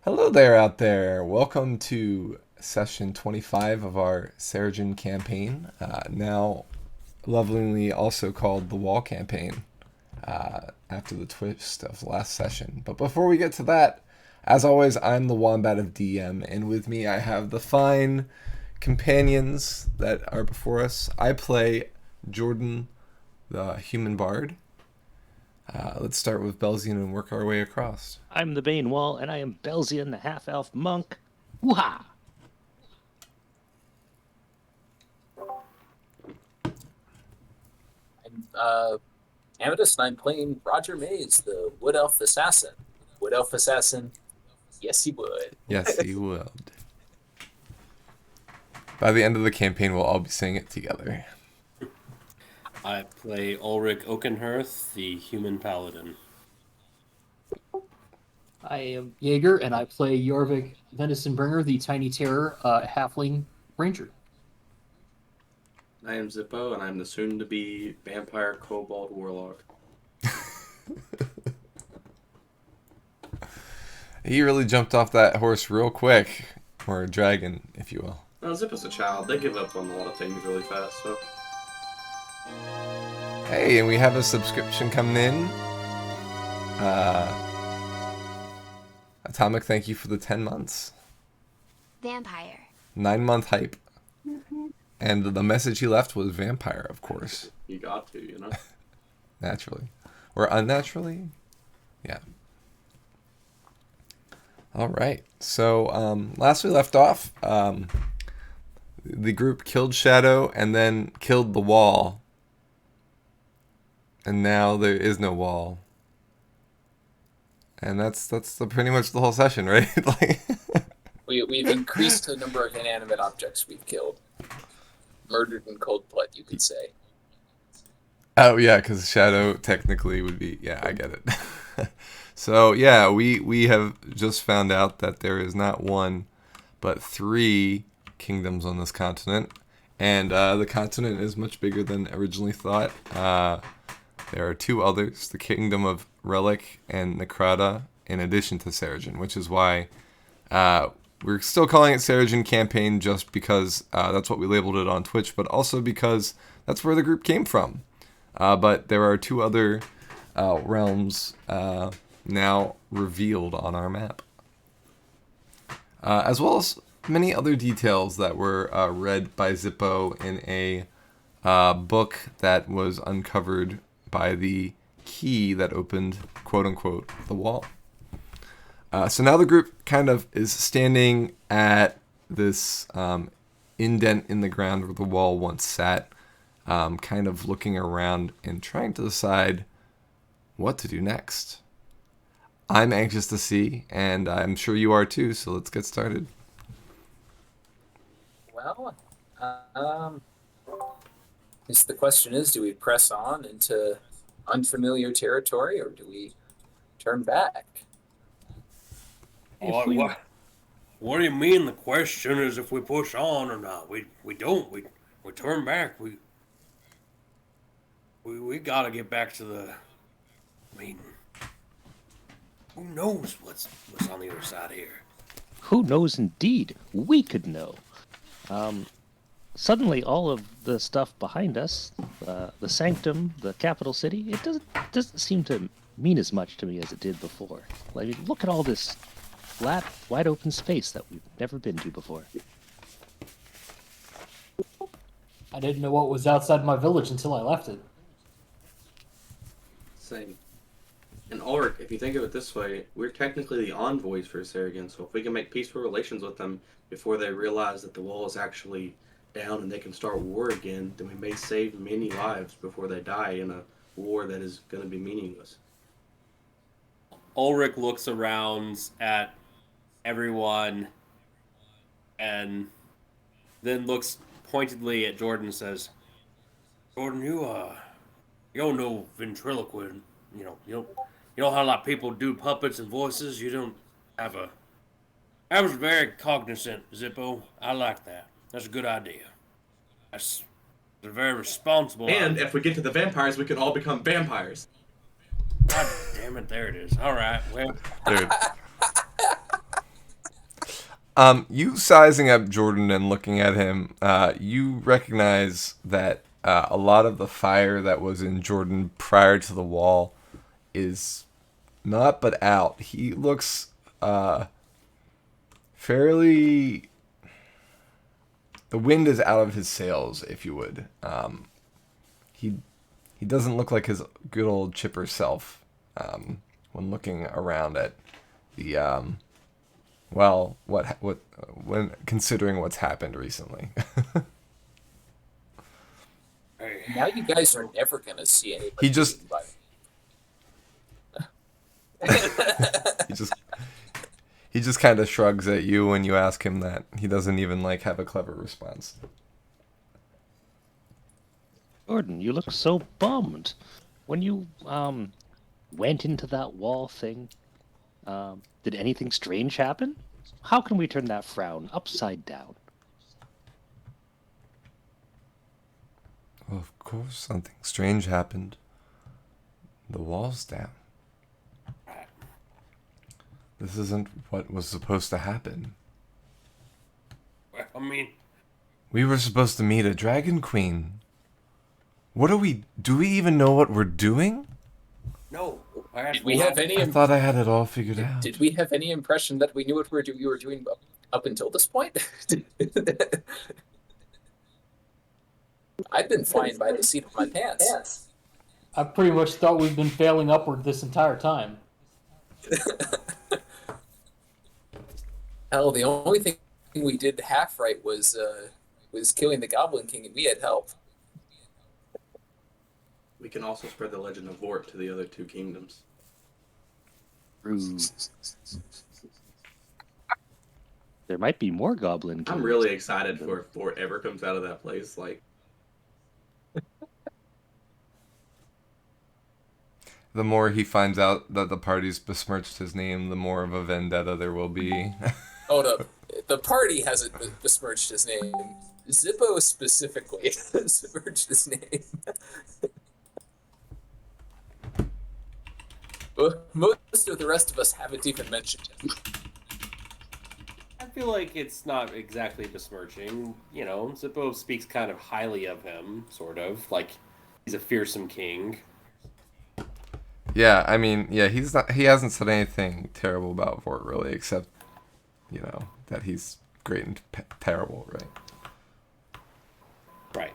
Hello there out there. Welcome to session 25 of our Seregen campaign, now lovingly also called the Wall campaign, after the twist of last session. But before we get to that, as always, I'm the Wombat of DM, and with me I have the fine companions that are before us. I play Jordan, the human bard. Let's start with Belzian and work our way across. I'm the Bane Wall, and I am Belzian, the half-elf monk. Woo-ha! I'm Amethyst, and I'm playing Roger Mays, the Wood Elf Assassin. Wood Elf Assassin, yes he would. Yes, he would. By the end of the campaign, we'll all be saying it together. I play Ulrich Oakenhearth, the human paladin. I am Jaeger, and I play Jorvik Venisonbringer, the Tiny Terror halfling ranger. I am Zippo, and I'm the soon-to-be vampire kobold warlock. He really jumped off that horse real quick, or a dragon, if you will. Well, Zippo's a child. They give up on a lot of things really fast, so... Hey, and we have a subscription coming in. Atomic, thank you for the 10 months. Vampire. 9-month hype. And the message he left was vampire, of course. You got to, you know? Naturally. Or unnaturally? Yeah. Alright, so last we left off, the group killed Shadow and then killed the wall. And now there is no wall. And that's pretty much the whole session, right? We've increased the number of inanimate objects we've killed. Murdered in cold blood, you could say. Oh yeah, because Shadow technically would be, yeah, I get it. So yeah, we have just found out that there is not one, but 3 kingdoms on this continent, and the continent is much bigger than originally thought. There are 2 others, the Kingdom of Relic and Necrata, in addition to Seregen, which is why we're still calling it Seregen Campaign just because that's what we labeled it on Twitch, but also because that's where the group came from. But there are 2 other realms now revealed on our map, as well as many other details that were read by Zippo in a book that was uncovered by the key that opened, quote-unquote, the wall. So now the group kind of is standing at this indent in the ground where the wall once sat, kind of looking around and trying to decide what to do next. I'm anxious to see, and I'm sure you are too, so let's get started. Well, the question is, do we press on into unfamiliar territory, or do we turn back? What do you mean? The question is if we push on or not. We don't. We turn back. We gotta get back to the. I mean, who knows what's on the other side here? Who knows indeed? We could know. Suddenly, all of the stuff behind us, the Sanctum, the capital city, it doesn't seem to mean as much to me as it did before. Like, look at all this flat, wide open space that we've never been to before. I didn't know what was outside my village until I left it. Same. And Ulrich, if you think of it this way, we're technically the envoys for Seregen, so if we can make peaceful relations with them before they realize that the wall is actually down and they can start war again, then we may save many lives before they die in a war that is going to be meaningless. Ulrich looks around at everyone and then looks pointedly at Jordan and says, Jordan, you don't know ventriloquism. You know how a lot of people do puppets and voices? You don't have a... That was very cognizant, Zippo. I like that. That's a good idea. That's a very responsible And idea. if we get to the vampires, we can all become vampires. God damn it, there it is. All right, well... Dude. You sizing up Jordan and looking at him, you recognize that a lot of the fire that was in Jordan prior to the wall is not but out. He looks fairly... The wind is out of his sails, if you would. He doesn't look like his good old chipper self when looking around at the when considering what's happened recently. Now you guys are never gonna see anybody. He just- eaten by- he just kind of shrugs at you when you ask him that. He doesn't even have a clever response. Jordan, you look so bummed. When you went into that wall thing, did anything strange happen? How can we turn that frown upside down? Well, of course, something strange happened. The wall's down. This isn't what was supposed to happen. I mean, We were supposed to meet a dragon queen. What are we... Do we even know what we're doing? no. Did we have any? I thought I had it all figured out. Did we have any impression that we knew what we were doing up until this point? I've been flying by the seat of my pants. I pretty much thought we've been failing upward this entire time. Hell, the only thing we did half right was killing the Goblin King, and we had help. We can also spread the legend of Vort to the other two kingdoms. True. There might be more goblin I'm kings. really excited for if Vort ever comes out of that place. Like, The more he finds out that the party's besmirched his name, the more of a vendetta there will be. Hold up. The party hasn't besmirched his name. Zippo specifically besmirched his name. Most of the rest of us haven't even mentioned him. I feel like it's not exactly besmirching. You know, Zippo speaks kind of highly of him, sort of. Like, he's a fearsome king. Yeah, I mean, yeah, he hasn't said anything terrible about Vort, really, except, that he's great and terrible, right? Right.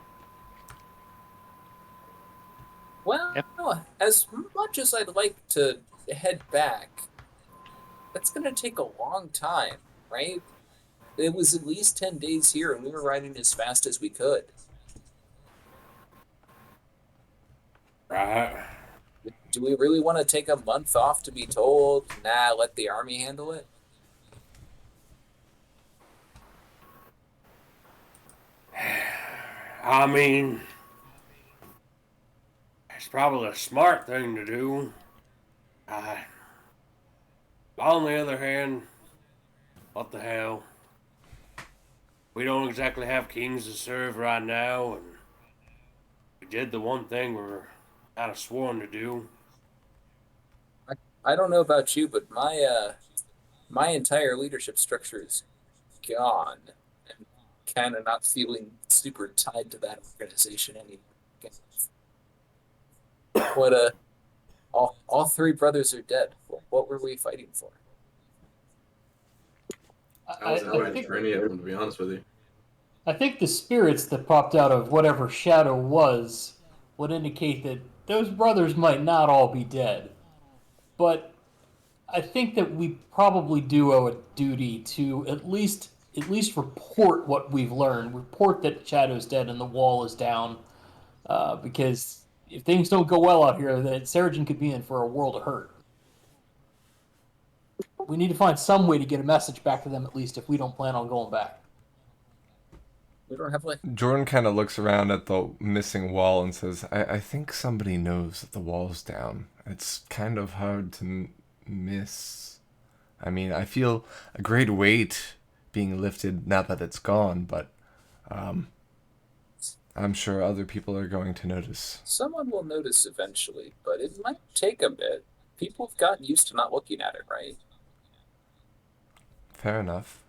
Well, Yep. as much as I'd like to head back, that's going to take a long time, right? It was at least 10 days here, and we were riding as fast as we could. Right. Do we really want to take a month off to be told, nah, let the army handle it? I mean, it's probably a smart thing to do. On the other hand, what the hell? We don't exactly have kings to serve right now, and we did the one thing we were kind of sworn to do. I don't know about you, but my entire leadership structure is gone, and kind of not feeling super tied to that organization anymore. What all three brothers are dead. What were we fighting for? I wasn't ready for any of them, to be honest with you. I think the spirits that popped out of whatever shadow was would indicate that those brothers might not all be dead. But I think that we probably do owe a duty to at least report what we've learned. Report that Shadow's dead and the wall is down. Because if things don't go well out here, then Seregen could be in for a world of hurt. We need to find some way to get a message back to them, at least if we don't plan on going back. We don't have Jordan kind of looks around at the missing wall and says, I think somebody knows that the wall's down. It's kind of hard to miss. I mean, I feel a great weight being lifted now that it's gone, but I'm sure other people are going to notice. Someone will notice eventually, but it might take a bit. People have gotten used to not looking at it, right? Fair enough.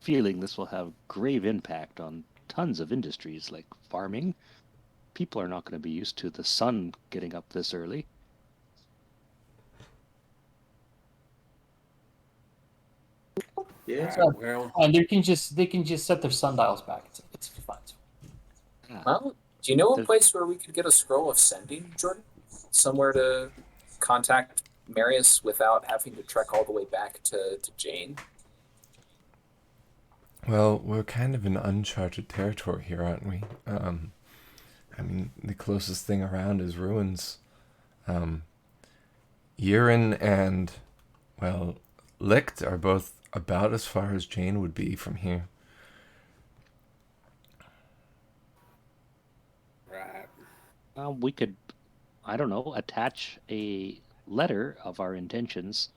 feeling this will have grave impact on tons of industries like farming. People are not going to be used to the sun getting up this early. Yeah. So, Well, and they can just set their sundials back. It's fine. Ah, Well, do you know a There's- place where we could get a scroll of sending, Jordan? Somewhere to contact Marius without having to trek all the way back to Jane? Well, we're kind of in uncharted territory here, aren't we? I mean, the closest thing around is ruins. Urine and, well, Licht are both about as far as Jane would be from here. right. we could, I don't know, attach a letter of our intentions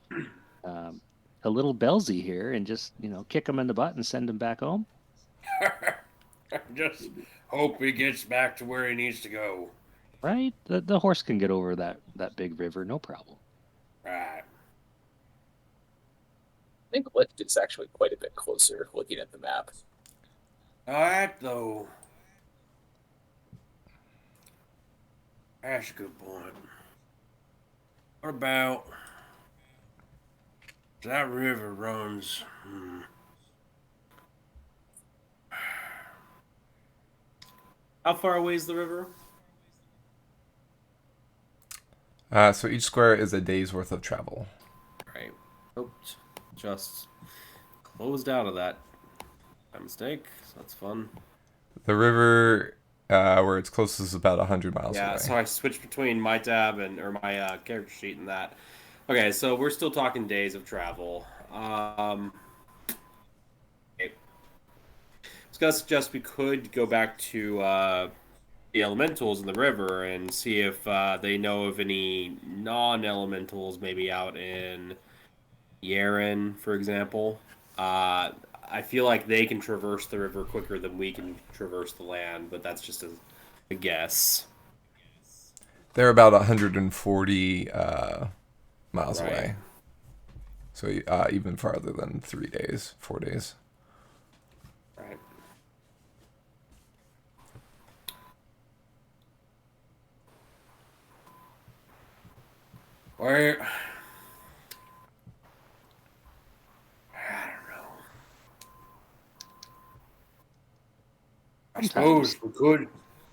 to little Belsy here and just, kick him in the butt and send him back home. Just hope he gets back to where he needs to go. Right? The horse can get over that big river, no problem. Right. I think Licht is actually quite a bit closer looking at the map. Alright, though. That's a good point. What about that river runs? How far away is the river? So each square is a day's worth of travel. Right. Oops. Just closed out of that. By mistake. So that's fun. The river, where it's closest, is about 100 miles Yeah, away. so I switched between my tab or my character sheet and that. Okay, so we're still talking days of travel. Okay. So I suggest we could go back to the elementals in the river and see if they know of any non-elementals, maybe out in Yaren, for example. I feel like they can traverse the river quicker than we can traverse the land, but that's just a guess. They're about 140 miles Right. away. So even farther than 3 days, 4 days. Right. Where? I don't know. I Sometimes. suppose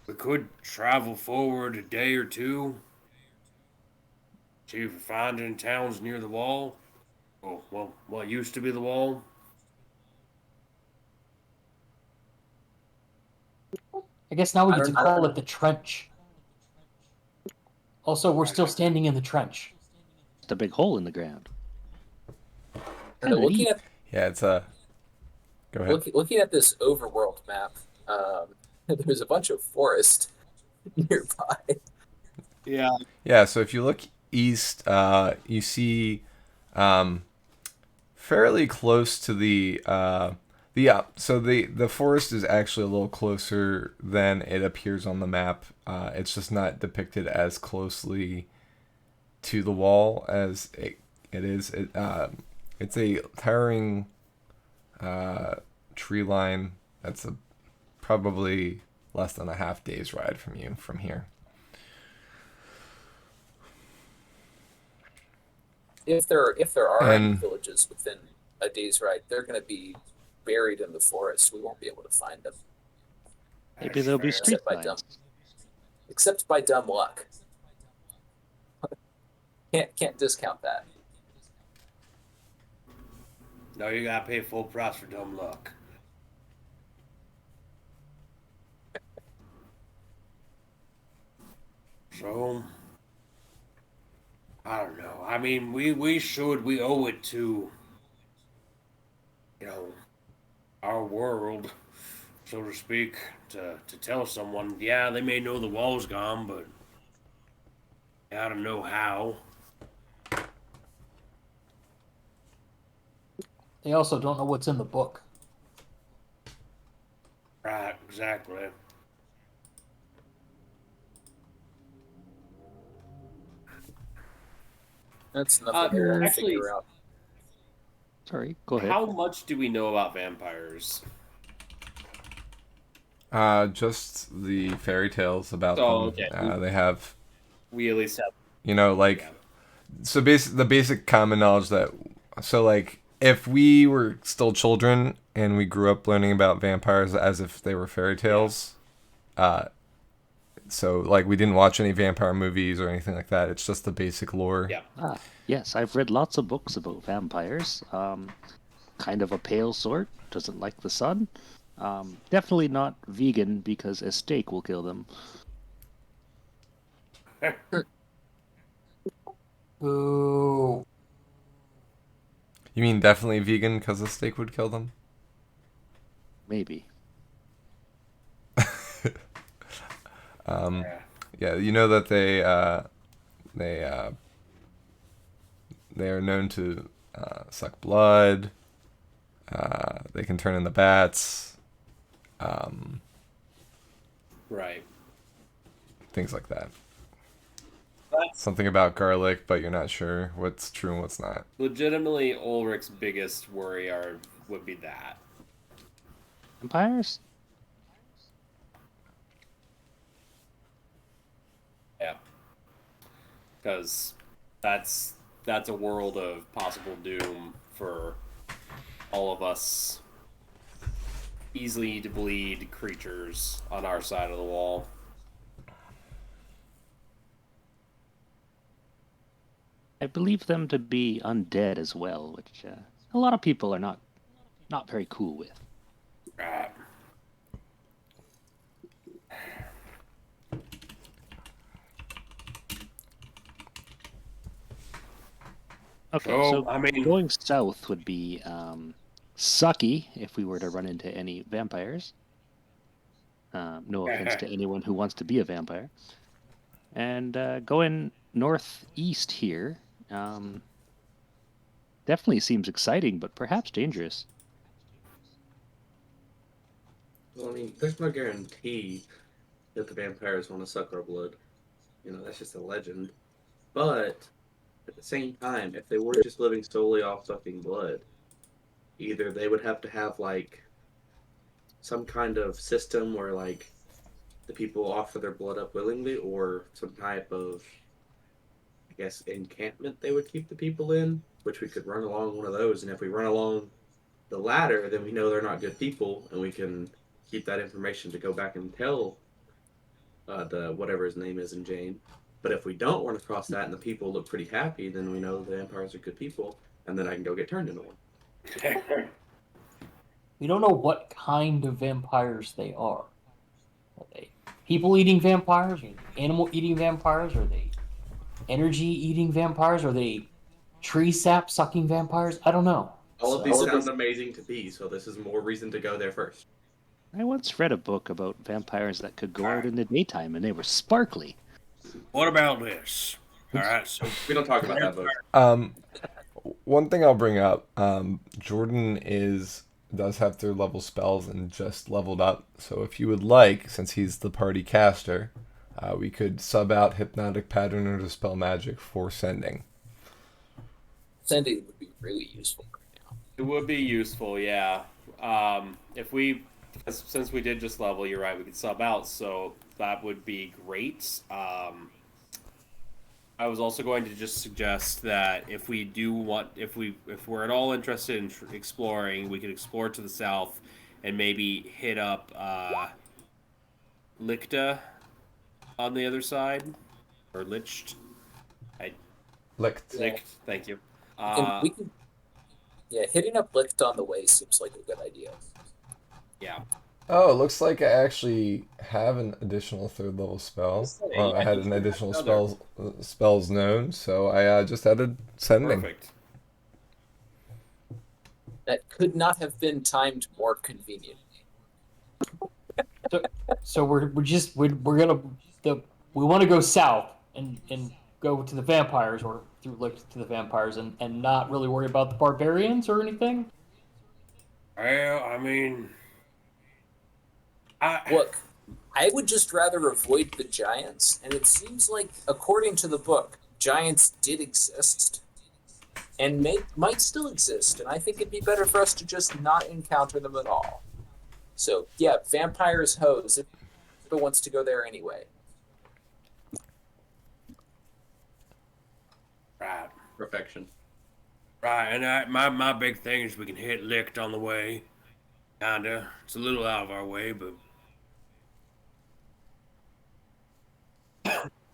we could travel forward a day or two. See if we find any towns near the wall. Oh, well, what used to be the wall. I guess now we I get to don't- call it the trench. Also, we're still standing in the trench. Just a big hole in the ground. I don't Kinda know, looking neat. at Yeah, it's a. Go ahead. looking at this overworld map, there's a bunch of forest nearby. Yeah. Yeah, so if you look east, you see fairly close to so the forest is actually a little closer than it appears on the map. It's just not depicted as closely to the wall as it is. It's a towering tree line that's probably less than a half day's ride from you from here. If there are any And- villages within a day's ride, they're going to be buried in the forest. We won't be able to find them, Maybe there'll be Fair. street Except by dumb, signs. except by dumb luck. Can't discount that. No, you gotta pay full price for dumb luck. So, I don't know. I mean, we owe it to, our world, so to speak, to tell someone, yeah, they may know the wall's gone, but I don't know how. They also don't know what's in the book. Right, exactly. That's nothing they're going to actually- figure out. Sorry, go ahead. How much do we know about vampires? Just the fairy tales about Oh, them. okay. They have, We at least have. like, Yeah. so the basic common knowledge that, so like, if we were still children and we grew up learning about vampires as if they were fairy tales, so like we didn't watch any vampire movies or anything like that. It's just the basic lore. Yeah. Ah, yes, I've read lots of books about vampires. Kind of a pale sort, doesn't like the sun. Definitely not vegan because a steak will kill them. Boo. You mean definitely vegan because the steak would kill them? Maybe. Yeah. Yeah, you know that they are known to suck blood. They can turn into bats. Right. Things like that. That's Something about garlic, but you're not sure what's true and what's not. legitimately Ulrich's biggest worry would be that. Vampires? Yeah. Because that's a world of possible doom for all of us easily to bleed creatures on our side of the wall. I believe them to be undead as well, which a lot of people are not very cool with. Right. Okay, Oh, so I mean- going south would be sucky if we were to run into any vampires. No offense to anyone who wants to be a vampire. And going northeast here definitely seems exciting, but perhaps dangerous. Well, I mean, there's no guarantee that the vampires want to suck our blood. You know, that's just a legend. But at the same time, if they were just living solely off sucking blood, either they would have to have like some kind of system where like the people offer their blood up willingly, or some type of, I guess, encampment they would keep the people in, which we could run along one of those. And if we run along the latter, then we know they're not good people, and we can keep that information to go back and tell the whatever his name is in Jane. But if we don't run across that and the people look pretty happy, then we know the vampires are good people, and then I can go get turned into one. We don't know what kind of vampires they are. Are they people-eating vampires? Are they animal-eating vampires? Are they energy-eating vampires? Are they tree sap-sucking vampires? I don't know. All of these sound amazing to me, so this is more reason to go there first. I once read a book about vampires that could go out in the daytime and they were sparkly. What about this? All right, so We don't talk about that book. One thing I'll bring up, Jordan does have third level spells and just leveled up. So if you would like, since he's the party caster, we could sub out Hypnotic Pattern or Dispel Magic for sending. Sending would be really useful right now. it would be useful, yeah. If we, since we did just level, you're right, we could sub out, so that would be great. I was also going to just suggest that if we do want, if we're at all interested in exploring, we could explore to the south and maybe hit up Lichta on the other side, or Licht. Licht. Licht, thank you. And we can, yeah, hitting up Licht on the way seems like a good idea. Yeah. Oh, it looks like I actually have an additional third level spell. I had an additional spells known, so I just added sending. Perfect. That could not have been timed more conveniently. So we want to go south and go to the vampires, or through Licht to the vampires, and not really worry about the barbarians or anything. Well, I mean, Look, I would just rather avoid the giants, and it seems like, according to the book, giants did exist. and might still exist, and I think it'd be better for us to just not encounter them at all. So yeah, vampires hose if it wants to go there anyway. Right. Perfection. Right, and my big thing is we can hit Licht on the way. Kinda. It's a little out of our way, but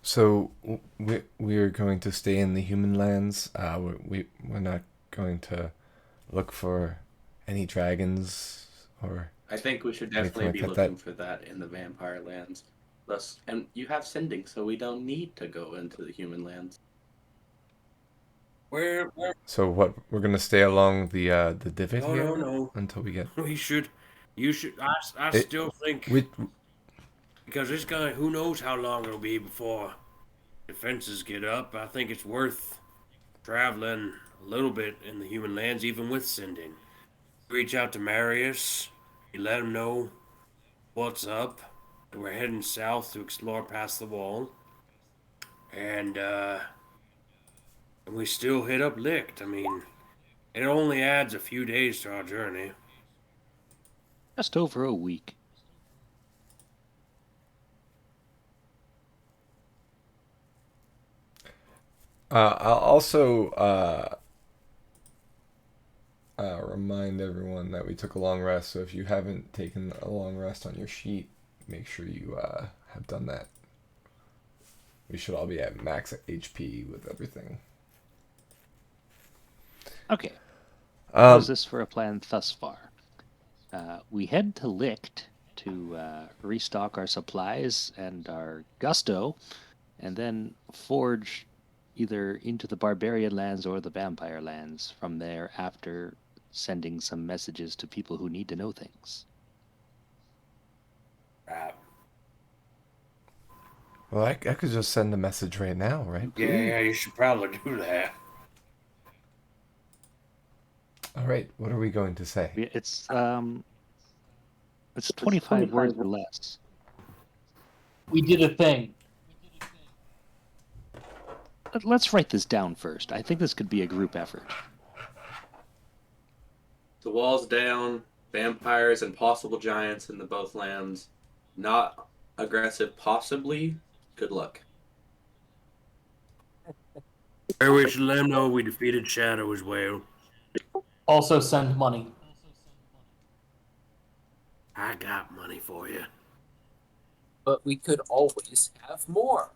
So we're going to stay in the human lands. We're not going to look for any dragons or I think we should anything definitely like be that. looking for that in the vampire lands. Thus, and you have sending, so we don't need to go into the human lands. where So what? We're gonna stay along the divot no, here no. until we get We should you should I it. still think We because it's gonna who knows how long it'll be before defenses get up. I think it's worth traveling a little bit in the human lands, even with sending. Reach out to Marius, you let him know what's up. We're heading south to explore past the wall. And we still hit up Licht. I mean, it only adds a few days to our journey. Just over a week. I'll also remind everyone that we took a long rest. So if you haven't taken a long rest on your sheet, make sure you have done that. We should all be at max HP with everything. Okay. How's Um, this for a plan thus far? We head to Licht to restock our supplies and our gusto, and then forge either into the barbarian lands or the vampire lands from there after sending some messages to people who need to know things. Right. well, I could just send a message right now, right? Yeah, you should probably do that. All right. What are we going to say? It's 25 words or less. We did a thing. Let's write this down first. I think this could be a group effort. The walls down, vampires and possible giants in the both lands. Not aggressive, possibly. Good luck. Or we should let him know we defeated Shadow as well. Also send money. I got money for you. But we could always have more.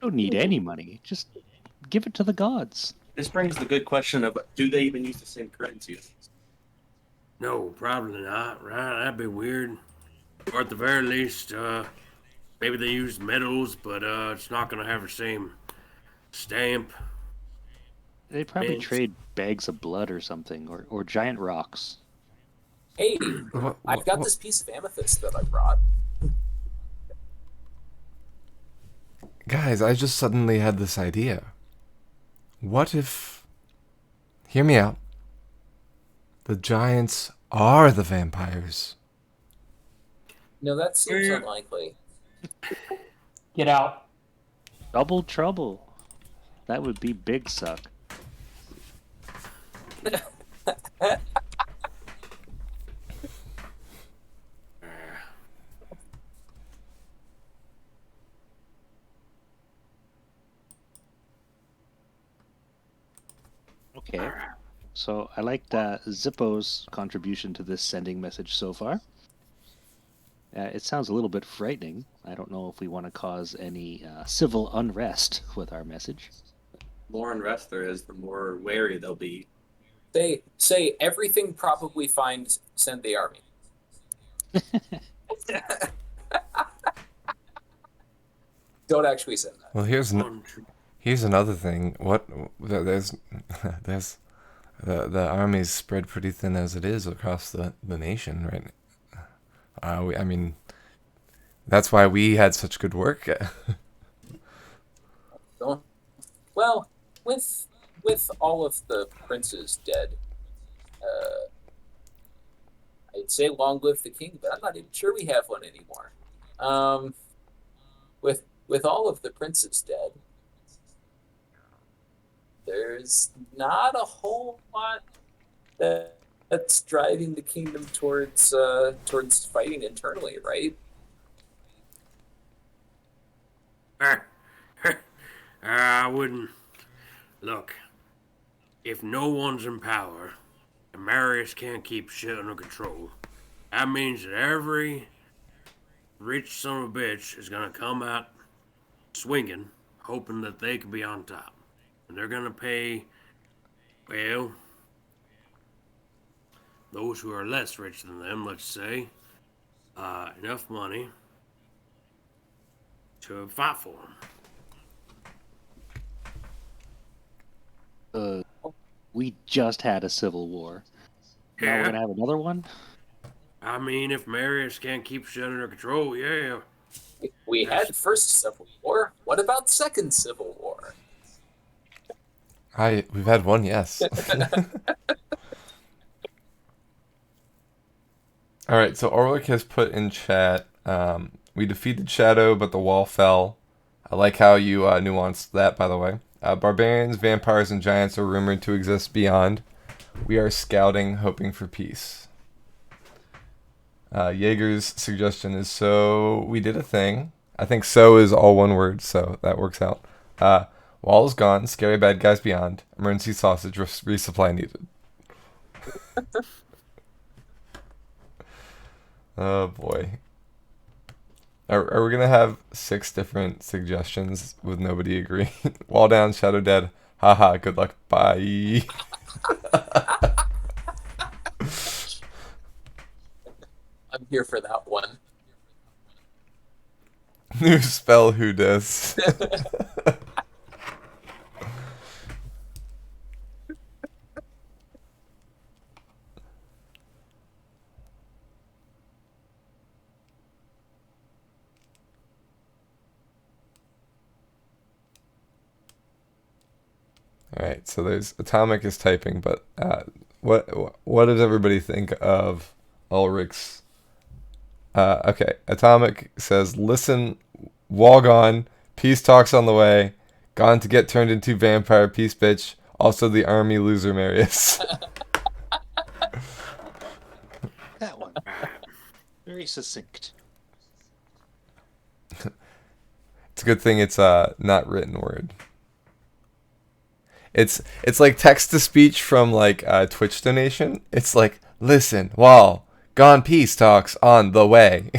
Don't need any money. Just give it to the gods. This brings the good question of, do they even use the same currency? No, probably not. Right? That'd be weird. Or at the very least, maybe they use metals, but it's not gonna have the same stamp. They probably Mint. trade bags of blood or something, or giant rocks. Hey, I've got this piece of amethyst that I brought. Guys, I just suddenly had this idea. What if... Hear me out. The giants are the vampires. No, that seems Yeah. unlikely. Get out. Double trouble. That would be big suck. Okay. So I liked Zippo's contribution to this sending message so far. It sounds a little bit frightening. I don't know if we want to cause any civil unrest with our message. The more unrest there is, the more wary they'll be. They say everything probably fine. Send the army. Don't actually send that. Well, here's another thing. There's the army's spread pretty thin as it is across the nation, right? I mean, that's why we had such good work. Well, with all of the princes dead, I'd say long live the king, but I'm not even sure we have one anymore. With all of the princes dead, there's not a whole lot that's driving the kingdom towards fighting internally, right? I wouldn't. Look, if no one's in power, and Marius can't keep shit under control, that means that every rich son of a bitch is gonna come out swinging, hoping that they can be on top. And they're gonna pay, well, those who are less rich than them, let's say, enough money to fight for them. We just had a civil war. Now we're Yeah. gonna have another one? I mean, if Marius can't keep shit under control, yeah. We had first Civil War. What about second Civil War? We've had one, yes. All right, so Orlick has put in chat, we defeated Shadow, but the wall fell. I like how you nuanced that, by the way. Barbarians, vampires, and giants are rumored to exist beyond. We are scouting, hoping for peace. Jaeger's suggestion is so we did a thing. I think so is all one word, so that works out. Wall is gone, scary bad guys beyond. Emergency sausage resupply needed. Oh boy. Are we gonna have 6 different suggestions with nobody agreeing? Wall down, shadow dead. Haha, good luck. Bye. I'm here for that one. New spell who dis. Alright, so there's Atomic is typing, but what does everybody think of Ulrich's? Okay, Atomic says, listen, wall gone, peace talks on the way, gone to get turned into vampire, peace bitch, also the army loser Marius. That one. Very succinct. It's a good thing it's not written word. It's like text to speech from like Twitch donation. It's like, listen, wall, gone peace talks on the way.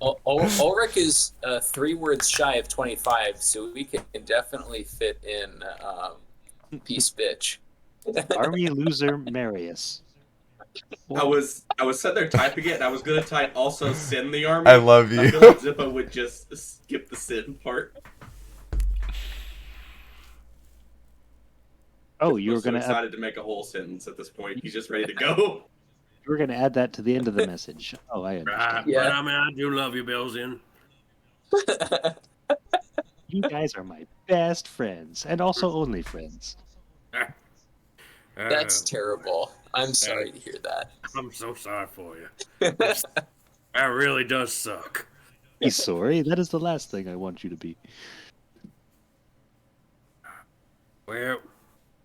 Ulrich is 3 words shy of 25, so we can definitely fit in peace bitch. Army loser Marius. I was sitting there typing it, and I was gonna type also send the army. I love you. I feel like Zippo would just skip the send part. Oh, you were I'm so gonna excited to make a whole sentence at this point. He's just ready to go. you were gonna add that to the end of the message. Oh, I understand. Right, Yeah. but I mean, I do love you, Belzian. You guys are my best friends, and also only friends. That's terrible. I'm sorry to hear that. I'm so sorry for you. That really does suck. Be sorry. That is the last thing I want you to be. Well,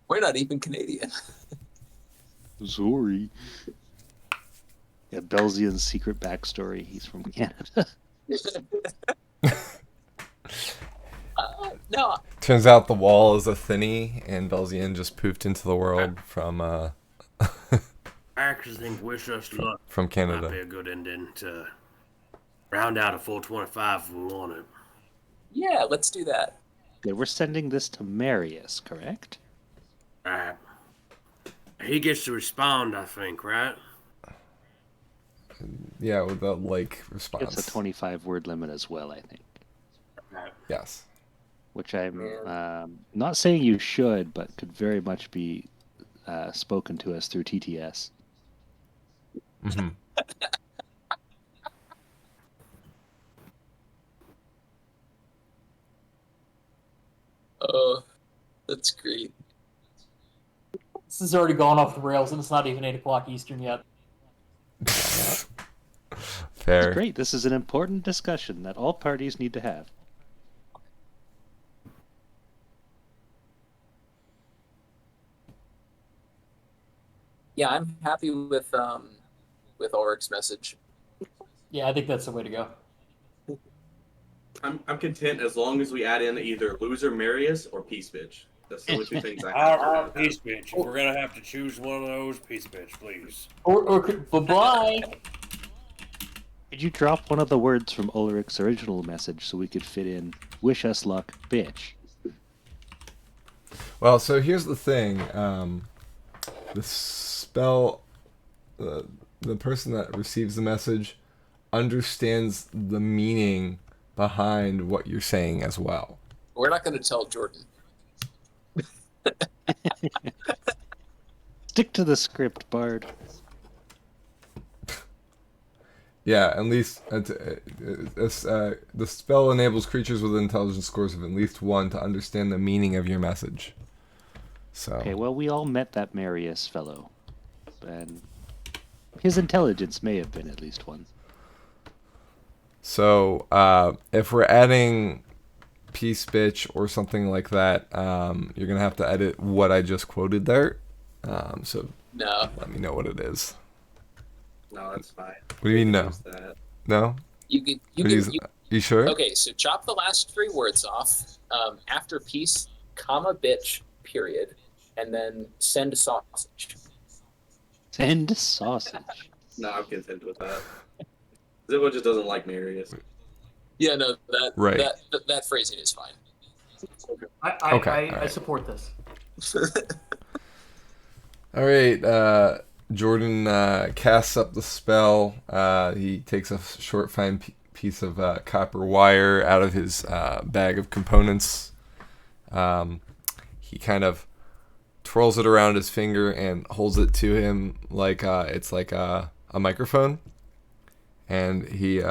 We're not even Canadian. Sorry. Yeah, Belzian's secret backstory. He's from Canada. No, Turns out the wall is a thinny, and Belzian just poofed into the world from I actually think wish us luck from might be Canada. a good ending to round out a full 25 if we want it. yeah, let's do that. Okay, we're sending this to Marius, correct? Right. He gets to respond, I think, right? Yeah, with the like response. It's a 25-word limit as well, I think. Yes. Which I'm not saying you should, but could very much be spoken to us through TTS. Mm-hmm. Oh, that's great. This has already gone off the rails, and it's not even 8 o'clock Eastern yet. Fair. Great. This is an important discussion that all parties need to have. Yeah, I'm happy with Ulrich's message. Yeah, I think that's the way to go. I'm content as long as we add in either loser Marius or peace bitch. That's the only two things I All have. right, peace bitch. If we're gonna have to choose one of those, peace bitch, please. Or bye-bye. Could you drop one of the words from Ulrich's original message so we could fit in "Wish us luck, bitch"? Well, so here's the thing. The spell, the person that receives the message understands the meaning behind what you're saying as well. We're not going to tell Jordan. Stick to the script, Bard. Yeah, at least the spell enables creatures with intelligence scores of at least 1 to understand the meaning of your message. So. Okay, well, we all met that Marius fellow, and his intelligence may have been at least 1. So, if we're adding peace bitch or something like that, you're gonna have to edit what I just quoted there. So No. let me know what it is. No, that's fine. What do you mean no? That. No? You sure? Okay, so chop the last 3 words off. After peace, comma bitch, period, and then send sausage. Send sausage. No, I'm content with that. Zibbo just doesn't like Marius. Yeah, no, that Right. that phrasing is fine. I support this. All right. Jordan casts up the spell. He takes a short, fine piece of copper wire out of his bag of components. He kind of twirls it around his finger and holds it to him like it's like a microphone. And he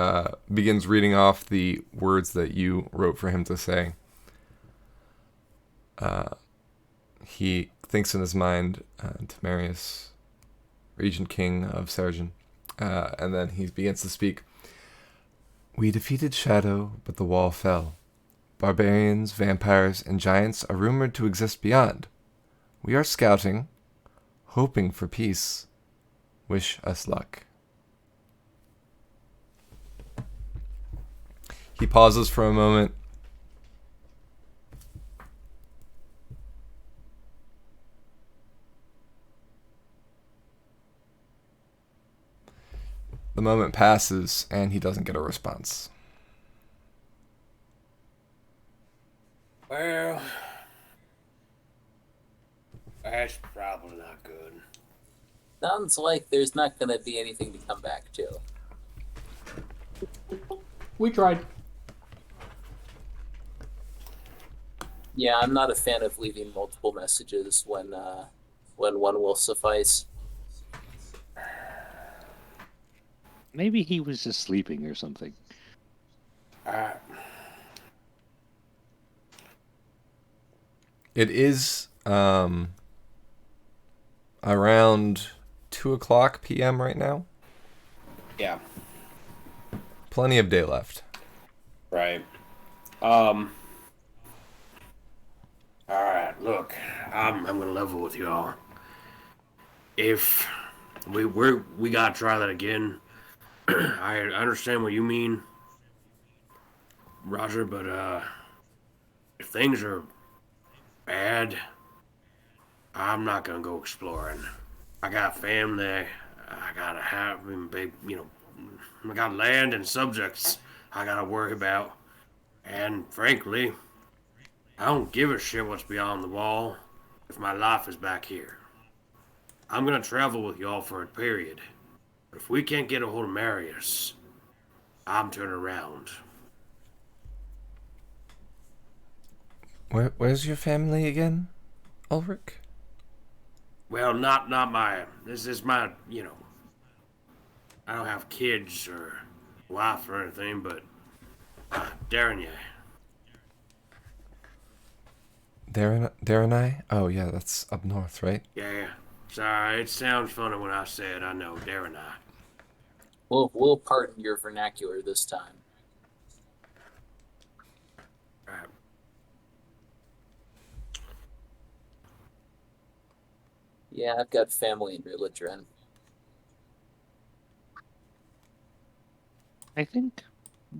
begins reading off the words that you wrote for him to say. He thinks in his mind, Tamarius, Regent King of Seregen, and then he begins to speak. We defeated Shadow, but the wall fell. Barbarians, vampires, and giants are rumored to exist beyond. We are scouting, hoping for peace. Wish us luck. He pauses for a moment. The moment passes, and he doesn't get a response. Well, that's probably not good. Sounds like there's not going to be anything to come back to. We tried. Yeah, I'm not a fan of leaving multiple messages when one will suffice. Maybe he was just sleeping or something. It is around 2:00 p.m. right now. Yeah. Plenty of day left. Right. All right. Look, I'm gonna level with y'all. If we gotta try that again. I understand what you mean, Roger, but if things are bad, I'm not gonna go exploring. I got family. I gotta have, I got land and subjects I gotta worry about. And frankly, I don't give a shit what's beyond the wall if my life is back here. I'm gonna travel with y'all for a period. But if we can't get a hold of Marius, I'm turning around. Where's your family again, Ulrich? Well, not my. This is my. I don't have kids or wife or anything, but Darren, Darren I? Oh yeah, that's up north, right? yeah. Sorry, it sounds funny when I say it. I know, Darren I. We'll pardon your vernacular this time. Yeah, I've got family in Relitrin. I think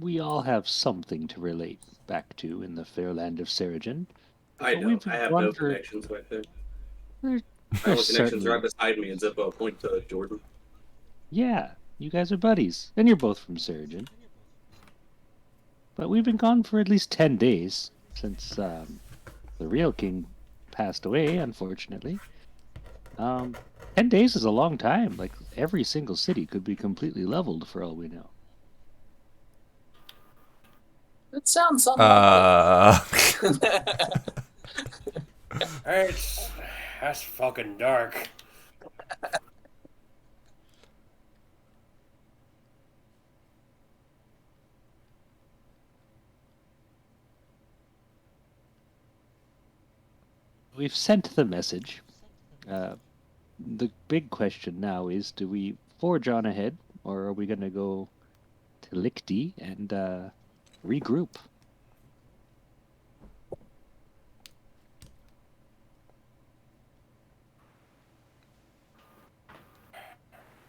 we all have something to relate back to in the fair land of Seregen. I But we've don't. I have gone no for connections with it. there, My there's only connections right certainly beside me, and Zippo point to Jordan. yeah, you guys are buddies, and you're both from Seregen. But we've been gone for at least 10 days since the real king passed away, unfortunately. 10 days is a long time. Like every single city could be completely leveled for all we know. That sounds unlikely. That's fucking dark. We've sent the message. The big question now is, do we forge on ahead, or are we going to go to Lichty and regroup?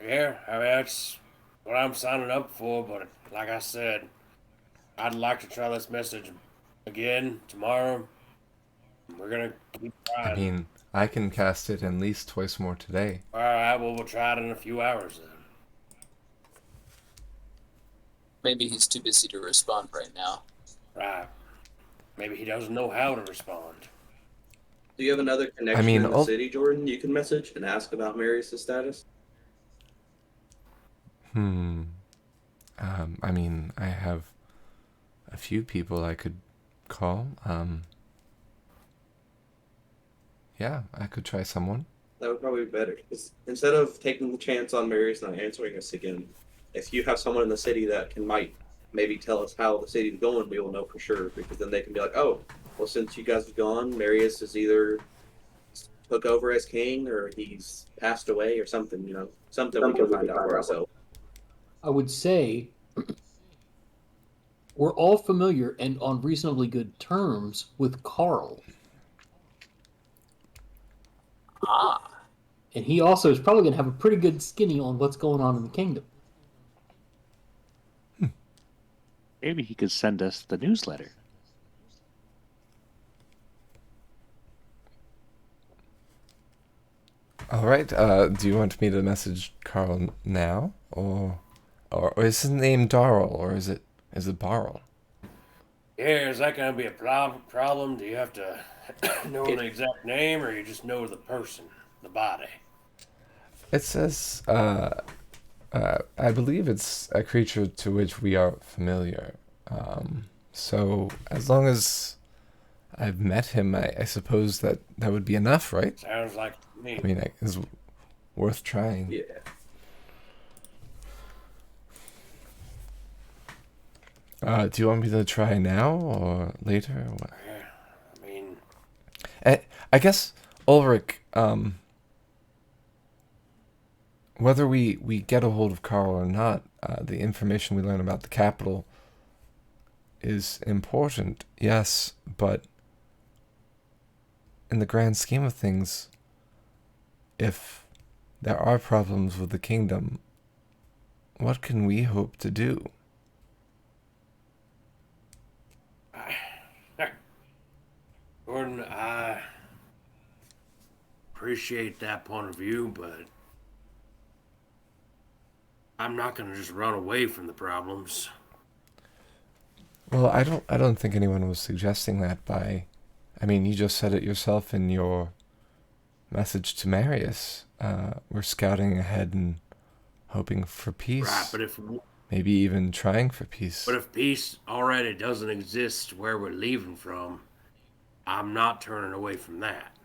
Yeah, I mean, that's what I'm signing up for, but like I said, I'd like to try this message again tomorrow. We're gonna keep I trying. mean, I can cast it at least twice more today. Alright, well, we'll try it in a few hours then. Maybe he's too busy to respond right now. Right. Maybe he doesn't know how to respond. Do you have another connection mean, in the city, Jordan? You can message and ask about Marius' status. I mean, I have a few people I could call. Yeah, I could try someone. That would probably be better. 'Cause instead of taking the chance on Marius not answering us again, if you have someone in the city that might maybe tell us how the city's going, we will know for sure. Because then they can be like, oh, well, since you guys have gone, Marius is either took over as king or he's passed away or something. Something we can find out for ourselves. I would say we're all familiar and on reasonably good terms with Carl. Ah, And he also is probably going to have a pretty good skinny on what's going on in the kingdom. Maybe he could send us the newsletter. All right. Do you want me to message Carl now, or is his name Darrell, or is it Barrel? Yeah, is that gonna be a problem? Do you have to know the exact name, or you just know the person, the body? It says, I believe it's a creature to which we are familiar. So as long as I've met him, I suppose that would be enough, right? Sounds like me. I mean, it's worth trying. Yeah. Do you want me to try now or later? Or what? I mean, I guess, Ulrich, whether we get a hold of Carl or not, the information we learn about the capital is important, yes, but in the grand scheme of things, if there are problems with the kingdom, what can we hope to do? Gordon, I appreciate that point of view, but I'm not gonna just run away from the problems. Well, I don't think anyone was suggesting that by, I mean, you just said it yourself in your message to Marius. We're scouting ahead and hoping for peace. Right, but if Maybe even trying for peace. peace already doesn't exist where we're leaving from, I'm not turning away from that.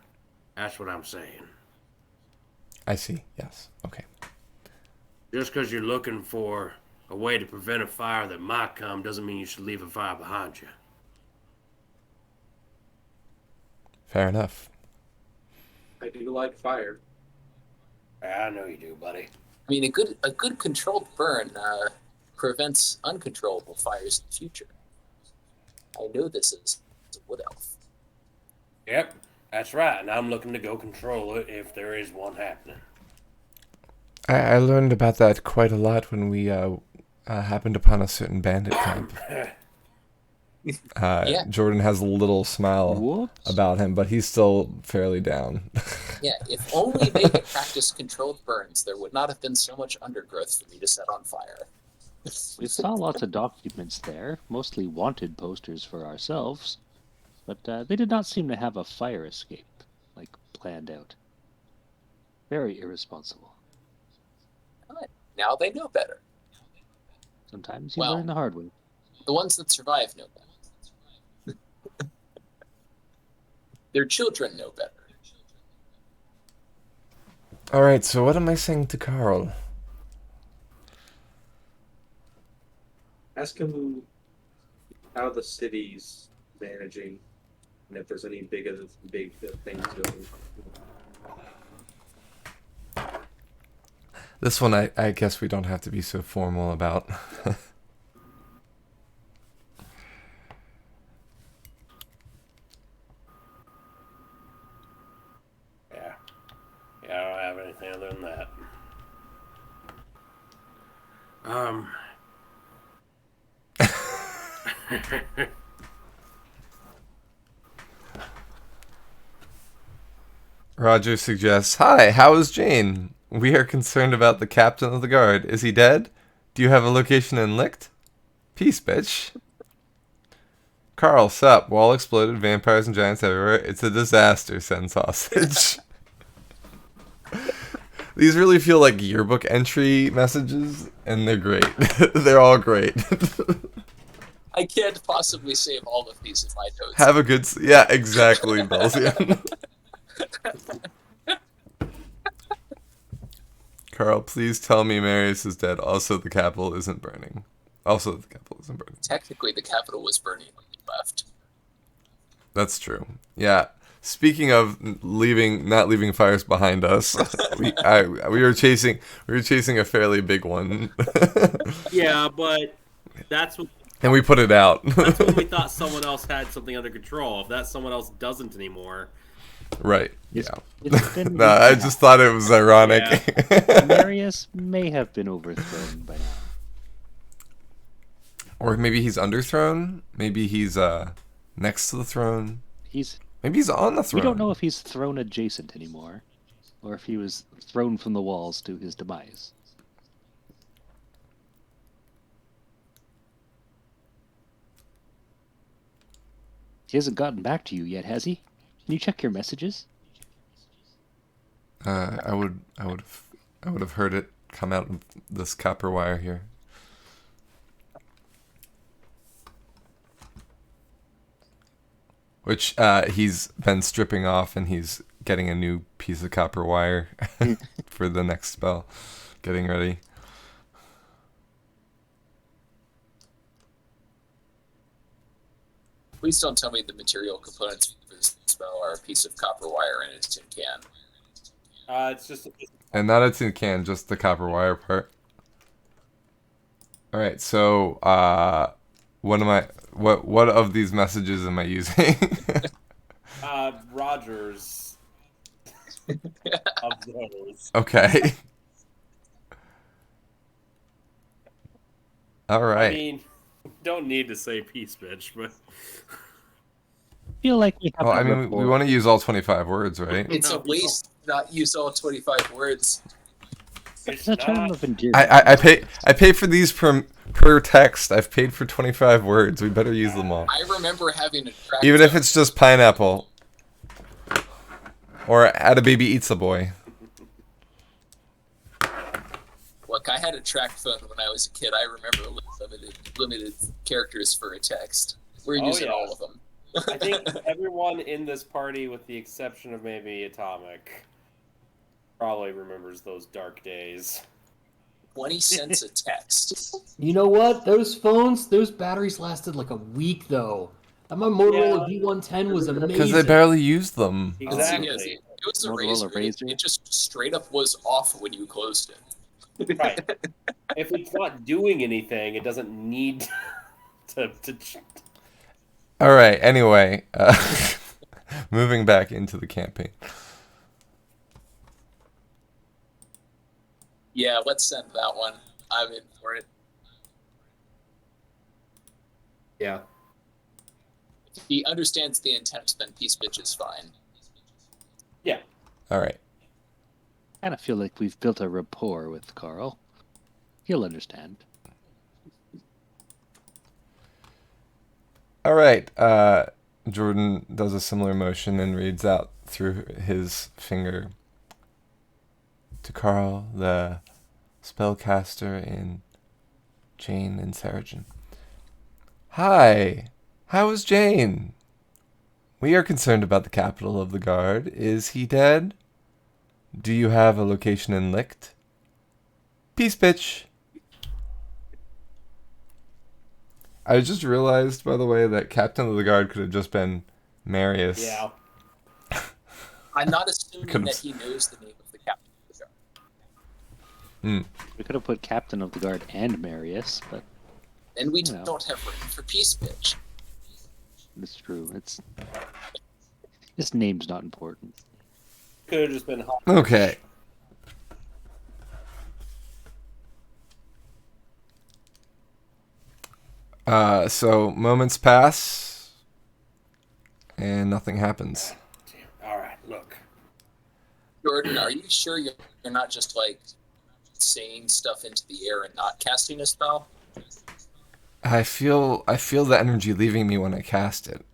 That's what I'm saying. I see, yes. Okay. Just because you're looking for a way to prevent a fire that might come doesn't mean you should leave a fire behind you. Fair enough. I do like fire. I know you do, buddy. I mean, a good controlled burn prevents uncontrollable fires in the future. I know this is a wood elf. Yep. That's right, and I'm looking to go control it if there is one happening. I learned about that quite a lot when we happened upon a certain bandit camp. Yeah. Jordan has a little smile Whoops. about him, but he's still fairly down. Yeah, if only they had practiced controlled burns, there would not have been so much undergrowth for me to set on fire. We saw lots of documents there, mostly wanted posters for ourselves, but they did not seem to have a fire escape, like, planned out. Very irresponsible. Now they know better. Sometimes you Well. learn the hard way. The ones that survive know better. Their children know better. All right, so what am I saying to Carl? Ask him how the city's managing, and if there's any big things going. This one, I guess we don't have to be so formal about. Yeah. Yeah, I don't have anything other than that. Roger suggests, "Hi, how is Jane? We are concerned about the captain of the guard. Is he dead? Do you have a location in Licht? Peace, bitch." Carl, sup? Wall exploded, vampires and giants everywhere. It's a disaster, send sausage. These really feel like yearbook entry messages, and they're great. They're all great. I can't possibly save all of these in my notes. Have a good... Yeah, exactly, Belzian. Carl, please tell me Marius is dead. Also, the capital isn't burning. Technically, the capital was burning when we left. That's true. Yeah. Speaking of not leaving fires behind us, we were chasing a fairly big one. Yeah, but that's what. And we put it out. That's when we thought someone else had something under control. If that someone else doesn't anymore. Right. It's Yeah. been No, I just thought it was ironic. Marius may have been overthrown by now. Or maybe he's underthrown. Maybe he's next to the throne. Maybe he's on the throne. We don't know if he's throne adjacent anymore, or if he was thrown from the walls to his demise. He hasn't gotten back to you yet, has he? Can you check your messages? I would have heard it come out of this copper wire here. Which he's been stripping off, and he's getting a new piece of copper wire for the next spell. Getting ready. Please don't tell me the material components for this spell are a piece of copper wire and a tin can. It's just. And not a tin can, just the copper wire part. All right, so what of these messages am I using? Rogers. Of those. Okay. All right. I mean, don't need to say peace, bitch, but. I feel like we have. Well, I mean, we want to use all 25 words, right? It's a waste not use all 25 words. It's a term of endearment. I pay for these per text. I've paid for 25 words. We better use them all. I remember having a track Even if zone. it's just pineapple. Or Add a Baby Eats a Boy. Look, I had a track phone when I was a kid. I remember limited characters for a text. We're using all of them. I think everyone in this party, with the exception of maybe Atomic, probably remembers those dark days. 20 cents a text. You know what? Those batteries lasted like a week, though. And my Motorola V110 was amazing. Because they barely used them. Exactly. It was a Motorola razor. It just straight up was off when you closed it. Right. If it's not doing anything, it doesn't need to All right. Anyway, moving back into the campaign. Yeah, let's send that one. I'm in for it. Yeah. If he understands the intent, then Peace Bitch is fine. Yeah. All right. I kind of feel like we've built a rapport with Carl. He'll understand. All right. Jordan does a similar motion and reads out through his finger to Carl, the spellcaster in Jane and Seregen. Hi. How is Jane? We are concerned about the capital of the guard. Is he dead? Do you have a location in Licht? Peace, bitch. I just realized, by the way, that Captain of the Guard could have just been Marius. Yeah. I'm not assuming Could've- that he knows the name of the captain of the guard. We could have put Captain of the Guard and Marius, but And we You know. don't have room for Peace Bitch. it's true. This name's not important. Could have just been hot. Okay. So moments pass, and nothing happens. All right, look. Jordan, are you sure you're not just like saying stuff into the air and not casting a spell? I feel the energy leaving me when I cast it.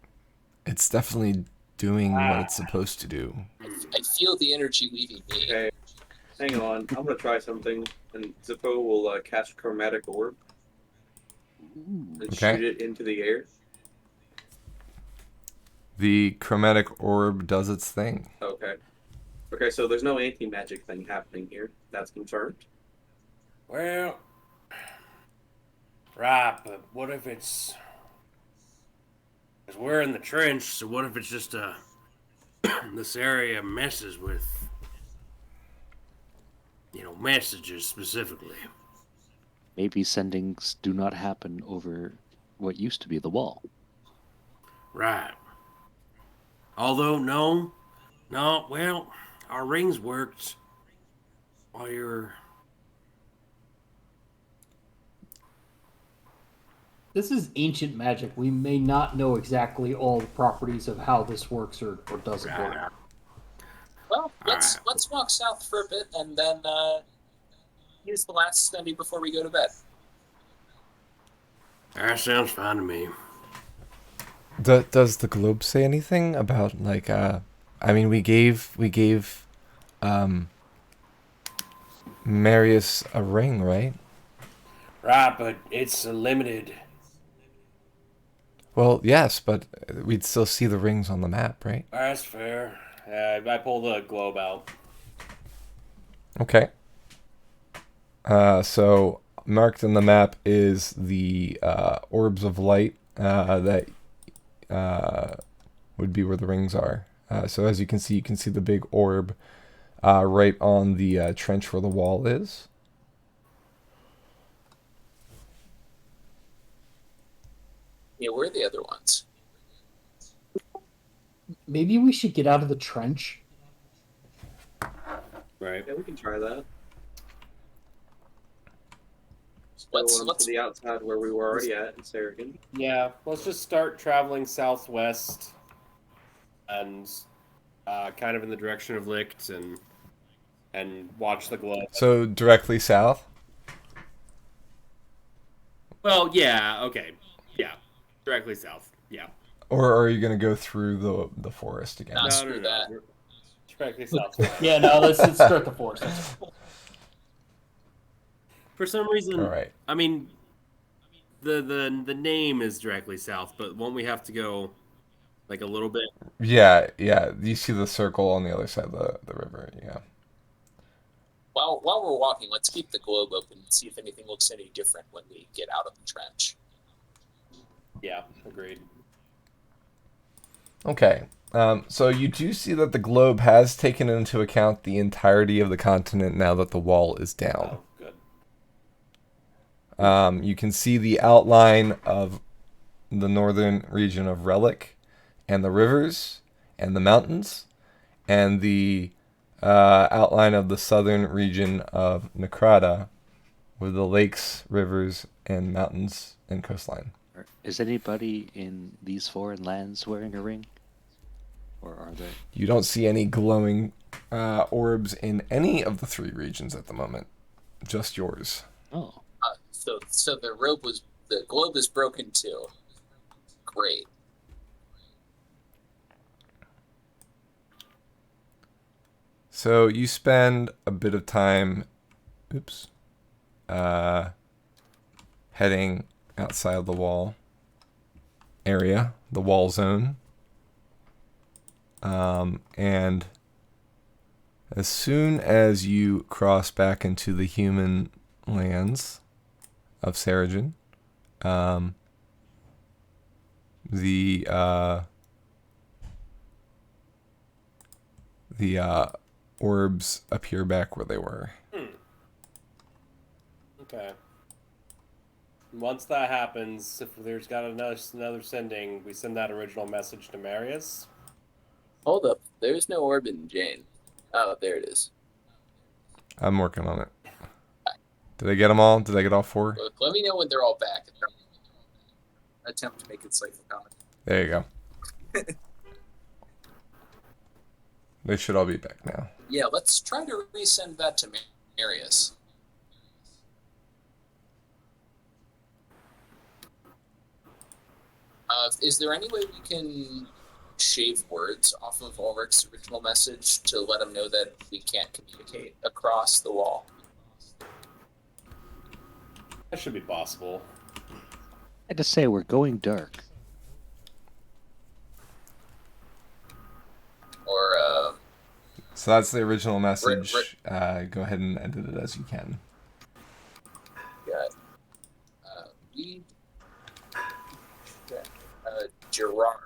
It's definitely doing what it's supposed to do. I feel the energy leaving me. Okay, hang on. I'm gonna try something, and Zippo will cast Chromatic Orb and Okay. shoot it into the air. The chromatic orb does its thing. Okay. Okay, so there's no anti-magic thing happening here. That's confirmed. Well, right, but what if it's... Because we're in the trench, so what if it's just this area messes with, messages specifically? Maybe sendings do not happen over what used to be the wall. Right. Although, no, well, our rings worked while you were... This is ancient magic. We may not know exactly all the properties of how this works or doesn't work. Well, let's walk south for a bit and then use the last study before we go to bed. That sounds fine to me. Does the globe say anything about like I mean we gave Marius a ring, right? Right, but it's a limited... Well, yes, but we'd still see the rings on the map, right? That's fair. I pull the globe out. Okay. So marked in the map is the orbs of light that would be where the rings are. So as you can see the big orb right on the trench where the wall is. Yeah, where are the other ones? Maybe we should get out of the trench. Right. Yeah, we can try that. Let's- Go on to the outside where we were already at in Seregen. Yeah, let's just start traveling southwest and kind of in the direction of Licht and watch the globe. So directly south. Well, yeah, okay. Yeah. Directly south. Yeah. Or are you going to go through the forest again? Not screw that. Directly south. Yeah, no, let's start the force. For some reason, All right. I mean, the name is directly south, but won't we have to go like a little bit? Yeah. You see the circle on the other side of the river. Yeah. While we're walking, let's keep the globe open and see if anything looks any different when we get out of the trench. Yeah, agreed. Okay. So you do see that the globe has taken into account the entirety of the continent now that the wall is down. Oh, good. You can see the outline of the northern region of Relic and the rivers, and the mountains, and the outline of the southern region of Necrata with the lakes, rivers, and mountains and coastline. Is anybody in these foreign lands wearing a ring? Or are there? You don't see any glowing orbs in any of the 3 regions at the moment. Just yours. Oh. So the globe is broken too. Great. So you spend a bit of time, heading outside the wall area, the wall zone. And as soon as you cross back into the human lands of Seregen, the orbs appear back where they were. Okay. Once that happens, if there's got another sending, we send that original message to Marius. Hold up. There's no orb in Jane. Oh, there it is. I'm working on it. Did I get them all? Did I get all 4? Look, let me know when they're all back. Attempt to make it safe for comment. There you go. They should all be back now. Yeah, let's try to resend that to Marius. Is there any way we can shave words off of Ulrich's original message to let him know that we can't communicate across the wall? That should be possible. I just say we're going dark. Or, So that's the original message. Go ahead and edit it as you can. got, we, Gerard.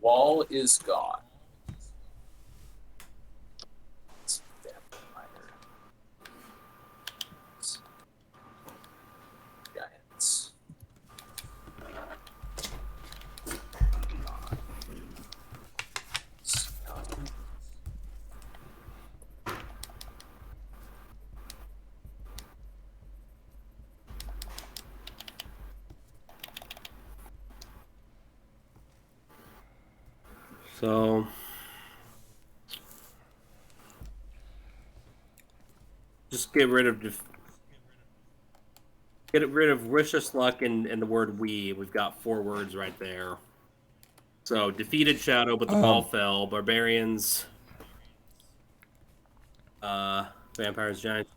Wall is gone. Giants. So, just get rid of vicious luck and the word we. We've got 4 words right there. So defeated Shadow, but the ball fell. Barbarians, vampires, giants.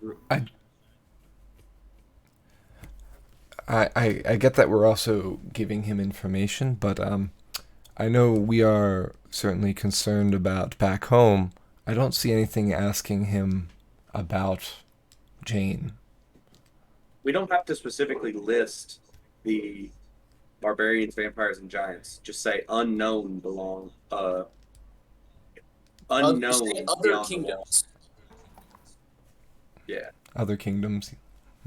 I get that we're also giving him information, but I know we are certainly concerned about back home. I don't see anything asking him about Jane. We don't have to specifically list the barbarians, vampires, and giants. Just say unknown belong. Unknown Say other beyond the kingdoms. walls. Yeah. Other kingdoms.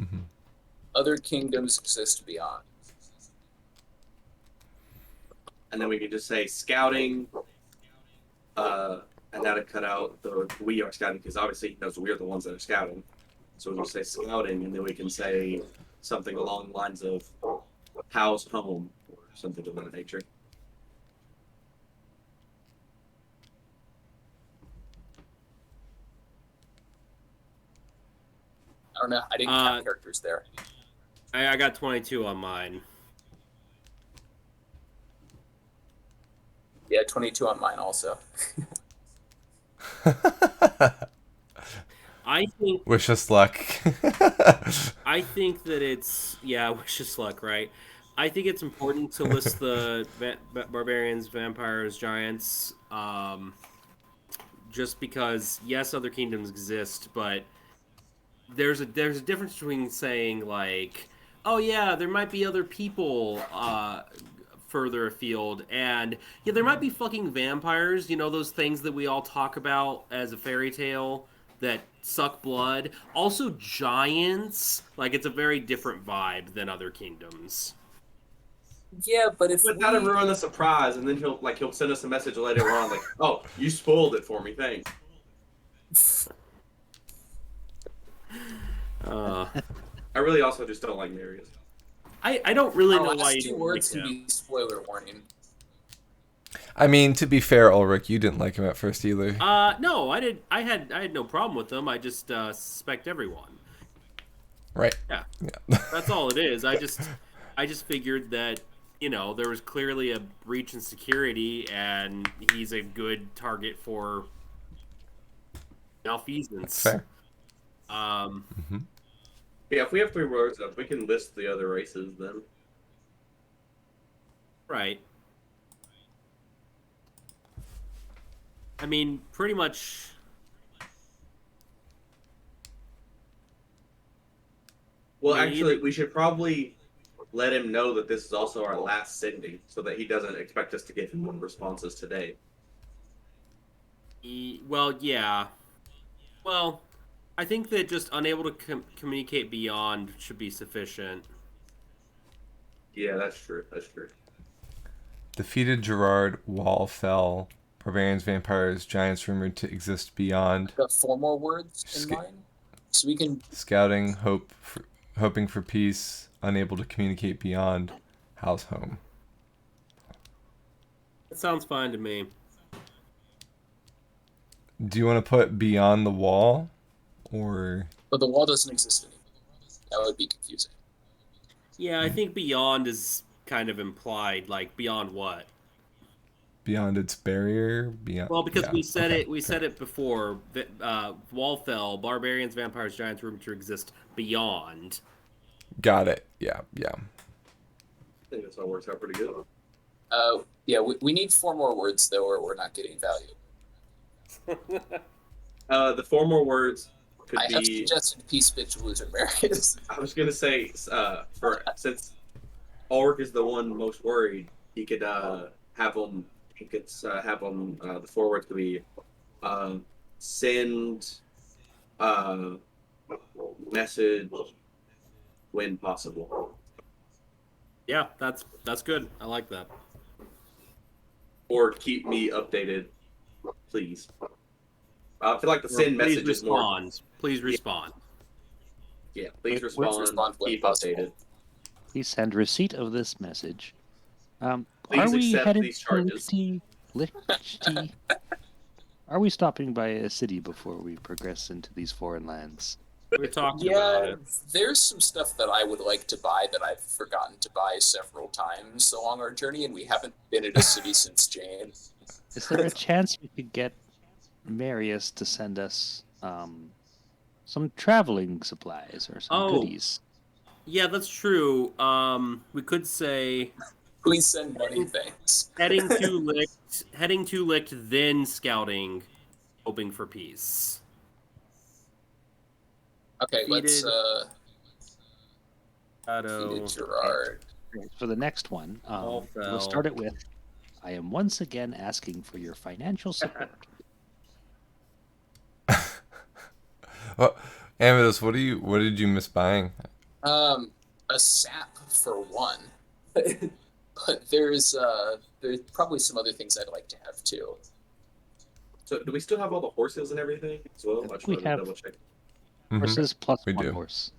Mm-hmm. Other kingdoms exist beyond. And then we can just say scouting, and that'd cut out the we are scouting, because obviously he knows we're the ones that are scouting. So we'll say scouting, and then we can say something along the lines of house, home, or something of that nature. I don't know. I didn't count characters there. I got 22 on mine. Yeah, 22 on mine also. I think. Wish us luck. I think that it's wish us luck, right? I think it's important to list the barbarians, vampires, giants, just because yes, other kingdoms exist, but there's a difference between saying like, oh yeah, there might be other people further afield, and yeah, there might be fucking vampires, you know, those things that we all talk about as a fairy tale that suck blood. Also giants, like it's a very different vibe than other kingdoms. Yeah, but if But that'll ruin the surprise, and then he'll send us a message later on, like, "Oh, you spoiled it for me, thanks." Uh, I really also just don't like Marius. I don't really our know why last you two didn't words like can him. be spoiler warning. I mean, to be fair, Ulrich, you didn't like him at first either. No, I did. I had no problem with him. I just suspect everyone. Right. Yeah, Yeah. that's all it is. I just figured that there was clearly a breach in security, and he's a good target for That's malfeasance. fair. Hmm. Yeah, if we have 3 words up, we can list the other races then. Right. I mean, pretty much. Well, I mean, actually, we should probably let him know that this is also our last sending, so that he doesn't expect us to give him more responses today. well, yeah. Well, I think that just unable to communicate beyond should be sufficient. Yeah, that's true. That's true. Defeated Gerard, wall fell. Barbarians, vampires, giants rumored to exist beyond. Got 4 more words in mind, so we can. Scouting, hoping for peace, unable to communicate beyond. House home. That sounds fine to me. Do you want to put beyond the wall, or But the wall doesn't exist anymore. That would be confusing. Yeah, I think beyond is kind of implied. Like beyond what? beyond its barrier? Beyond. Well, because Yeah. we said Okay. it. We said it before. Wall fell. Barbarians, vampires, giants, rumored to exist beyond. Got it. Yeah. Yeah. I think this all works out pretty good. Yeah, we need 4 more words though, or we're not getting value. The 4 more words could I have be. suggested peace, bitch, loser, Marius. I was gonna say, since Ulrich is the one most worried, he could have him. He could have him. The 4 words could be send message when possible, Yeah, that's good. I like that. or keep me updated, please. I feel like the send Please message is more. respond. Please respond. Yeah, please Let's respond. respond when Keep possible. updated. Please send receipt of this message. Are Please we accept headed these to charges. Lichty? Are we stopping by a city before we progress into these foreign lands? We're talking about Yeah, it. there's some stuff that I would like to buy that I've forgotten to buy several times along our journey, and we haven't been at a city since Jane. Is there a chance we could get Marius to send us some traveling supplies or some Oh. goodies? Yeah, that's true. We could say Please send money, thanks. heading to Licht, then scouting, hoping for peace. Okay, let's Shadow. defeated Gerard. For the next one, All we'll fell. start it with, I am once again asking for your financial support. Well, Amadeus, what did you miss buying? A sap for one. But there's probably some other things I'd like to have too. So, do we still have all the horses and everything as well? I just We wanted to have- double check. Mhm. Horses plus We one do. horse.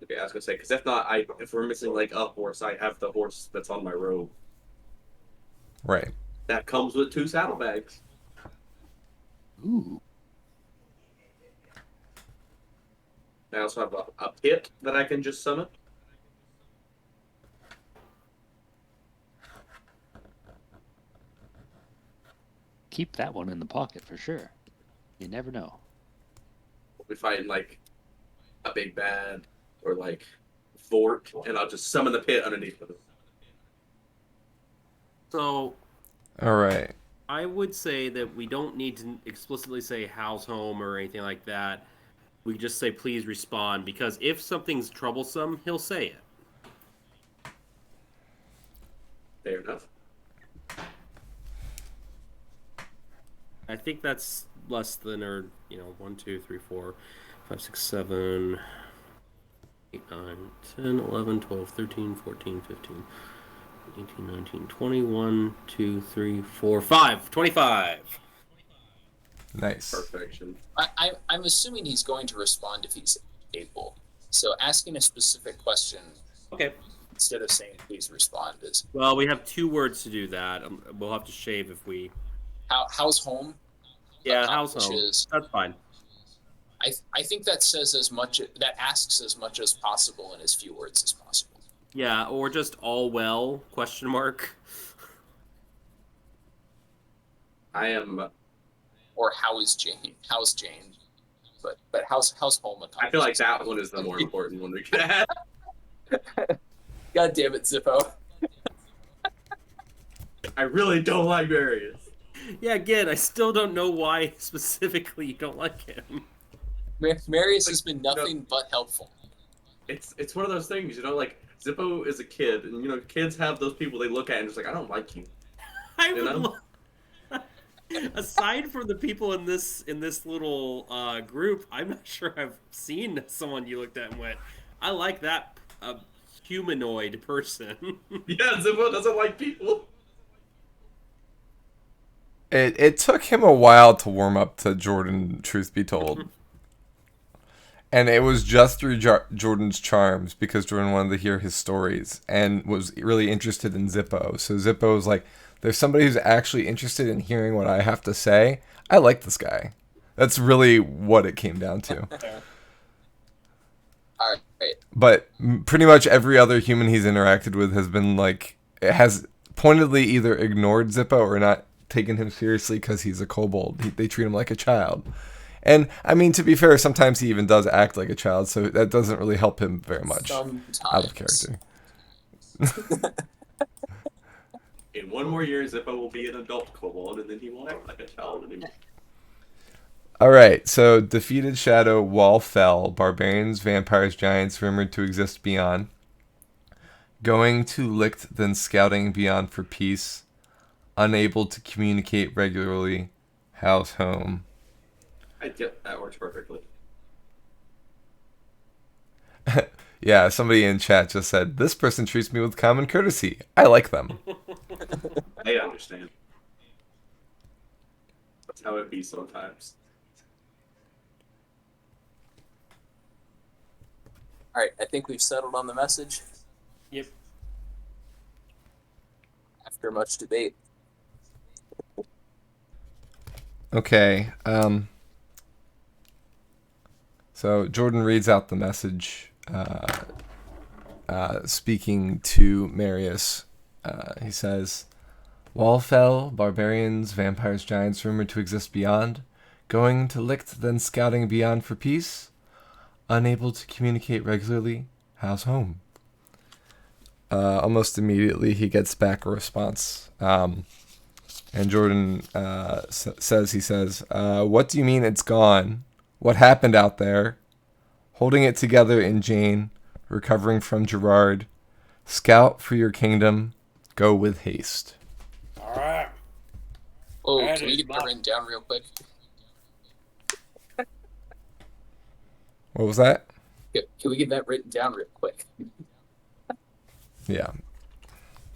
Okay, I was gonna say, because if not, if we're missing like a horse, I have the horse that's on my robe. Right. That comes with 2 saddlebags. Ooh. I also have a pit that I can just summon. Keep that one in the pocket for sure. You never know. We find like a big bad or like fort, and I'll just summon the pit underneath of it. So All right. I would say that we don't need to explicitly say house home or anything like that. We just say please respond, because if something's troublesome, he'll say it. Fair enough. I think that's less than, or 1, 2, 3, 4, 5, 6, 7, 8, 9, 10, 11, 12, 13, 14, 15. 18, 19, 21, 2, 3, 4, 5. 25. Nice. Perfection. I'm assuming he's going to respond if he's able. So asking a specific question Okay. instead of saying please respond is Well, we have 2 words to do that. We'll have to shave if we. how's home? Yeah, how's home? Accomplishes- That's fine. I think that says as much, that asks as much as possible in as few words as possible. Yeah, or just all well? Question mark. I am. Or how is Jane? How's Jane? But how's home accomplished? I feel like that one is the more important one we could add. God damn it, Zippo. I really don't like Marius. Yeah, again, I still don't know why specifically you don't like him. Marius has been nothing but helpful. It's one of those things, like Zippo is a kid, and kids have those people they look at and just like, I don't like you. I You would know? Aside from the people in this little group, I'm not sure I've seen someone you looked at and went, I like that humanoid person. Yeah, Zippo doesn't like people. It took him a while to warm up to Jordan, truth be told. And it was just through Jordan's charms, because Jordan wanted to hear his stories and was really interested in Zippo. So Zippo was like, there's somebody who's actually interested in hearing what I have to say. I like this guy. That's really what it came down to. All right. But pretty much every other human he's interacted with has been like, it has pointedly either ignored Zippo or not taken him seriously because he's a kobold. They treat him like a child. And, I mean, to be fair, sometimes he even does act like a child, so that doesn't really help him very much. Sometimes. Out of character. In one more year, Zippo will be an adult kobold, and then he won't act like a child anymore. Alright, so defeated shadow, wall fell, barbarians, vampires, giants rumored to exist beyond. Going to licked, then scouting beyond for peace. Unable to communicate regularly. House home. That works perfectly. Yeah, somebody in chat just said, this person treats me with common courtesy. I like them. They understand. That's how it be sometimes. All right, I think we've settled on the message Yep. after much debate. Okay, so Jordan reads out the message, speaking to Marius. He says, wall fell, barbarians, vampires, giants rumored to exist beyond. Going to licked, then scouting beyond for peace. Unable to communicate regularly. House home. Almost immediately he gets back a response. And Jordan says, what do you mean it's gone? What happened out there? Holding it together in Jane, recovering from Gerard. Scout for your kingdom, go with haste. All right. Oh, That can we is get that my- written down real quick? What was that? Can we get that written down real quick? Yeah.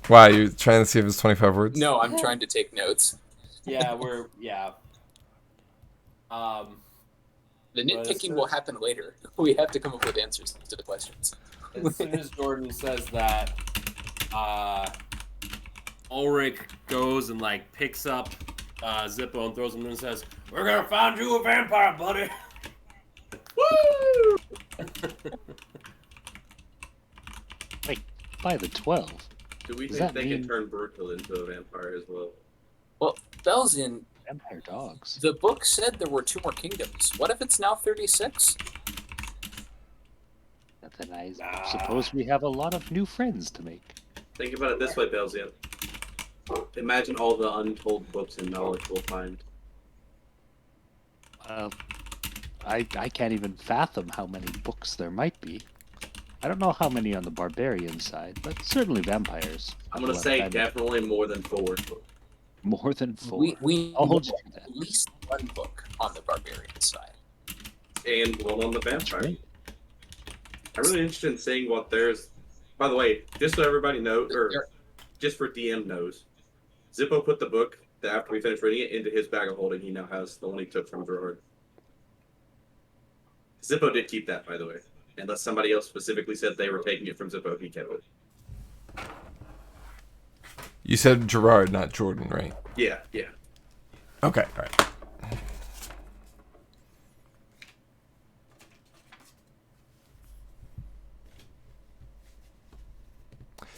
Wow, you're trying to see if it's 25 words? No, I'm trying to take notes. Yeah, The Well, nitpicking will happen later. We have to come up with answers to the questions. as soon as Jordan says that, Ulrich goes and picks up Zippo and throws him in and says, We're gonna find you a vampire, buddy. Woo! Wait, by the 12. Do we Does think that they mean- can turn Brutal into a vampire as well? Well, Belzian, Vampire dogs. the book said there were 2 more kingdoms. What if it's now 36? Then I suppose we have a lot of new friends to make. Think about it this way, Belzian. Imagine all the untold books and knowledge we'll find. I can't even fathom how many books there might be. I don't know how many on the barbarian side, but certainly vampires. I'm gonna Well, say I'm- definitely more than 4. more than 4. We I'll hold you to that. at least 1 book on the barbarian side. And one on the vampire. Right. I'm really interested in seeing what there's. By the way, just so everybody knows, or just for DM knows, Zippo put the book that after we finished reading it into his bag of holding. He now has the one he took from Gerard. Zippo did keep that, by the way. Unless somebody else specifically said they were taking it from Zippo, he kept it. You said Gerard, not Jordan, right? Yeah. Okay, all right.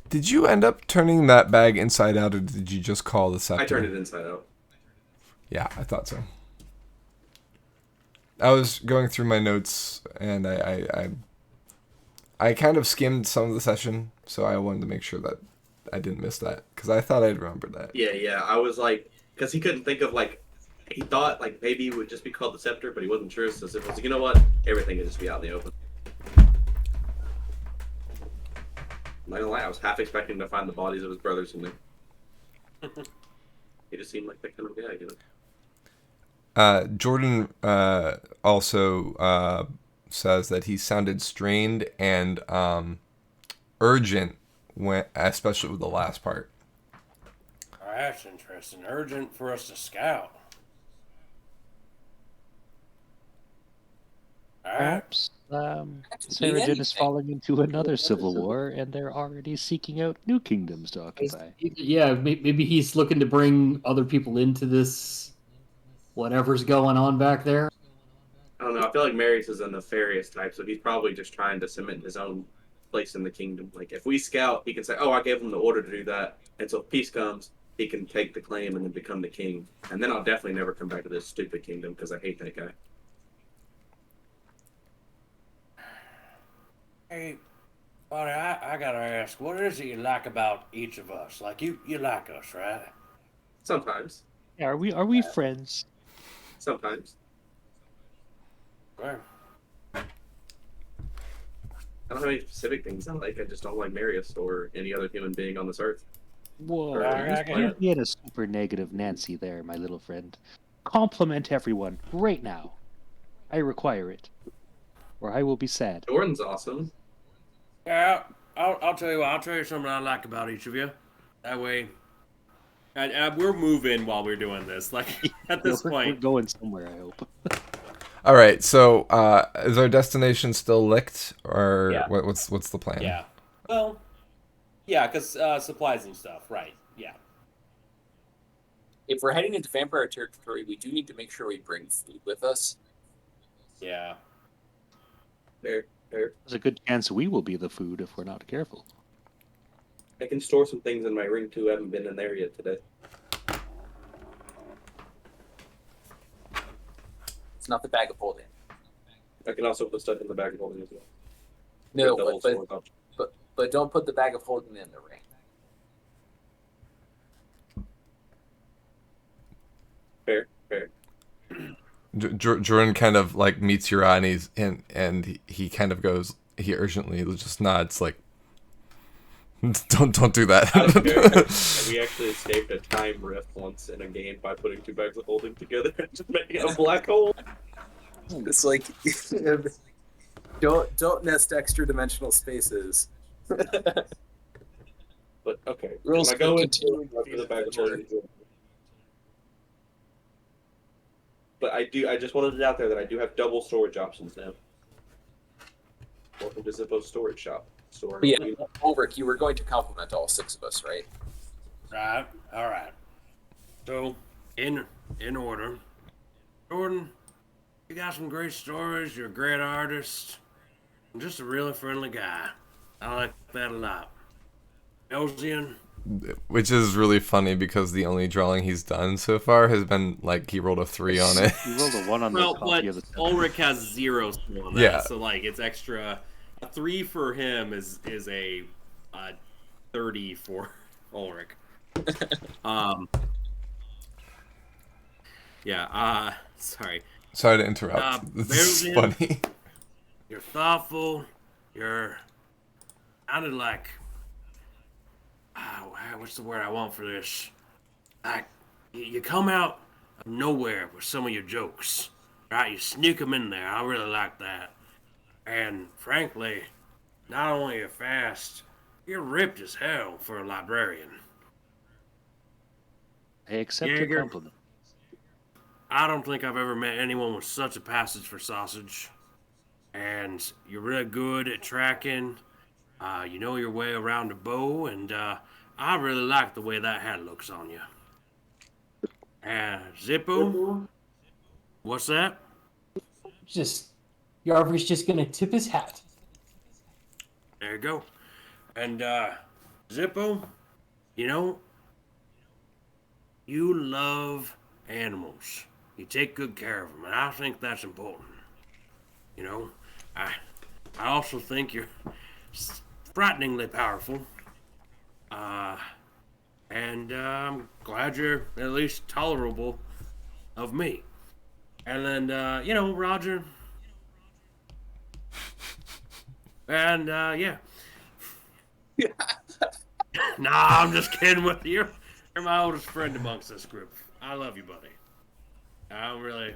Did you end up turning that bag inside out, or did you just call the scepter? I turned it inside out. Yeah, I thought so. I was going through my notes, and I kind of skimmed some of the session, so I wanted to make sure that I didn't miss that, because I thought I'd remembered that. Yeah. I was like, because he couldn't think of, like, he thought, like, maybe it would just be called the scepter, but he wasn't sure, so Zippo was like, you know what? Everything could just be out in the open. I'm not gonna lie, I was half expecting to find the bodies of his brothers in there. He just seemed like that kind of guy, you know? Jordan also says that he sounded strained and urgent, especially with the last part. Oh, that's interesting. Urgent for us to scout. All right. Perhaps Seregen is falling into another civil war, and they're already seeking out new kingdoms to occupy. Yeah, maybe he's looking to bring other people into this, whatever's going on back there. I don't know, I feel like Marius is a nefarious type, so he's probably just trying to cement his own place in the kingdom. Like, if we scout, he can say, oh, I gave him the order to do that, and so if peace comes, he can take the claim and then become the king. And then I'll definitely never come back to this stupid kingdom, because I hate that guy. Hey, buddy, I gotta ask, what is it you like about each of us? Like, you like us, right? Sometimes. Yeah, are we friends? Sometimes. Well, I don't have any specific things I like. I just don't like Marius or any other human being on this earth. Whoa, I get you're it. being a super negative Nancy there, my little friend. Compliment everyone right now. I require it, or I will be sad. Jordan's awesome. yeah, I'll tell you what, I'll tell you something I like about each of you. That way, and we're moving while we're doing this. Like, at this We're point, going somewhere, I hope. All right, so is our destination still licked, or Yeah. what's the plan? Yeah. Well, yeah, because supplies and stuff, right? Yeah. If we're heading into vampire territory, we do need to make sure we bring food with us. Yeah. There. There's a good chance we will be the food if we're not careful. I can store some things in my ring too. I haven't been in there yet today. It's not the bag of holding. I can also put stuff in the bag of holding as well. No, With the whole sword option. but don't put the bag of holding in the ring. Fair. Jordan kind of like meets your eye, and he kind of goes, he urgently just nods like, don't do that. We actually escaped a time rift once in a game by putting two bags of holding together and just making a black hole. It's like don't nest extra dimensional spaces. But okay, Rules when I go will into continue the bag of holding. But I just wanted it out there that I do have double storage options now. Welcome to Zippo's storage shop. But yeah, Ulrich, you were going to compliment all six of us, right? right? All right. So, in order, Jordan, you got some great stories. You're a great artist. I'm just a really friendly guy. I like that a lot. Elzian, Which is really funny because the only drawing he's done so far has been like he rolled a 3 on it. You rolled a 1 on Well, the but copy of the Ulrich has 0 skill on that, Yeah. so like it's extra. A 3 for him is a 30 for Ulrich. Yeah. Sorry. Sorry to interrupt. This is Belgian. funny. you're thoughtful. You're sounded like what's the word I want for this? Like you come out of nowhere with some of your jokes, right? You sneak them in there. I really like that. And frankly, not only are you fast, you're ripped as hell for a librarian. I accept your Jaeger. compliment. I don't think I've ever met anyone with such a passage for sausage. And you're really good at tracking. You know your way around a bow, and I really like the way that hat looks on you. Zippo, what's that? Just Yarver's just gonna tip his hat. There you go. And Zippo, you know, you love animals. You take good care of them, and I think that's important. You know, I also think you're frighteningly powerful. And I'm glad you're at least tolerable of me. And then, you know, Roger. And, yeah. Nah, I'm just kidding with you. You're my oldest friend amongst this group. I love you, buddy. I don't really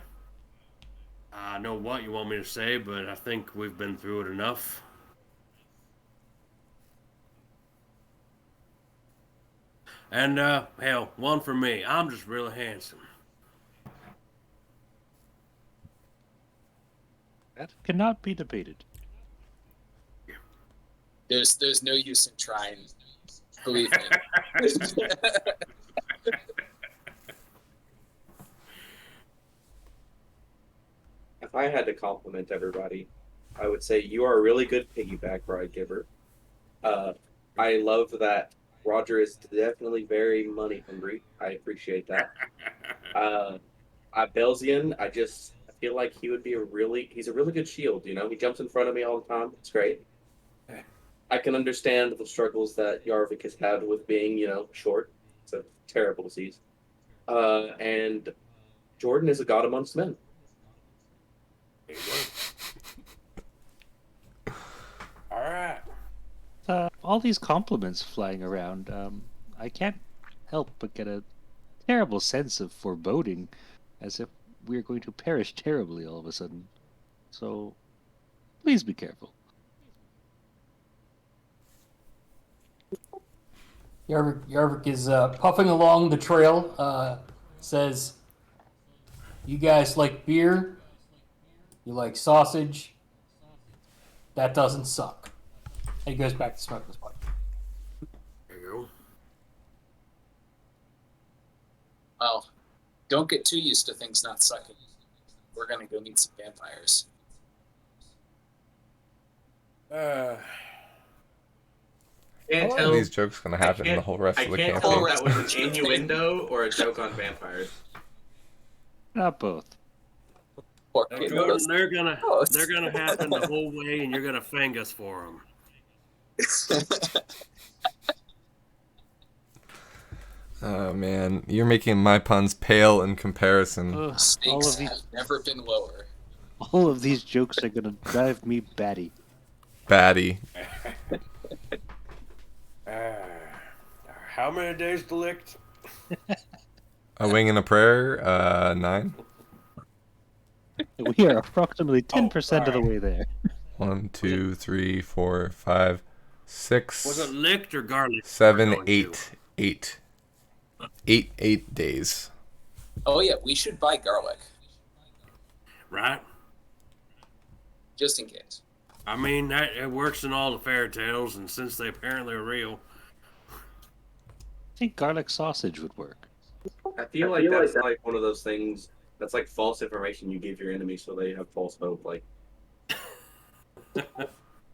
know what you want me to say, but I think we've been through it enough. And, hell, one for me. I'm just really handsome. That cannot be debated. There's no use in trying. Believe me. If I had to compliment everybody, I would say you are a really good piggyback ride giver. I love that Roger is definitely very money hungry. I appreciate that. Belzian, I feel like he would be he's a really good shield, you know? He jumps in front of me all the time. It's great. I can understand the struggles that Yarvik has had with being, you know, short. It's a terrible disease. And Jordan is a god amongst men. All right. All these compliments flying around, I can't help but get a terrible sense of foreboding, as if we're going to perish terribly all of a sudden. So, please be careful. Yarvik is puffing along the trail, says, "You guys like beer? You like sausage? That doesn't suck." And he goes back to smoking his pipe. There you go. Well, don't get too used to things not sucking. We're gonna go meet some vampires. Can't How tell. are these jokes going to happen the whole rest I of the can't campaign? tell if that was an innuendo or a joke on vampires. Not both. Or, Now, you know, Jordan, those- they're gonna happen the whole way, and you're gonna fang us for them. Oh man, you're making my puns pale in comparison. Ugh, all Stakes of these, have never been lower. all of these jokes are gonna drive me batty. Batty. How many days to licked? A wing and a prayer. 9. We are approximately 10% of the sorry. way there. 1, 2, 3, 4, 5, 6, Was it licked or garlic? 7, We're going 8, 8. 8 days. Oh yeah, we should buy garlic Right? just in case. I mean, it works in all the fairy tales, and since they apparently are real, I think garlic sausage would work. I feel like that's like one of those things that's like false information you give your enemy so they have false hope. Like,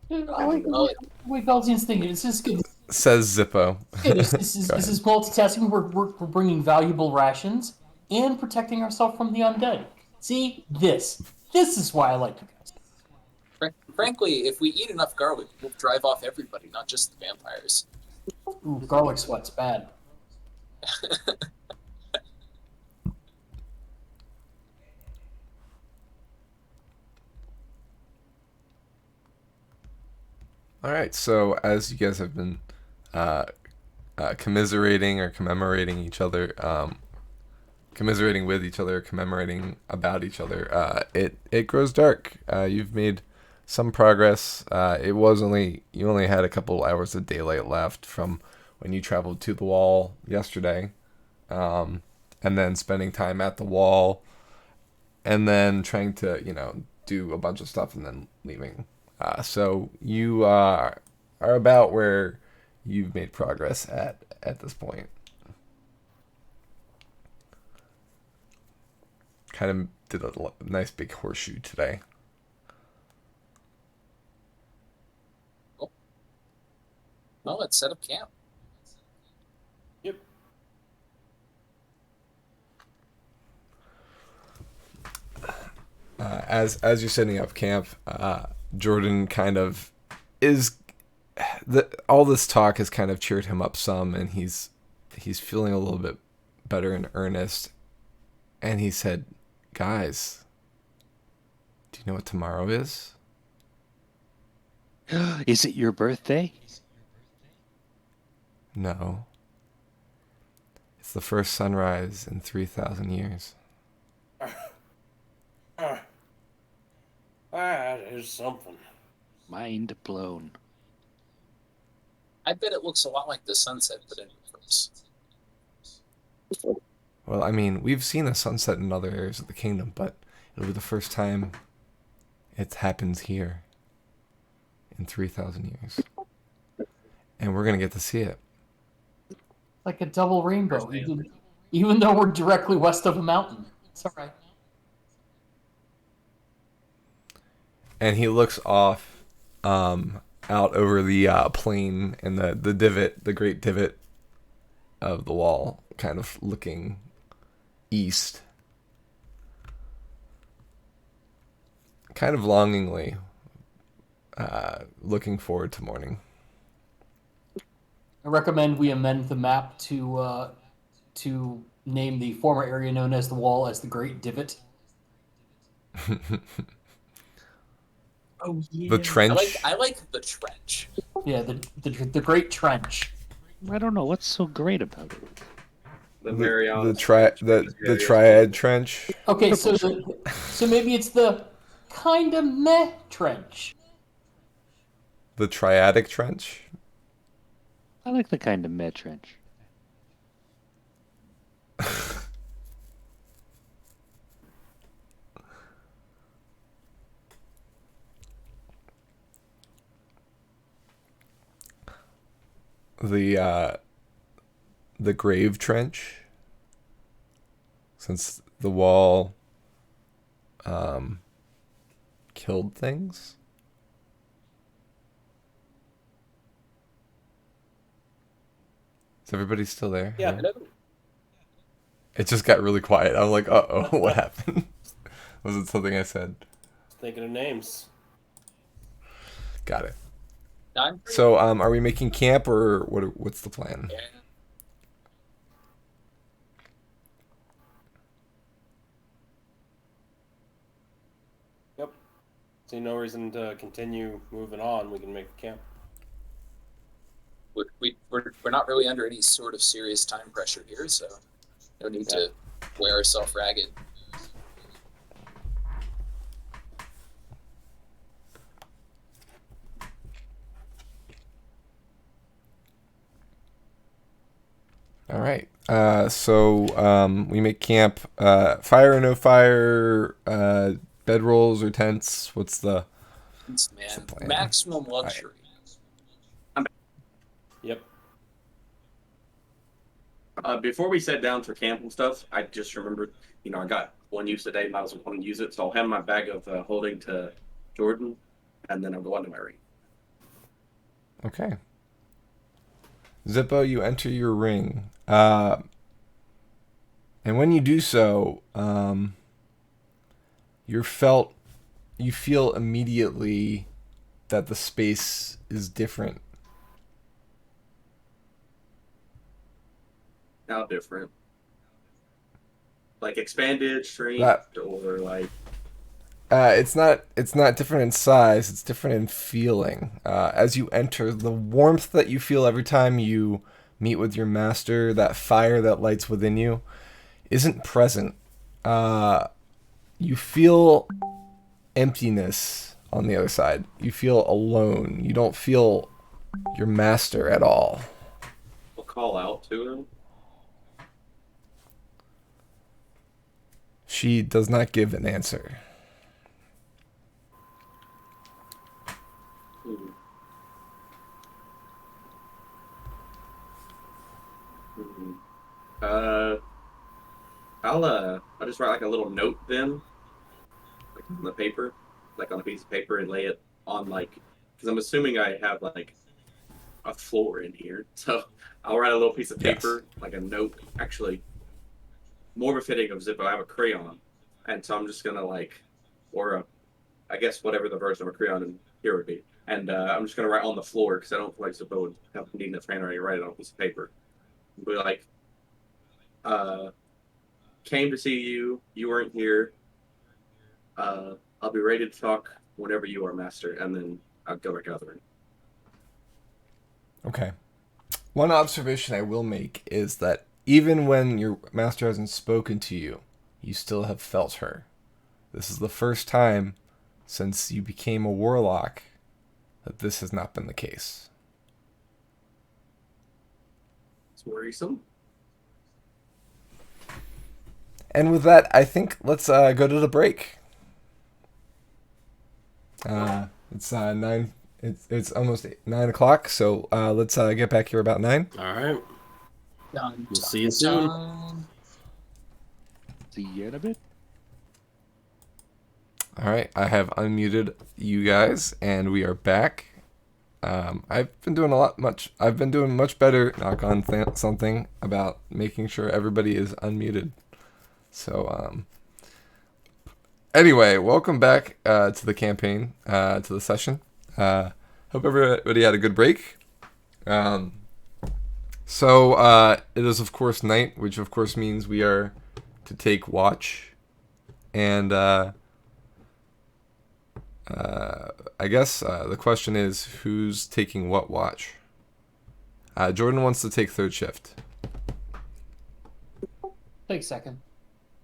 Dude, I like the way Belzian's thinking. It's just good. Says Zippo. This is multitasking. We're bringing valuable rations and protecting ourselves from the undead. See, this is why I like you guys. Frankly, if we eat enough garlic, we'll drive off everybody, not just the vampires. Ooh, garlic sweat's bad. All right, so as you guys have been commiserating or commemorating each other, commiserating with each other, commemorating about each other, it grows dark. You've made some progress. You only had a couple hours of daylight left from when you traveled to the wall yesterday. and then spending time at the wall, and then trying to, do a bunch of stuff and then leaving. So you are about where you've made progress at this point. Kind of did a nice big horseshoe today. Well, let's set up camp. Yep. As you're setting up camp, Jordan kind of all this talk has kind of cheered him up some, and he's feeling a little bit better in earnest. And he said, "Guys, do you know what tomorrow is?" Is it your birthday? No. It's the first sunrise in 3,000 years. That is something. Mind blown. I bet it looks a lot like the sunset, but in reverse. Well, I mean, we've seen a sunset in other areas of the kingdom, but it'll be the first time it happens here in 3,000 years. And we're going to get to see it. Like a double rainbow, even though we're directly west of a mountain. It's all right. And he looks off out over the plain and the divot, the great divot of the wall, kind of looking east. Kind of longingly, looking forward to morning. I recommend we amend the map to name the former area known as the Wall as the Great Divot. Oh yeah. The trench. I like the trench. Yeah, the Great Trench. I don't know what's so great about it. The The triad trench. Okay, so maybe it's the kind of meh trench. The triadic trench. I like the kind of meh trench. The grave trench, since the wall killed things. Is everybody still there? Yeah. Hello? It just got really quiet. I'm like, uh-oh, what happened? Was it something I said? Thinking of names. Got it. I'm So, are we making camp, or what's the plan? Yeah. Yep. See no reason to continue moving on. We can make a camp. We're not really under any sort of serious time pressure here, so no need to wear ourselves ragged. All right. So we make camp. Fire or no fire? Bedrolls or tents? What's the Man, plan? maximum luxury. Yep. Before we sat down for camp and stuff, I just remembered, I got one use a day, might as well come and use it. So I'll hand my bag of holding to Jordan, and then I'll go on to my ring. Okay. Zippo, you enter your ring. And when you do so, you feel immediately that the space is different. How different? Like expanded, shrink, or like... It's not different in size, it's different in feeling. As you enter, the warmth that you feel every time you meet with your master, that fire that lights within you, isn't present. You feel emptiness on the other side. You feel alone. You don't feel your master at all. I'll call out to him. She does not give an answer. Hmm. Hmm. I'll just write like a little note then, like on the paper, like on a piece of paper, and lay it on like, because I'm assuming I have like a floor in here, so I'll write a little piece of Yes. paper, like a note. Actually, more befitting of Zippo, I have a crayon, and so I'm just gonna like, or I guess whatever the version of a crayon in here would be, and I'm just gonna write on the floor because I don't feel like Zippo would have need enough handwriting to write it on a piece of paper. Be like, uh, came to see you. You weren't here. I'll be ready to talk whenever you are, master, and then I'll go back out the room. Okay. One observation I will make is that even when your master hasn't spoken to you, you still have felt her. This is the first time since you became a warlock that this has not been the case. It's worrisome. And with that, I think let's go to the break. It's 9. It's almost 9 o'clock, so let's get back here about 9. All right. Dun, We'll see you soon. dun. See you in a bit. All right, I have unmuted you guys, and we are back. I've been doing much better, knock on something, about making sure everybody is unmuted. So, anyway, welcome back to the campaign, to the session. Hope everybody had a good break. So, it is, of course, night, which, of course, means we are to take watch. And, I guess the question is, who's taking what watch? Jordan wants to take third shift. Take second.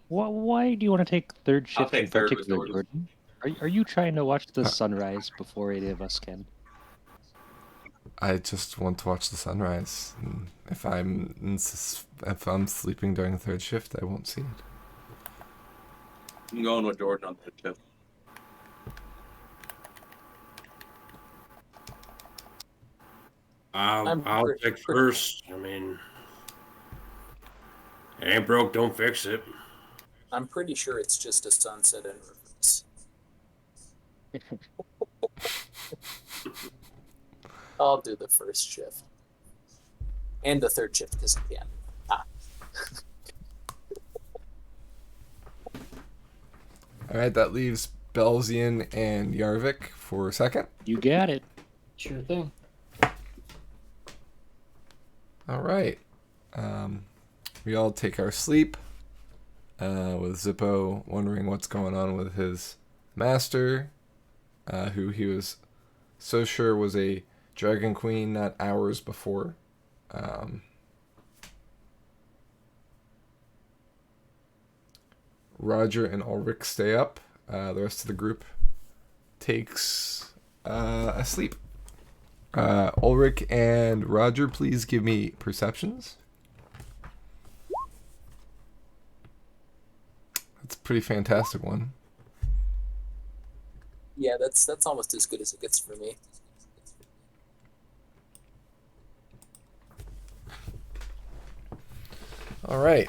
Why do you want to take third I'll shift take in third with particular, Jordan. Jordan? Are you trying to watch the sunrise before any of us can? I just want to watch the sunrise. And if I'm sleeping during third shift, I won't see it. I'm going with Jordan on that tip. I'll take first. I mean, it ain't broke, don't fix it. I'm pretty sure it's just a sunset in reverse. I'll do the first shift. And the third shift because I can. All right, that leaves Belzian and Yarvik for second. You got it. Sure thing. All right. We all take our sleep, with Zippo wondering what's going on with his master, who he was so sure was a dragon queen not hours before. Roger and Ulrich stay up. The rest of the group takes a sleep. Ulrich and Roger, please give me perceptions. That's a pretty fantastic one. Yeah, that's almost as good as it gets for me. All right.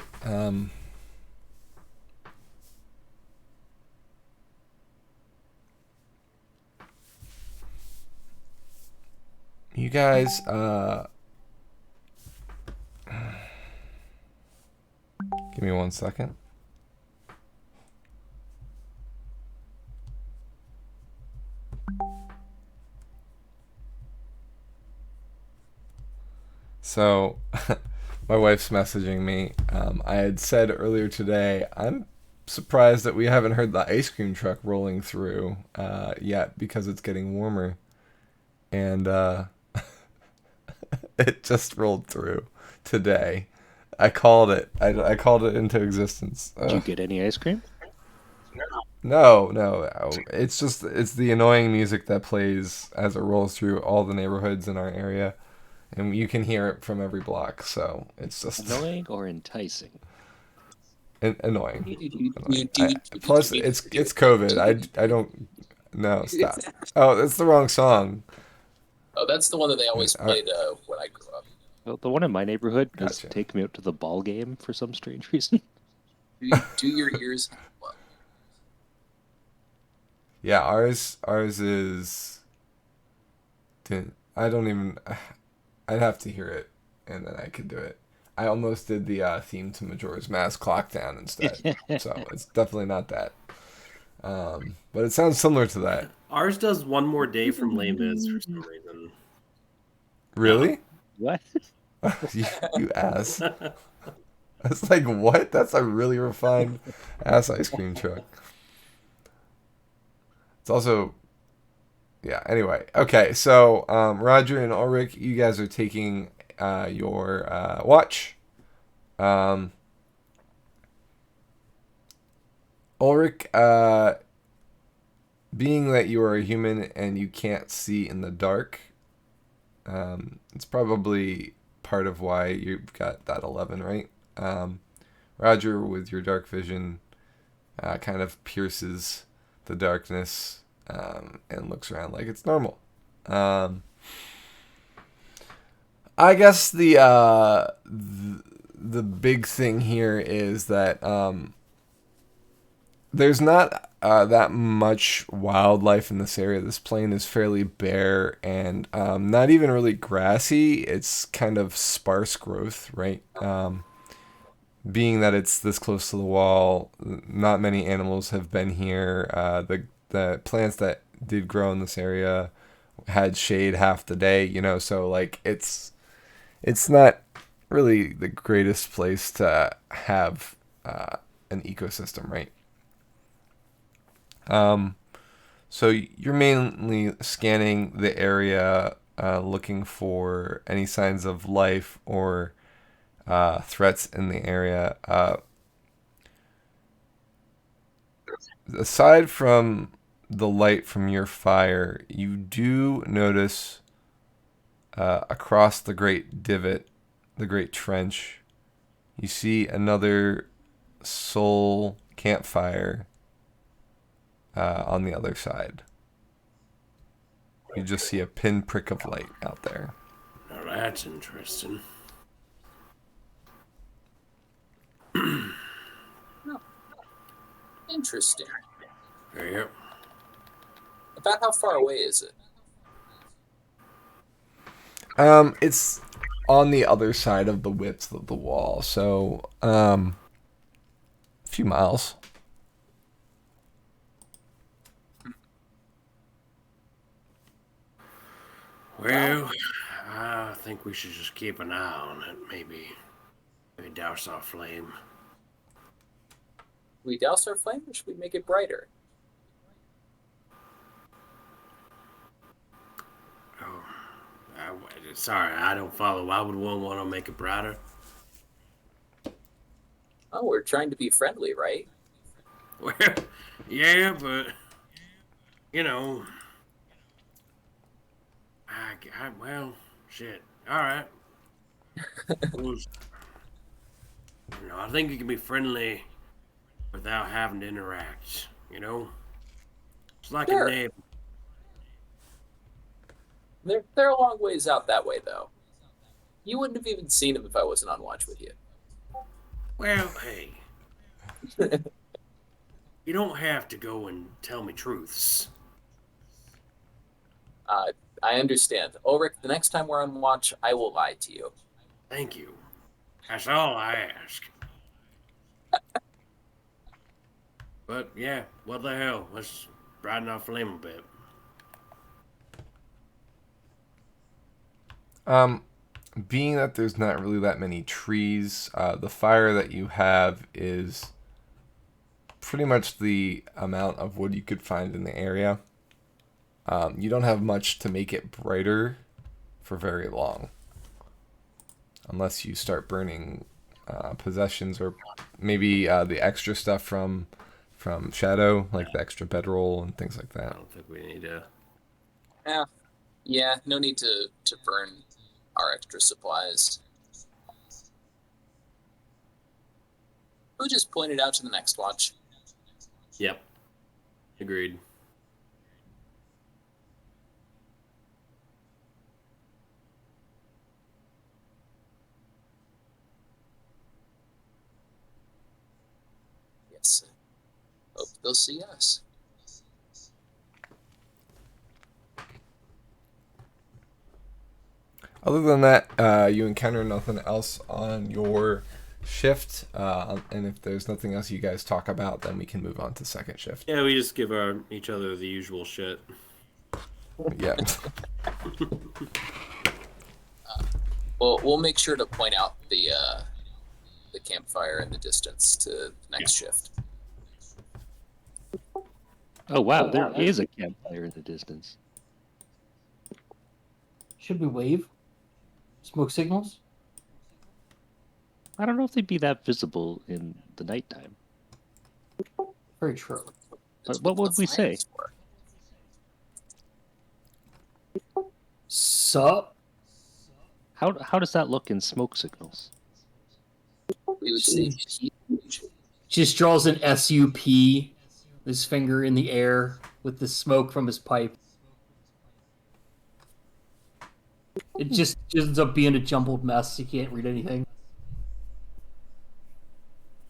You guys, give me 1 second. So, my wife's messaging me. I had said earlier today, I'm surprised that we haven't heard the ice cream truck rolling through yet because it's getting warmer. And it just rolled through today. I called it. I called it into existence. Did you get any ice cream? No. It's the annoying music that plays as it rolls through all the neighborhoods in our area, and you can hear it from every block. So it's just Annoying or enticing? Annoying. Plus, it's COVID. I don't. No, stop. Oh, that's the wrong song. Oh, that's the one that they always played when I grew up. Well, the one in my neighborhood does Gotcha. take me out to the ball game for some strange reason. Do your ears well. Yeah, ours is. I don't even. I'd have to hear it, and then I could do it. I almost did the theme to Majora's Mask Clock Down instead, so it's definitely not that. But it sounds similar to that. Ours does One More Day from Les Mis for some reason. Really? What? You ass. It's like, what? That's a really refined ass ice cream truck. It's also, yeah. Anyway, okay. So Roger and Ulrich, you guys are taking your watch. Ulrich, being that you are a human and you can't see in the dark, it's probably part of why you've got that 11, right? Roger, with your dark vision, kind of pierces the darkness and looks around like it's normal. I guess the big thing here is that there's not that much wildlife in this area. This plain is fairly bare and not even really grassy. It's kind of sparse growth, right? Being that it's this close to the wall, not many animals have been here. The plants that did grow in this area had shade half the day, so like it's not really the greatest place to have an ecosystem, right? So you're mainly scanning the area, looking for any signs of life or threats in the area. Aside from the light from your fire, you do notice across the great divot, the great trench, you see another soul campfire on the other side. You just see a pinprick of light out there. Now that's interesting. Interesting. Yep. About how far away is it? It's on the other side of the width of the wall, so a few miles. Well, I think we should just keep an eye on it. Maybe douse our flame. We douse our flame, or should we make it brighter? Oh, sorry, I don't follow. Why would one want to make it brighter? Oh, we're trying to be friendly, right? Well, yeah, but you know, well, shit. All right. Well, I think you can be friendly without having to interact. It's like Sure. a neighbor. They're a long ways out that way, though. You wouldn't have even seen him if I wasn't on watch with you. Well, hey, you don't have to go and tell me truths. I understand. Ulrich, the next time we're on watch, I will lie to you. Thank you. That's all I ask. But yeah, what the hell? Let's brighten our flame a bit. Being that there's not really that many trees, the fire that you have is pretty much the amount of wood you could find in the area. You don't have much to make it brighter for very long. Unless you start burning possessions or maybe the extra stuff from Shadow, like the extra bedroll and things like I that. don't think we need to. Yeah, no need to burn our extra supplies. We'll just point it out to the next watch. Yep. Agreed. Yes. Hope they'll see us. Other than that, you encounter nothing else on your shift, and if there's nothing else you guys talk about, then we can move on to second shift. Yeah, we just give each other the usual shit. Yeah. Well, we'll make sure to point out the campfire in the distance to the next shift. Oh wow, there is a campfire in the distance. Should we wave? Smoke signals? I don't know if they'd be that visible in the nighttime. Very true. That's What would the we fire say? is for. Sup? How does that look in smoke signals? We would say Just draws an SUP, his finger in the air with the smoke from his pipe. It just ends up being a jumbled mess. You can't read anything.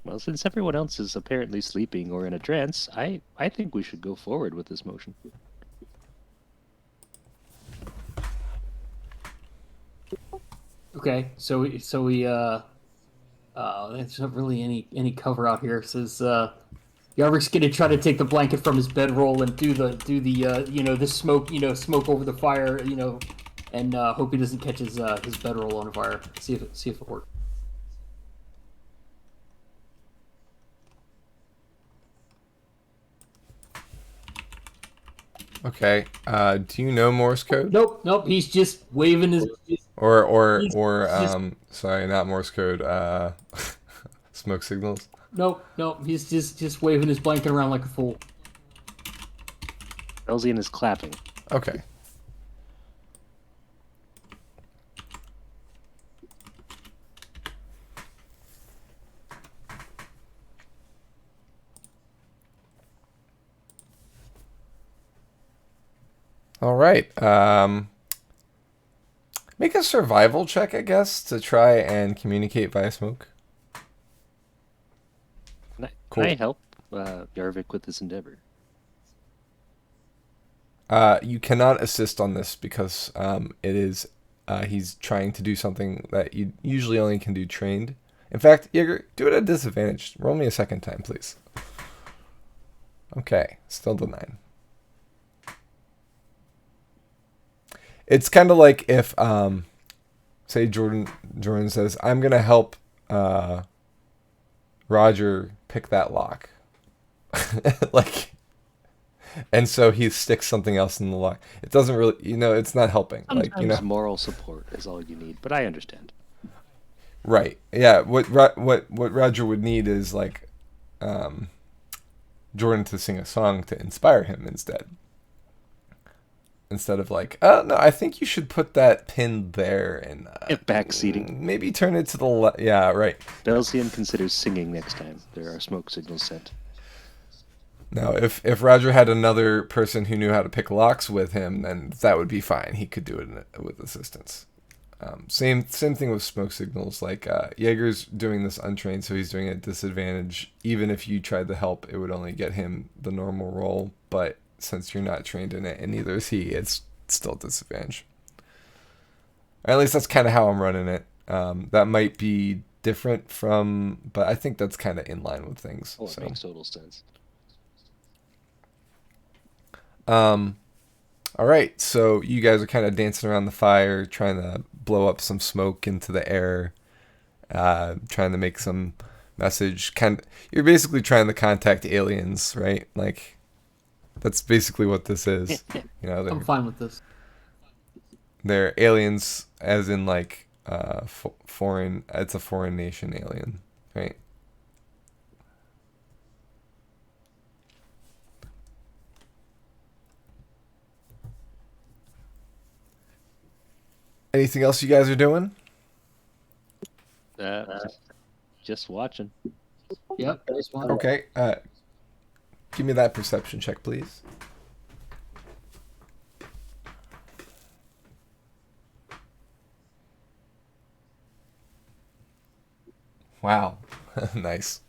Well, since everyone else is apparently sleeping or in a trance, I think we should go forward with this motion. Okay, so we there's not really any cover out here. It says Yarvik's gonna try to take the blanket from his bedroll and do the the smoke over the fire, and hope he doesn't catch his bedroll on fire. See if it works. Okay. Do you know Morse code? Nope. He's just waving his. Sorry, not Morse code. Smoke signals. Nope. He's just waving his blanket around like a fool. Elzian is clapping. Okay. All right. Make a survival check, I guess, to try and communicate via smoke. Can I help Yarvik with this endeavor? You cannot assist on this because it is he's trying to do something that you usually only can do trained. In fact, Jaeger, do it at disadvantage. Roll me a second time, please. Okay, still the 9. It's kind of like if, say, Jordan says, "I'm gonna help Roger pick that lock," and so he sticks something else in the lock. It doesn't really, it's not helping. Sometimes moral support is all you need, but I understand. Right? Yeah. What Roger would need is Jordan to sing a song to inspire him instead of oh no, I think you should put that pin there and backseating. Maybe turn it to the left. Yeah, right. Belzian considers singing next time there are smoke signals sent. Now, if Roger had another person who knew how to pick locks with him, then that would be fine. He could do it with assistance. Same thing with smoke signals. Jaeger's doing this untrained, so he's doing it at disadvantage. Even if you tried to help, it would only get him the normal roll. But since you're not trained in it, and neither is he, it's still disadvantage. Or at least that's kind of how I'm running it. That might be different but I think that's kind of in line with things. Oh, it makes total sense. All right, so you guys are kind of dancing around the fire, trying to blow up some smoke into the air, trying to make some message. You're basically trying to contact aliens, right? That's basically what this is. I'm fine with this. They're aliens, as in foreign. It's a foreign nation alien, right? Anything else you guys are doing? Just watching. Yep, there's one. Okay. Give me that perception check, please. Wow. Nice.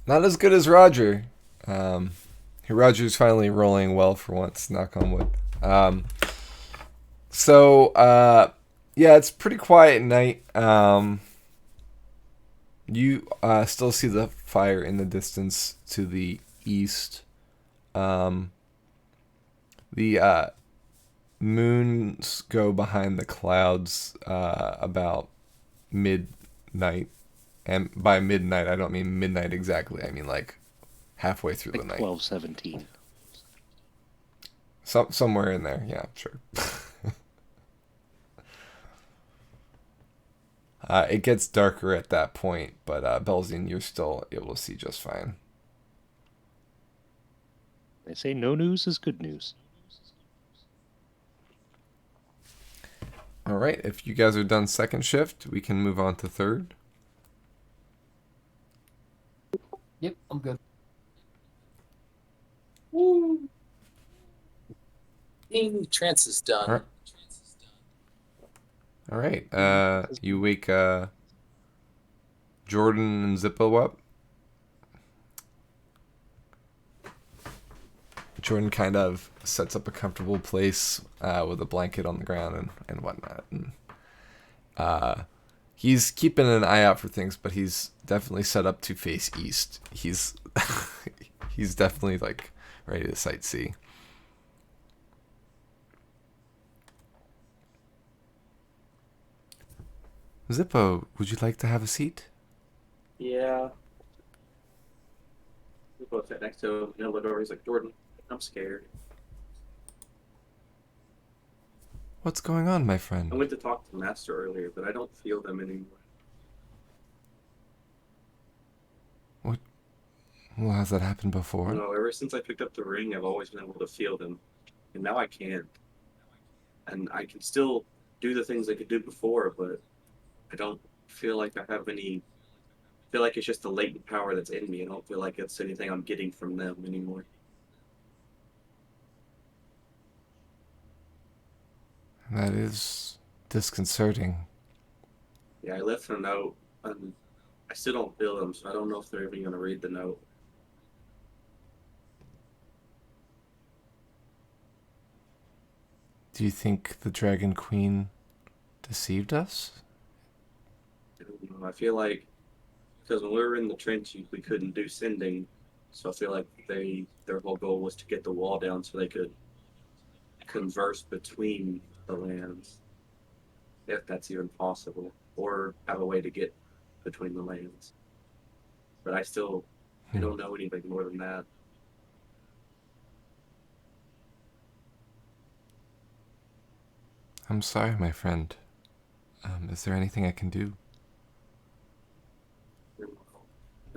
Not as good as Roger. Roger's finally rolling well for once, knock on wood. Yeah, it's pretty quiet at night. You still see the fire in the distance to the east. The moons go behind the clouds about midnight. And by midnight, I don't mean midnight exactly. I mean like halfway through Like the night. 12:17. Somewhere in there, yeah, sure. It gets darker at that point, but Belzine, you're still able to see just fine. They say no news is good news. All right, if you guys are done second shift, we can move on to third. Yep, I'm good. Trance is done. All right. All right. You wake Jordan and Zippo up. Jordan kind of sets up a comfortable place with a blanket on the ground and whatnot. And he's keeping an eye out for things, but he's definitely set up to face east. He's he's definitely like ready to sightsee. Zippo, would you like to have a seat? Yeah. We both sat next to him. And look over. He's like, Jordan, I'm scared. What's going on, my I friend? went to talk to the master earlier, but I don't feel them anymore. Well, has that happened before? No, ever since I picked up the ring, I've always been able to feel them. And now I can't. And I can still do the things I could do before, but I don't feel like I have any. I feel like it's just the latent power that's in me. I don't feel like it's anything I'm getting from them anymore. That is disconcerting. Yeah, I left a note, and I still don't feel them, so I don't know if they're even going to read the note. Do you think the Dragon Queen deceived us? I don't know. I feel like because when we were in the trench, we couldn't do sending, so I feel like their whole goal was to get the wall down so they could converse between the lands, if that's even possible, or have a way to get between the lands. But I don't know anything more than that. I'm sorry, my friend. Is there anything I can do? I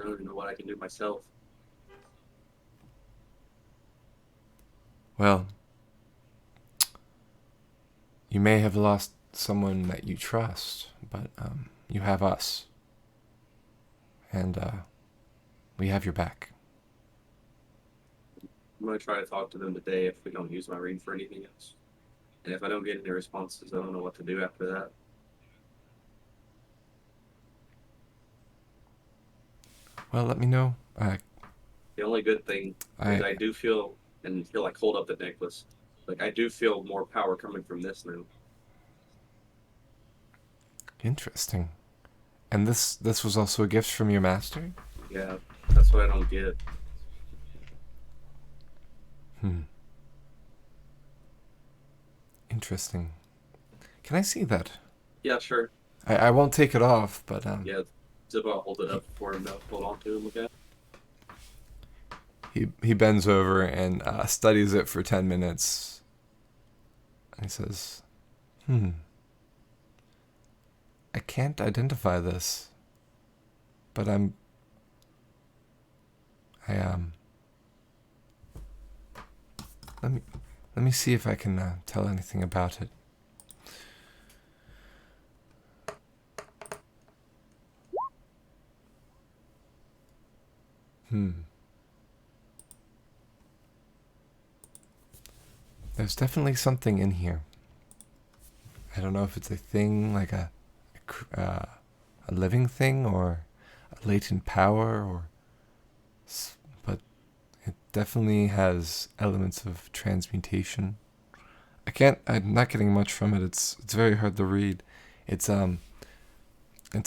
don't even know what I can do myself. Well, you may have lost someone that you trust, but you have us. And we have your back. I'm going to try to talk to them today if we don't use my ring for anything else. And if I don't get any responses, I don't know what to do after that. Well, let me know. The only good thing is I do feel, and he'll like hold up the necklace, like I do feel more power coming from this now. Interesting. And this was also a gift from your master? Yeah, that's what I don't get. Interesting. Can I see that? Yeah, sure. I won't take it off, but Yeah, Zippo, hold it up for him to hold on to and look at. he bends over and studies it for 10 minutes. And he says, I can't identify this, but let me see if I can tell anything about it. There's definitely something in here. I don't know if it's a thing, like a living thing, or a latent power, but it definitely has elements of transmutation. I'm not getting much from it. It's very hard to read. It's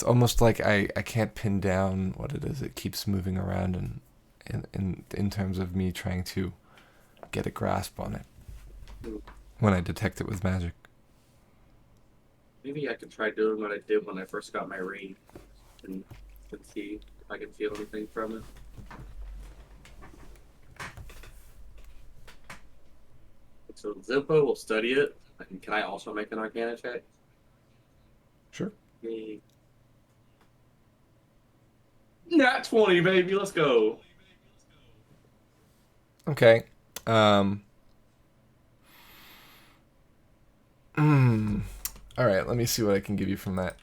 almost like I can't pin down what it is. It keeps moving around, and in terms of me trying to get a grasp on it when I detect it with magic. Maybe I could try doing what I did when I first got my ring and see if I can feel anything from it. So Zippo will study it. And can I also make an Arcana check? Sure. Yay. Nat 20, baby. Let's go. Okay. All right, let me see what I can give you from that.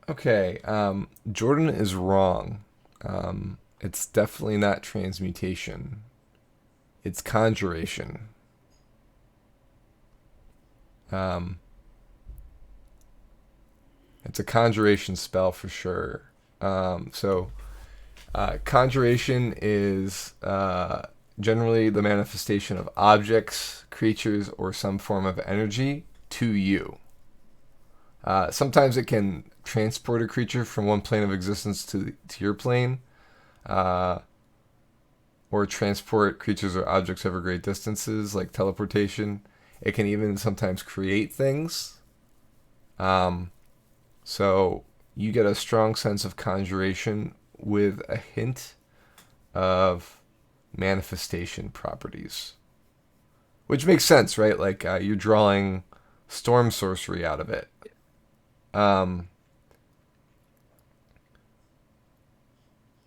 Okay, Jordan is wrong. It's definitely not transmutation. It's conjuration. It's a conjuration spell for sure. Conjuration is generally the manifestation of objects, creatures, or some form of energy to you. Sometimes it can transport a creature from one plane of existence to your plane, or transport creatures or objects over great distances, like teleportation. It can even sometimes create things. So you get a strong sense of conjuration with a hint of manifestation properties. Which makes sense, right? Like you're drawing storm sorcery out of it.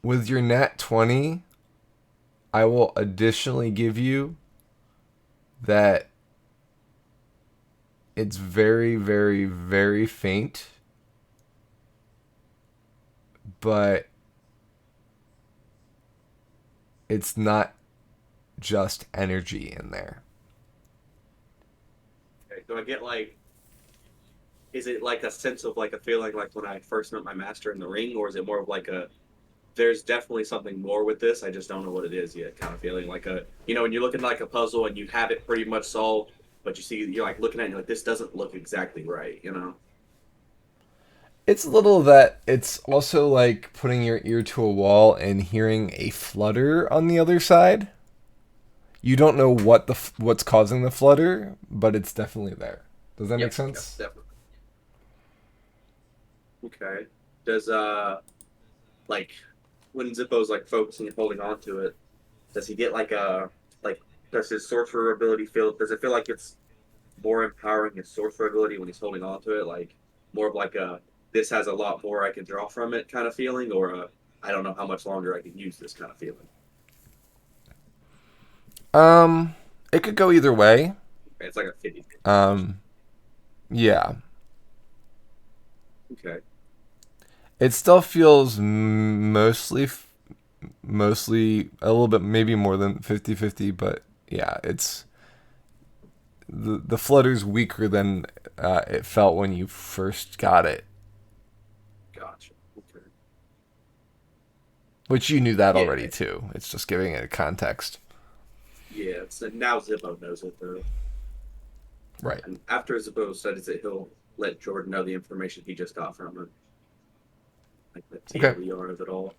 With your nat 20, I will additionally give you that it's very, very, very faint, but it's not just energy in there. Okay, do I get is it like a sense of like a feeling like when I first met my master in the ring, or is it more of like there's definitely something more with this, I just don't know what it is yet kind of feeling? Like when you're looking like a puzzle and you have it pretty much solved, but you're like looking at it and you're like, this doesn't look exactly right, you know? It's a little that it's also like putting your ear to a wall and hearing a flutter on the other side. You don't know what's causing the flutter, but it's definitely there. Does that make sense? Yep, definitely. Okay. Does like when Zippo's like focusing and holding on to it, does he get like does his sorcerer ability does it feel like it's more empowering his sorcerer ability when he's holding on to it, like more of like this has a lot more I can draw from it kind of feeling, or I don't know how much longer I can use this kind of feeling? It could go either way. Okay, it's like a 50. Yeah. Okay. It still feels mostly a little bit, maybe more than 50-50, but yeah, it's the flutter's weaker than it felt when you first got it. Gotcha. Okay. Which you knew that already too. It's just giving it a context. Yeah, now Zippo knows it though. Right. And after Zippo studies it, he'll let Jordan know the information he just got from him. Like the TLDR of it all.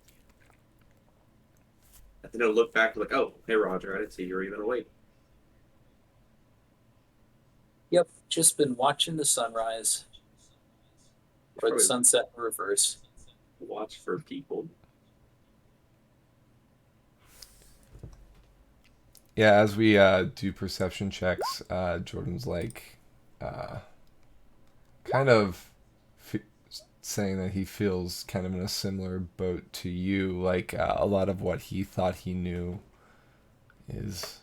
And then he'll look back like, oh, hey Roger, I didn't see you were even awake. Yep, just been watching the sunrise. Or the sunset in reverse. Watch for people. Yeah, as we do perception checks, Jordan's like, kind of saying that he feels kind of in a similar boat to you. Like a lot of what he thought he knew is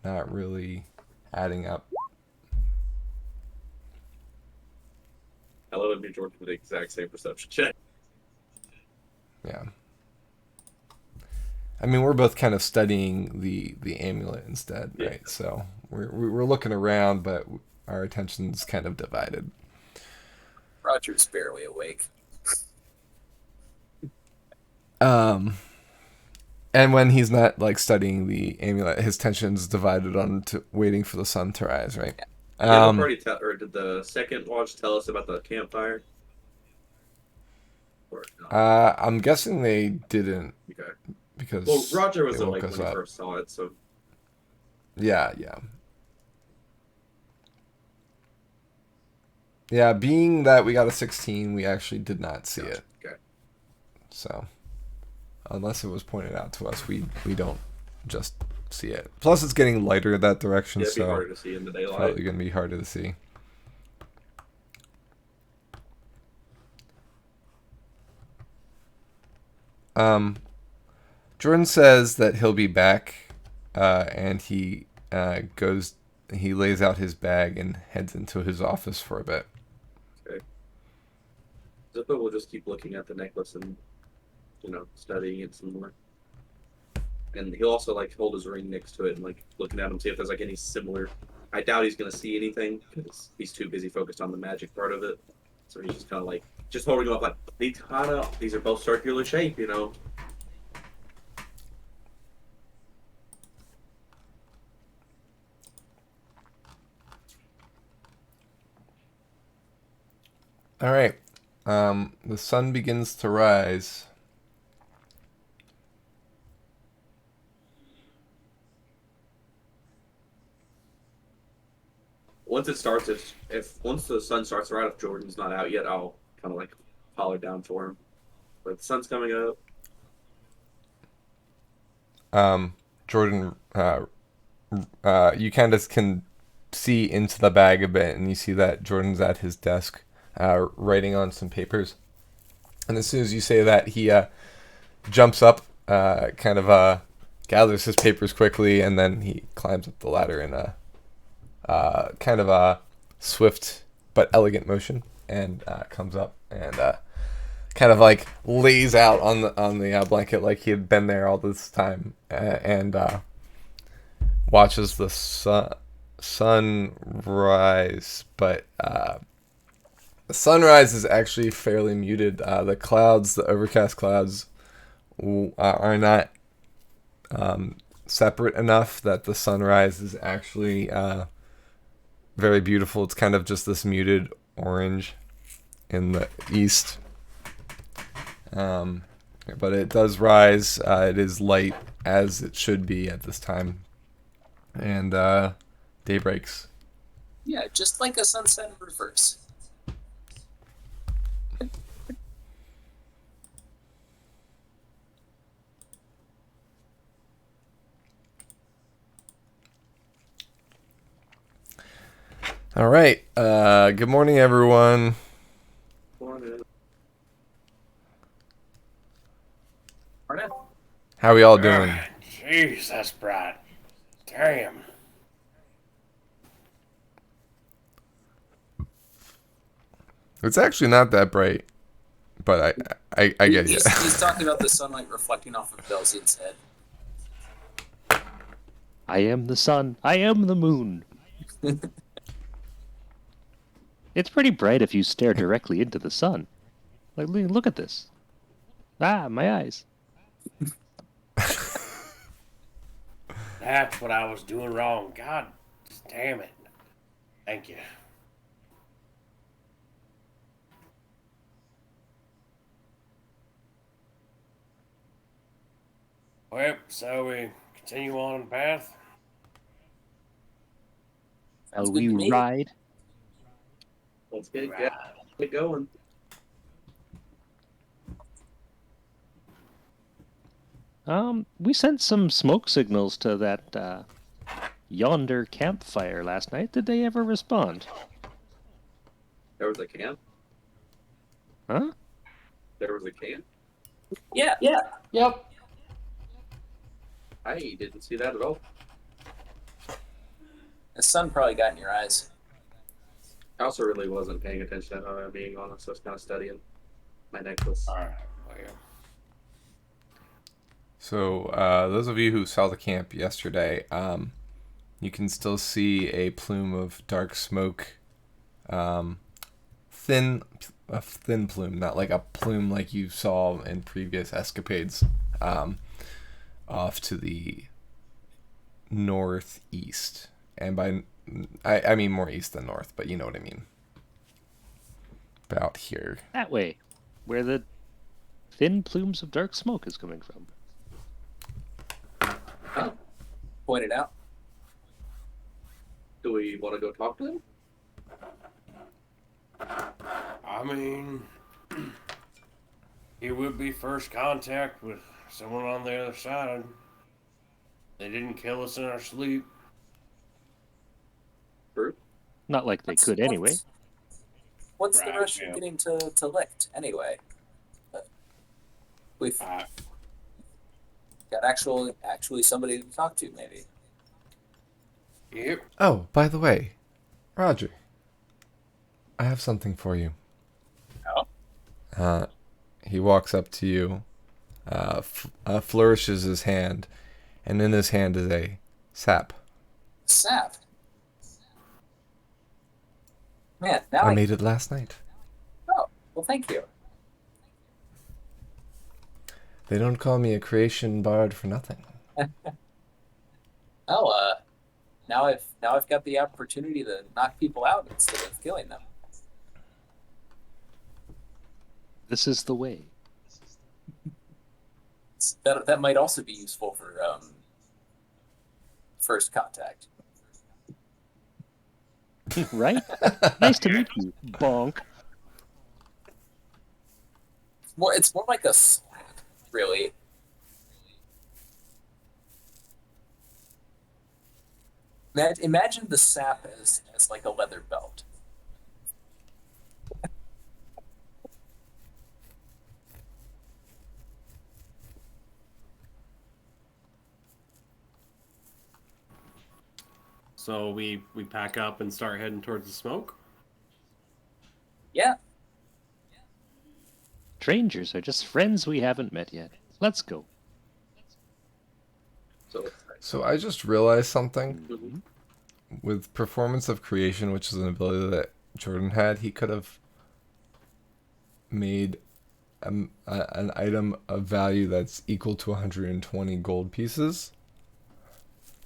not really adding up. Hello, and me, Jordan, with the exact same perception check. Yeah. I mean, we're both kind of studying the amulet instead, Yeah. right? So we're looking around, but our attention's kind of divided. Roger's barely awake. And when he's not like studying the amulet, his tension's divided on to waiting for the sun to rise, right? Yeah, or did the second watch tell us about the campfire? Or no? I'm guessing they didn't Okay. because Well, Roger was they woke awake us when he up. first saw it, so Yeah. Yeah, being that we got a 16, we actually did not see it. Okay. So, unless it was pointed out to us, we don't just see it. Plus, it's getting lighter that direction, Yeah, it'd be so harder to see in the it's daylight. probably going to be harder to see. Jordan says that he'll be back, and he lays out his bag and heads into his office for a bit. Okay. Zippo will just keep looking at the necklace and, studying it some more. And he'll also hold his ring next to it and looking at him, see if there's any similar. I doubt he's gonna see anything because he's too busy focused on the magic part of it. So he's just kind of just holding them up these are both circular shape, All right. The sun begins to rise. Once it starts, once the sun starts to rise, if Jordan's not out yet, I'll kind of holler down for him. But the sun's coming up. Jordan, you kind of can see into the bag a bit, and you see that Jordan's at his desk, writing on some papers. And as soon as you say that, he jumps up, gathers his papers quickly, and then he climbs up the ladder in a kind of a swift but elegant motion, and comes up and kind of lays out on the blanket like he had been there all this time, and watches the sun rise. But the sunrise is actually fairly muted. The overcast clouds, are not separate enough that the sunrise is actually very beautiful. It's kind of just this muted orange in the east. But it does rise. It is light as it should be at this time. And day breaks. Yeah, just like a sunset in reverse. All right. Good morning, everyone. Morning. Morning. How are we all doing? Jeez, that's bright. Damn. It's actually not that bright, but I get you. He's talking about the sunlight reflecting off of Belzian's head. I am the sun. I am the moon. It's pretty bright if you stare directly into the sun. Look at this. Ah, my eyes. That's what I was doing wrong. God damn it. Thank you. Well, so we continue on the path. Sounds Shall good we to me. ride? Let's get going. We sent some smoke signals to that yonder campfire last night. Did they ever respond? There was a camp. Huh? There was a camp. Yeah, Yep. I didn't see that at all. the sun probably got in your eyes. I also really wasn't paying attention, being honest. I was kind of studying my necklace. All right. Well, yeah. So, those of you who saw the camp yesterday, you can still see a plume of dark smoke, a thin plume, not like a plume like you saw in previous escapades, off to the northeast. And by, I mean more east than north, but you know what I mean. About here. That way, where the thin plumes of dark smoke is coming from. Point it out. Do we want to go talk to him? I mean, it would be first contact with someone on the other side. They didn't kill us in our sleep. True. Not like they could anyway. What's the Right, rush yeah. of getting to licked anyway? We've got actually somebody to talk to, maybe. Yep. Oh, by the way, Roger, I have something for you. Oh? He walks up to you, flourishes his hand, and in his hand is a sap. Sap. Man, now I made it last night. Oh, well, thank you. They don't call me a creation bard for nothing. Oh, now I've got the opportunity to knock people out instead of killing them. This is the way. That might also be useful for first contact. Right? Nice to meet you, bonk. It's more like a slap, really. Imagine the sap as like a leather belt. So we pack up and start heading towards the smoke. Yeah. Strangers are just friends we haven't met yet. Let's go. So I just realized something. Mhm. With Performance of Creation, which is an ability that Jordan had, he could have made an item of value that's equal to 120 gold pieces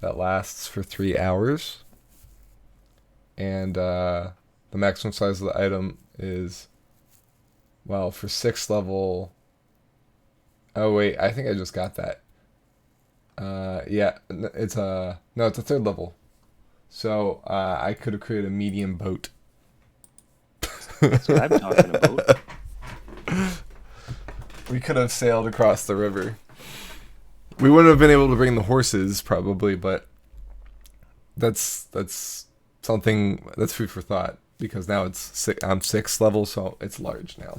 that lasts for 3 hours. And the maximum size of the item is, well, for 6th level... Oh, wait, I think I just got that. Yeah, it's a 3rd level. So I could have created a medium boat. That's what I'm talking about. We could have sailed across the river. We wouldn't have been able to bring the horses, probably, but that's something that's food for thought. Because now I'm 6th level, so it's large now.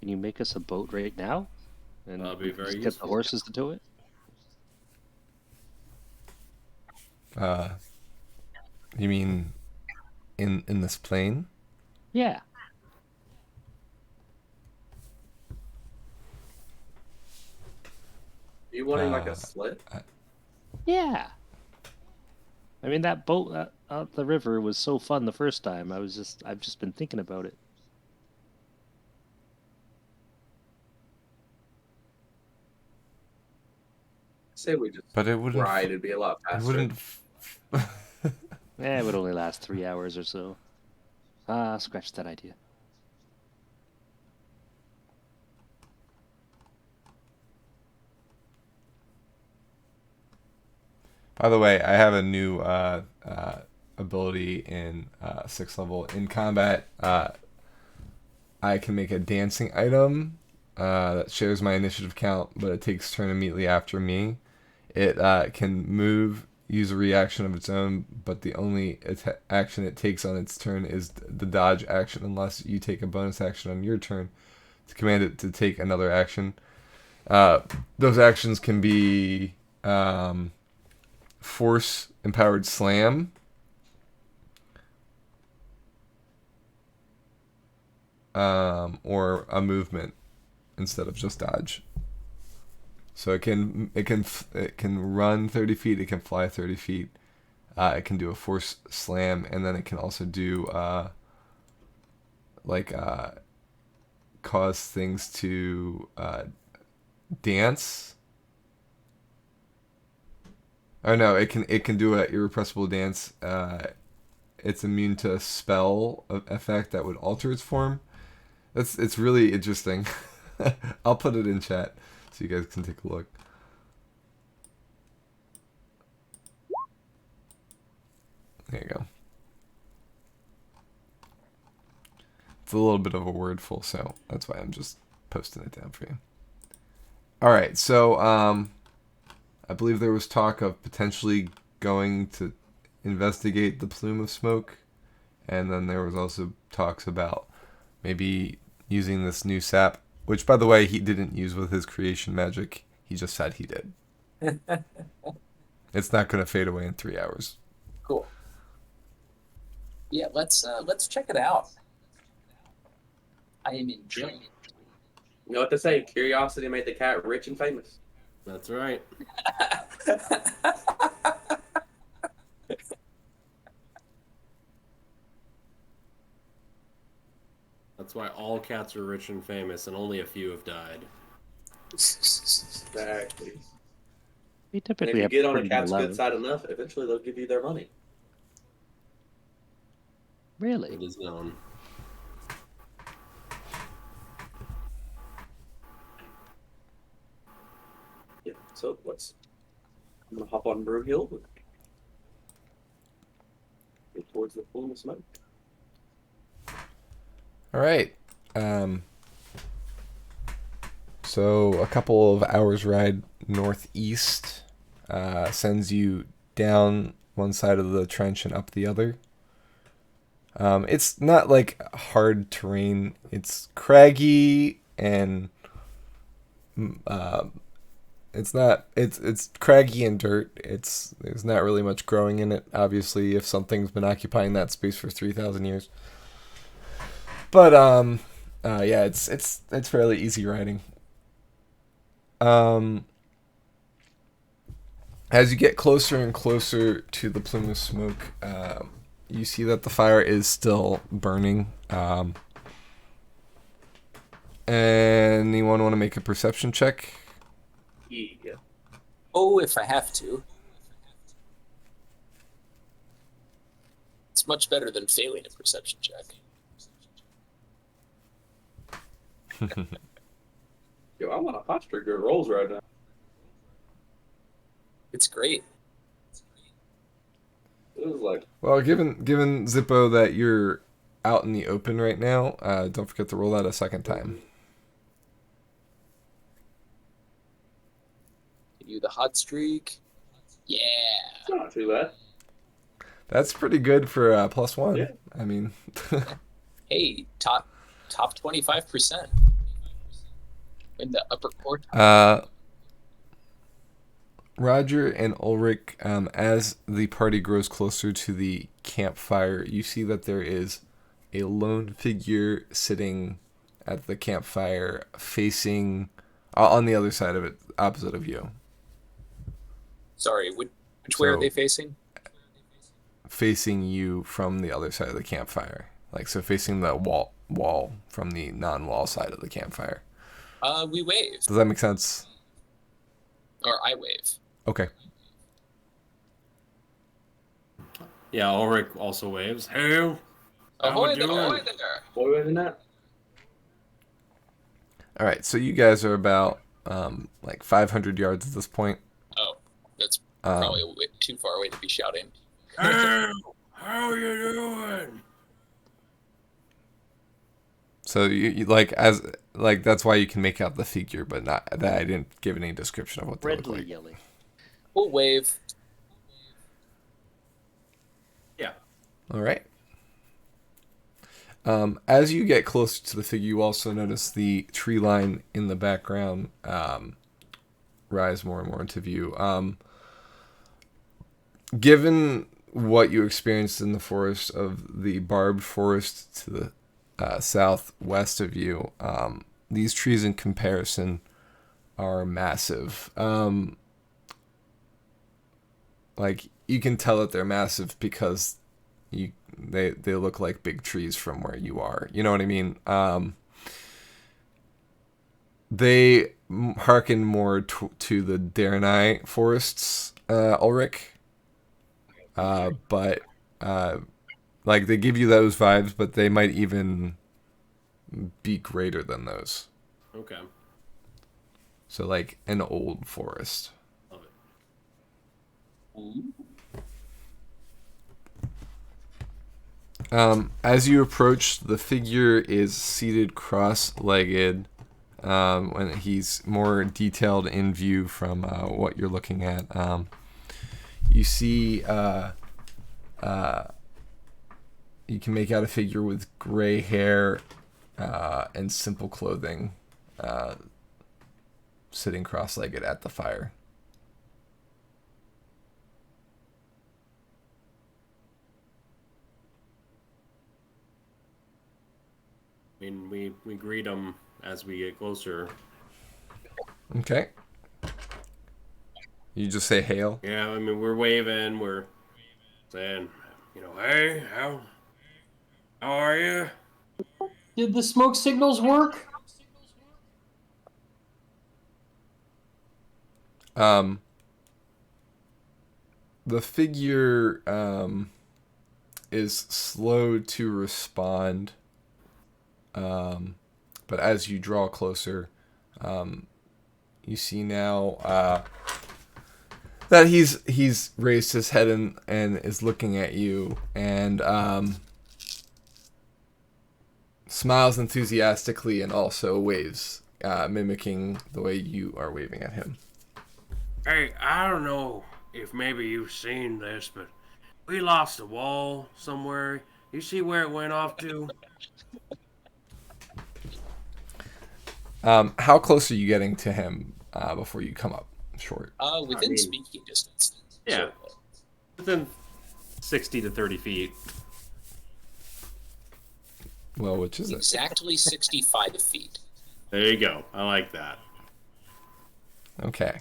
Can you make us a boat right now? And That'd be very just get the useful. horses to tow it? You mean in this plane? Yeah. Are you wanting like a sled? Yeah. I mean, that boat out the river was so fun the first time. I've just been thinking about it. Say we just But it wouldn't. ride. It'd be a lot It faster. wouldn't. It would only last 3 hours or so. Scratch that idea. By the way, I have a new ability in 6th level. In combat, I can make a dancing item that shares my initiative count, but it takes turn immediately after me. It can move use a reaction of its own, but the only action it takes on its turn is the dodge action, unless you take a bonus action on your turn to command it to take another action. Those actions can be Force Empowered Slam, or a movement instead of just dodge. So it can run 30 feet. It can fly 30 feet. It can do a Force Slam, and then it can also do cause things to dance. Oh no, it can do an irrepressible dance. It's immune to a spell effect that would alter its form. It's really interesting. I'll put it in chat so you guys can take a look. There you go. It's a little bit of a wordful, so that's why I'm just posting it down for you. All right, so I believe there was talk of potentially going to investigate the plume of smoke, and then there was also talks about maybe using this new sap, which, by the way, he didn't use with his creation magic. He just said he did. It's not going to fade away in 3 hours. Cool. Yeah, let's check it out. I am enjoying it. You know what they say? Curiosity made the cat rich and famous. That's right. That's why all cats are rich and famous, and only a few have died. Exactly. We And typically if you have get on a pretty cat's low. good side enough, eventually they'll give you their money. Really? It is known. Yeah. So I'm gonna hop on Broom Hill. Get towards the plume of smoke. All right. So a couple of hours ride northeast sends you down one side of the trench and up the other. It's not like hard terrain. It's craggy and it's craggy and dirt. There's not really much growing in it. Obviously, if something's been occupying that space for 3,000 years. But yeah, it's fairly easy riding. As you get closer and closer to the plume of smoke, you see that the fire is still burning. Anyone want to make a perception check? Yeah. Oh, if I have to. It's much better than failing a perception check. Yo, I'm on a hot streak of rolls right now. It's great. It was like, Well, given Zippo that you're out in the open right now, don't forget to roll that a second time. You the hot streak. Yeah. it's not too bad. That's pretty good for +1. Yeah. I mean, Hey, top 25% in the upper quartile. Roger and Ulrich, as the party grows closer to the campfire, you see that there is a lone figure sitting at the campfire, facing on the other side of it, opposite of you. Sorry, which way are So- they facing? Facing you from the other side of the campfire, like so, facing the wall from the non-wall side of the campfire. We wave, Does that make sense? or I wave. Okay. Yeah, Ulrich also waves. Hey, how Ahoy we there, doing? ahoy there. What was in that? All right. So you guys are about like 500 yards at this point. Oh, that's probably a bit too far away to be shouting. Hey, how you doing? So you like that's why you can make out the figure, but not that I didn't give any description of what they look Friendly like. yelling. We'll wave. All right. As you get closer to the figure, you also notice the tree line in the background rise more and more into view. Given what you experienced in the forest of the barbed forest to the southwest of you, these trees in comparison are massive. Like you can tell that they're massive because they look like big trees from where you are. You know what I mean? They hearken more to the Darenai forests, Ulrich. But like they give you those vibes, but they might even be greater than those. Okay. So like an old forest. Love it. As you approach, the figure is seated cross-legged. When he's more detailed in view from what you're looking at, you see you can make out a figure with gray hair and simple clothing, sitting cross-legged at the fire. I mean, we greet them as we get closer. Okay. You just say hail. Yeah, I mean, we're waving, we're saying, hey, how are you? Did the smoke signals work? The figure is slow to respond, but as you draw closer, you see now that he's raised his head and is looking at you and smiles enthusiastically and also waves, mimicking the way you are waving at him. Hey, I don't know if maybe you've seen this, but we lost a wall somewhere. You see where it went off to? How close are you getting to him before you come up short? Within speaking distance. Yeah. Certainly. Within 60 to 30 feet. Well, which is it? Exactly 65 feet. There you go. I like that. Okay.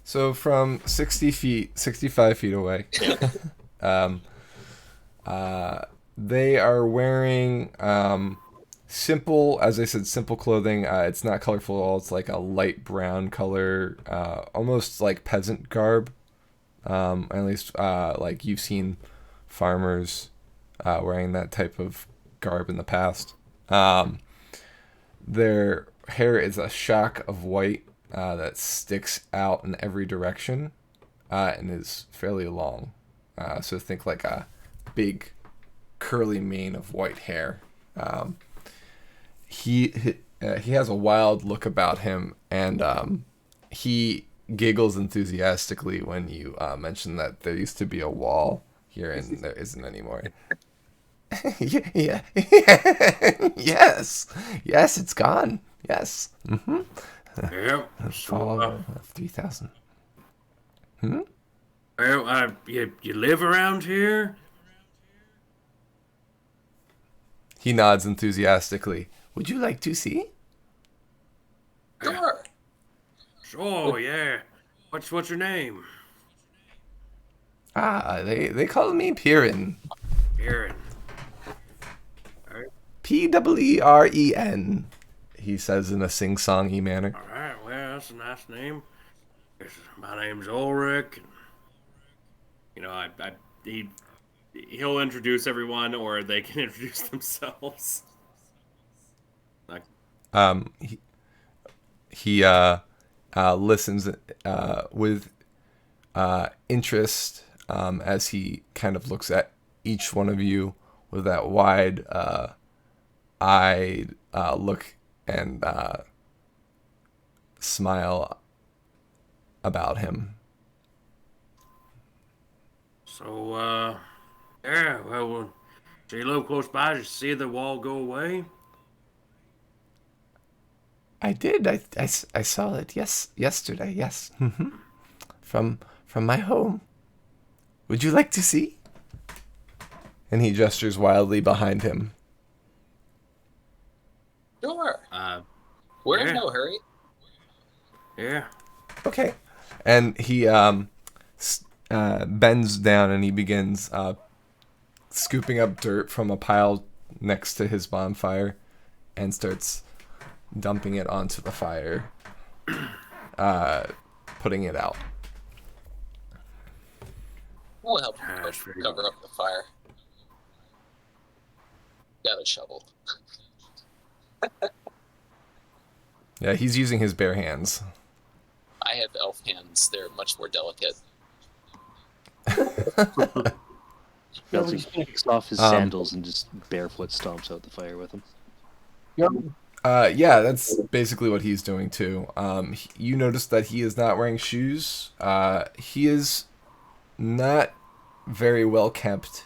So from 65 feet away, they are wearing simple, as I said, simple clothing. It's not colorful at all. It's like a light brown color, almost like peasant garb. At least like you've seen farmers wearing that type of garb in the past. Their hair is a shock of white that sticks out in every direction and is fairly long. So think like a big curly mane of white hair. He has a wild look about him, and he giggles enthusiastically when you mention that there used to be a wall here and there isn't anymore. yeah. Yes, it's gone. Yes. Mm-hmm. Yep. Fall of 3,000. Well, you live around here? He nods enthusiastically. Would you like to see? Sure. Sure, yeah. What's your name? They call me Piran. Aaron. Pweren. He says in a sing-songy manner. All right, well, that's a nice name. My name's Ulrich. He'll introduce everyone, or they can introduce themselves. He listens with interest as he kind of looks at each one of you with that wide-eyed look and smile about him. So, Yeah, well, so you live close by, did you see the wall go away? I did. I saw it. Yes, yesterday. Yes. From my home. Would you like to see? And he gestures wildly behind him. Sure. Uh, We're in yeah. no hurry. Yeah. Okay. And he bends down and he begins scooping up dirt from a pile next to his bonfire and starts dumping it onto the fire, putting it out. We'll help you That's pretty cover good. up the fire. Got a shovel. Yeah, he's using his bare hands. I have elf hands. They're much more delicate. Belzy kicks off his sandals and just barefoot stomps out the fire with them. Yeah, that's basically what he's doing too. You notice that he is not wearing shoes. He is not very well kept.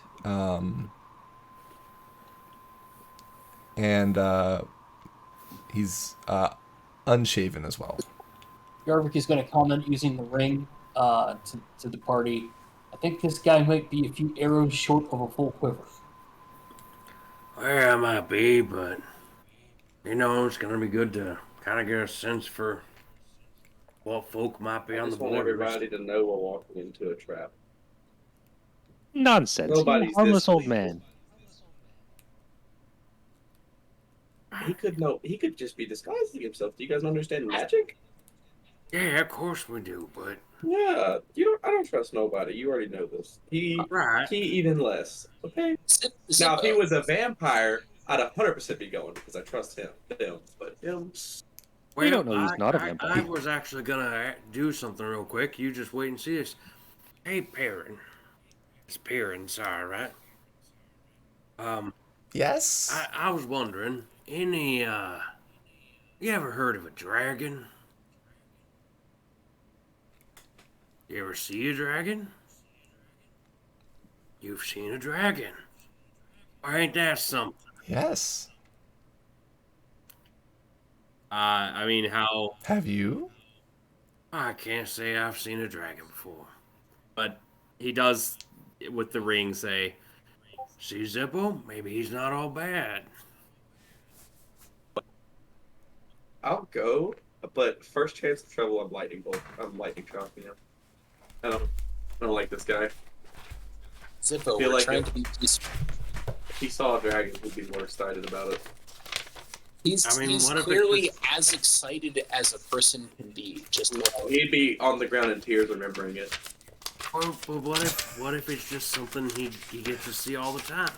And he's unshaven as well. Yarvik is going to comment using the ring to the party. I think this guy might be a few arrows short of a full quiver. Well, I might be, but you know, it's gonna be good to kind of get a sense for what folk might be I on the just want borders. everybody to know we're walking into a trap. Nonsense. He's a Nobody's harmless this old lethal. man. He could know. He could just be disguising himself. Do you guys understand magic? Yeah, of course we do, but Yeah, you don't. I don't trust nobody. You already know this. right. He even less. Okay. Now, if he was a vampire, I'd 100% be going because I trust him. But him. We don't know he's not a I vampire. was actually gonna do something real quick. You just wait and see this. Hey, Perrin. It's Perrin, sorry, right? Yes. I was wondering, you ever heard of a dragon? You ever see a dragon? You've seen a dragon. Or ain't that something? Yes. I mean, how Have you? I can't say I've seen a dragon before. but he does with the ring say, See, Zippo? Maybe he's not all bad. I'll go, but first chance of trouble, I'm lightning bolt. I'm lightning shocking him. I don't like this guy. Zippo, Feel we're like trying it- to be peaceful. If he saw a dragon, he'd be more excited about it. He's I mean, what if it clearly just- as excited as a person can be. Just He'd be on the ground in tears remembering it. Well, but what if it's just something he gets to see all the time?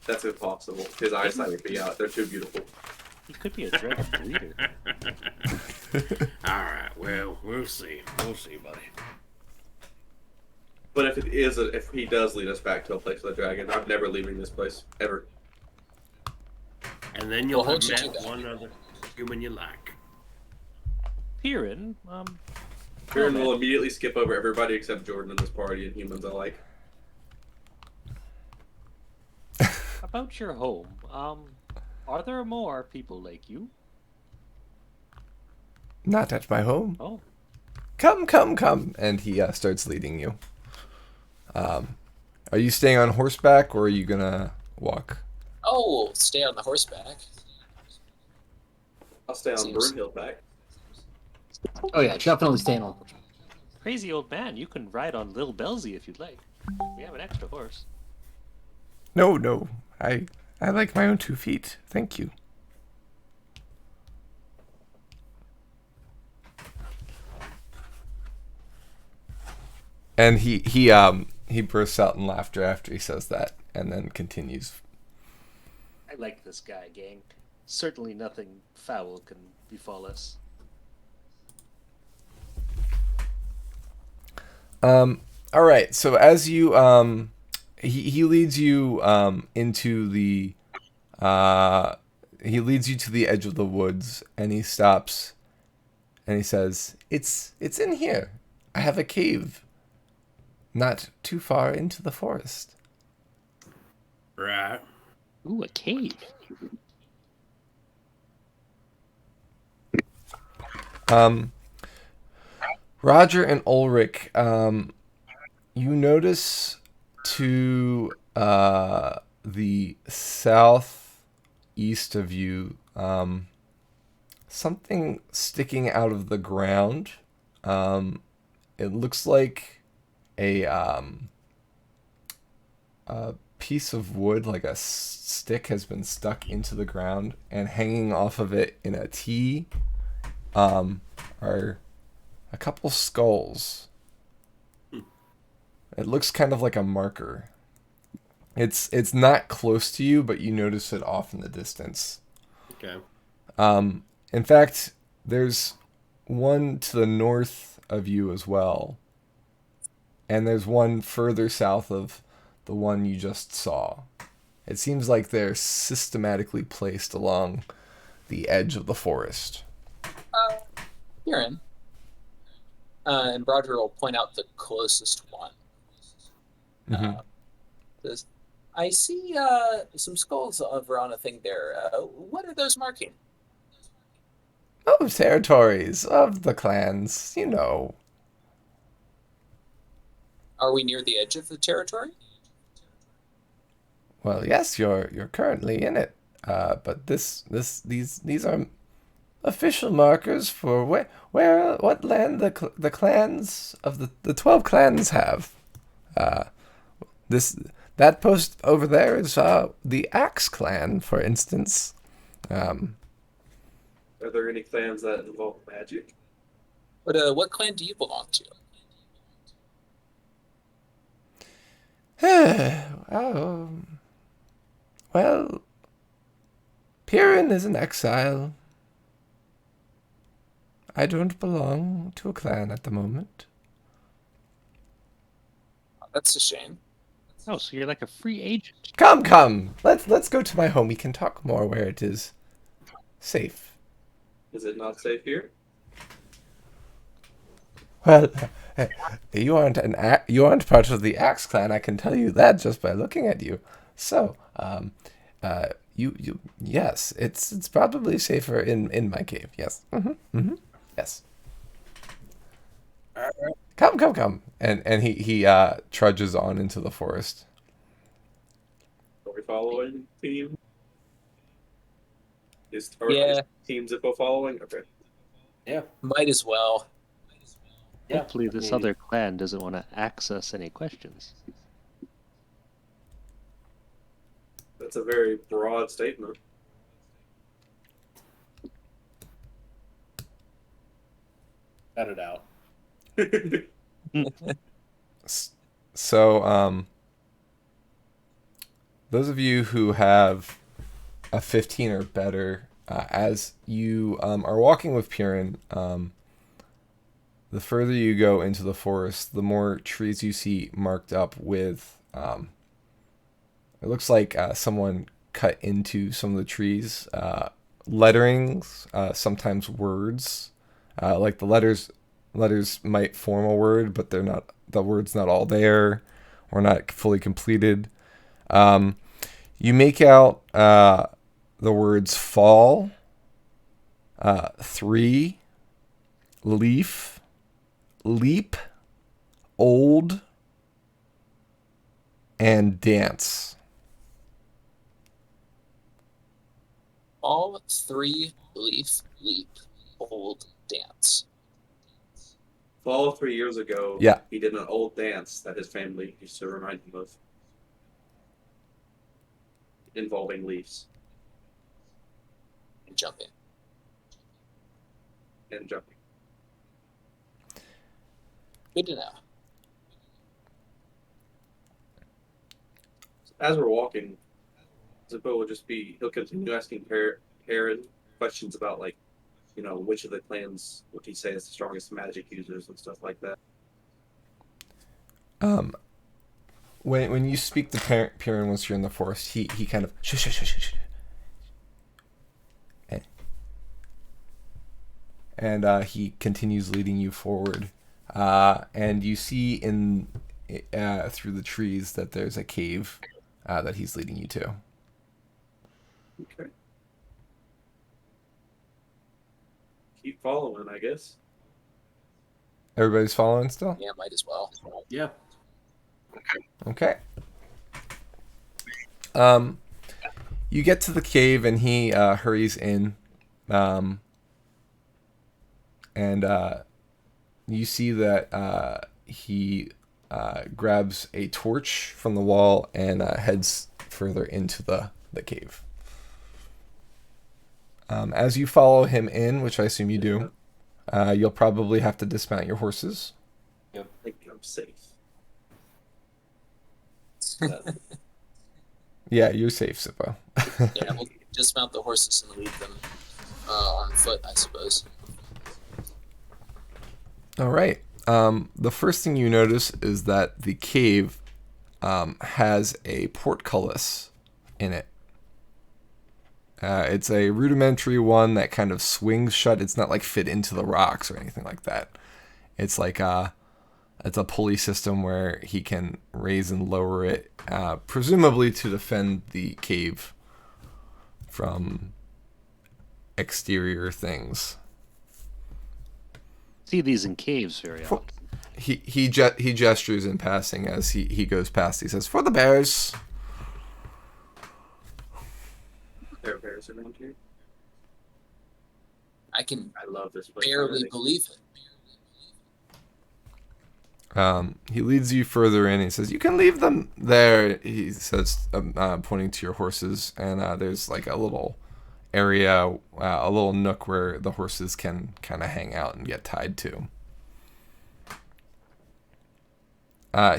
That's impossible. His eyesight would be out. They're too beautiful. He could be a dragon leader. All right, well, we'll see. We'll see, buddy. But if he does lead us back to a place with a dragon, I'm never leaving this place ever. And then you'll Well, have hold you to met that. one other human you like. Piran, Kieran will immediately skip over everybody except Jordan in this party and humans alike. about your home, are there more people like you? Not at my home. Oh, Come. And he starts leading you. Are you staying on horseback or are you gonna walk? Oh, we'll stay on the horseback. I'll stay on Seems- Broomhill back. Oh yeah, definitely staying on. crazy old man, you can ride on Lil Belzy if you'd like. We have an extra horse. No. I like my own 2 feet. Thank you. And he bursts out in laughter after he says that, and then continues. I like this guy, gang. Certainly nothing foul can befall us. All right. So as you he leads you into the he leads you to the edge of the woods, and he stops, and he says, "It's in here. I have a cave not too far into the forest. Right. Ooh, a cave. Roger and Ulrich, you notice to the southeast of you something sticking out of the ground. It looks like a piece of wood, like a stick, has been stuck into the ground, and hanging off of it in a T are a couple skulls. It looks kind of like a marker. It's not close to you, but you notice it off in the distance. Okay. In fact, there's one to the north of you as well. And there's one further south of the one you just saw. It seems like they're systematically placed along the edge of the forest. Kieran. And Roger will point out the closest one. Mhm. Says, I see some skulls over on a thing there. What are those marking? Oh, territories of the clans, you know. Are we near the edge of the territory? Well, yes, you're currently in it. But these are official markers for what land the clans of the 12 clans have. That post over there is the Axe clan, for instance. Are there any clans that involve magic? But what clan do you belong to? Well, Piran is in exile. I don't belong to a clan at the moment. That's a shame. Oh, so you're like a free agent. Come. Let's go to my home. We can talk more where it is safe. Is it not safe here? Well, you aren't part of the Axe clan. I can tell you that just by looking at you. So, yes, it's probably safer in my cave. Yes. Yes. Come. And he trudges on into the forest. Are we following team? Is Team Zippo following? Okay. Yeah. Might as well. Yeah. Hopefully this other clan doesn't want to ask us any questions. That's a very broad statement. Cut it out. So, those of you who have a 15 or better, as you are walking with Piran, the further you go into the forest, the more trees you see marked up with, it looks like someone cut into some of the trees, letterings, sometimes words, like the letters might form a word, but they're not, the word's not all there or not fully completed. You make out the words fall, 3, leaf, leap, old, and dance. All 3, leaf, leap, old, dance. Fall 3 years ago, Yeah. he did an old dance that his family used to remind him of, involving leaves And jumping. and jumping. Good to know. As we're walking, Zippo will he'll continue asking Perrin questions about, like, you know, which of the clans would he say is the strongest magic users and stuff like that. When you speak to Piran once you're in the forest, he kind of shush. And he continues leading you forward. And you see in through the trees that there's a cave that he's leading you to. Okay. Keep following, I guess. Everybody's following still? Yeah, might as well. Yeah. Okay. You get to the cave and he hurries in. And you see that he grabs a torch from the wall and heads further into the cave. As you follow him in, which I assume you do, you'll probably have to dismount your horses. I think I'm safe. Yeah, you're safe, Sippo. Yeah, we'll dismount the horses and leave them on foot, I suppose. All right. The first thing you notice is that the cave has a portcullis in it. It's a rudimentary one that kind of swings shut. It's not like fit into the rocks or anything like that. It's like it's a pulley system where he can raise and lower it, presumably to defend the cave from exterior things. See these in caves very often. He gestures in passing as he goes past. He says, "For the bears." There are bears around here. I can I love this place. barely believe it. He leads you further in. He says, "You can leave them there." He says, pointing to your horses, and there's like a little area, a little nook where the horses can kind of hang out and get tied to.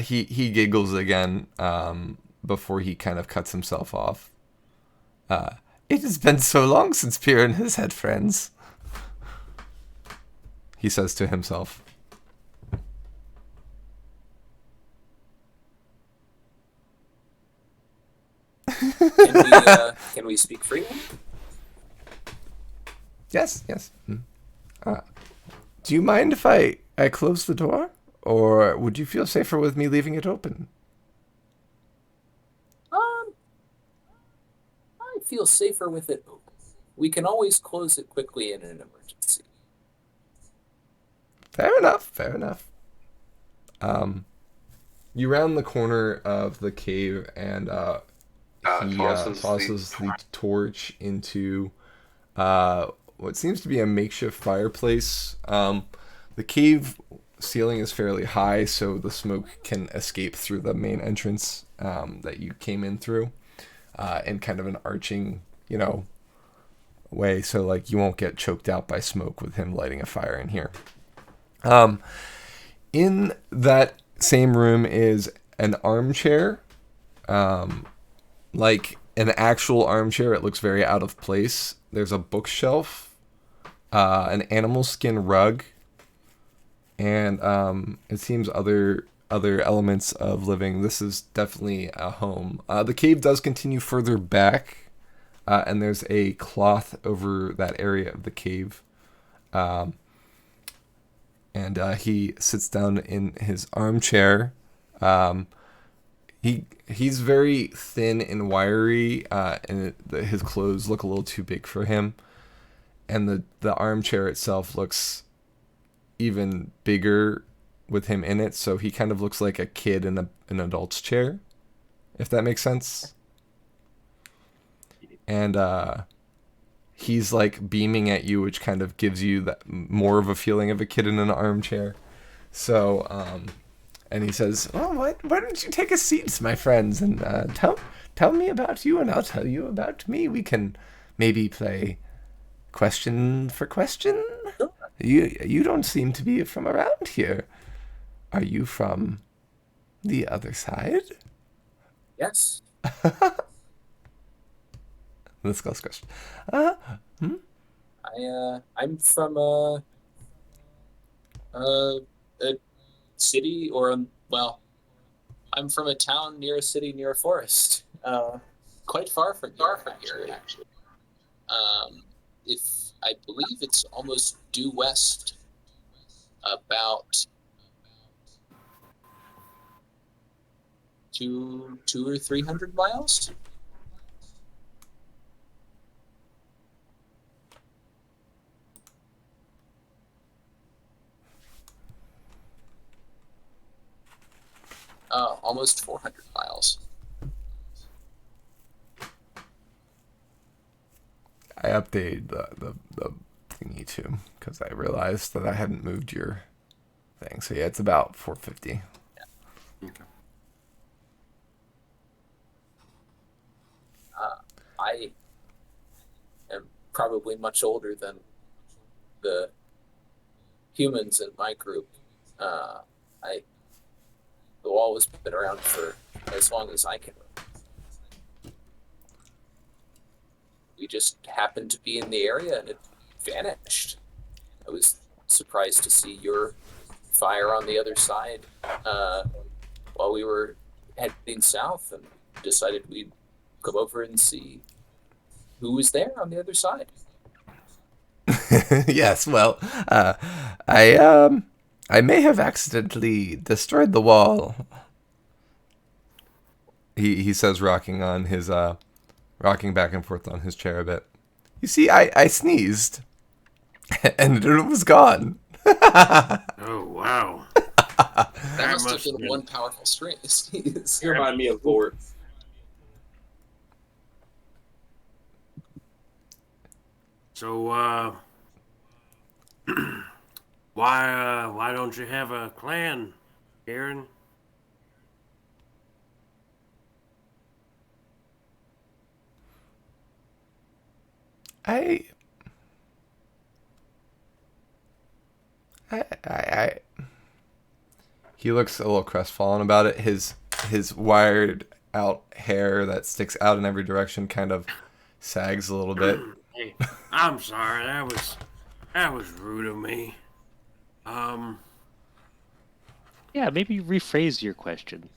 He giggles again before he kind of cuts himself off. It has been so long since Piran has had friends, he says to himself. Can we speak freely? Yes. Do you mind if I close the door? Or would you feel safer with me leaving it open? I feel safer with it open. We can always close it quickly in an emergency. Fair enough. You round the corner of the cave and he tosses the torch into what seems to be a makeshift fireplace. The cave ceiling is fairly high, so the smoke can escape through the main entrance that you came in through, in kind of an arching, way, so like you won't get choked out by smoke with him lighting a fire in here. In that same room is an armchair, like an actual armchair. It looks very out of place. There's a bookshelf, an animal skin rug, and it seems other elements of living. This is definitely a home. The cave does continue further back, and there's a cloth over that area of the cave. And he sits down in his armchair. He's very thin and wiry, and his clothes look a little too big for him. And the armchair itself looks even bigger with him in it, so he kind of looks like a kid in an adult's chair, if that makes sense. And he's like beaming at you, which kind of gives you that more of a feeling of a kid in an armchair. So, and he says, "Well, why don't you take a seat, my friends, and tell me about you, and I'll tell you about me. We can maybe play question for question. You don't seem to be from around here. Are you from the other side?" Yes. Let's go question. I'm from a city, I'm from a town near a city near a forest. Quite far from here, actually. If I believe it's almost due west, about 200 or 300 miles. Almost 400 miles. I updated the thingy too because I realized that I hadn't moved your thing. So yeah, it's about 450. Okay. I am probably much older than the humans in my group. The wall has been around for as long as I can remember. We just happened to be in the area and it vanished. I was surprised to see your fire on the other side while we were heading south, and decided we'd come over and see who was there on the other side. Yes, well, I may have accidentally destroyed the wall. He says, rocking back and forth on his chair a bit. You see, I sneezed, and it was gone. Oh, wow. That must have been one powerful sneeze. You remind me of Vort. So, why don't you have a clan, Aaron? I He looks a little crestfallen about it. His wired out hair that sticks out in every direction kind of sags a little bit. Hey, I'm sorry. That was rude of me. Yeah, maybe rephrase your question.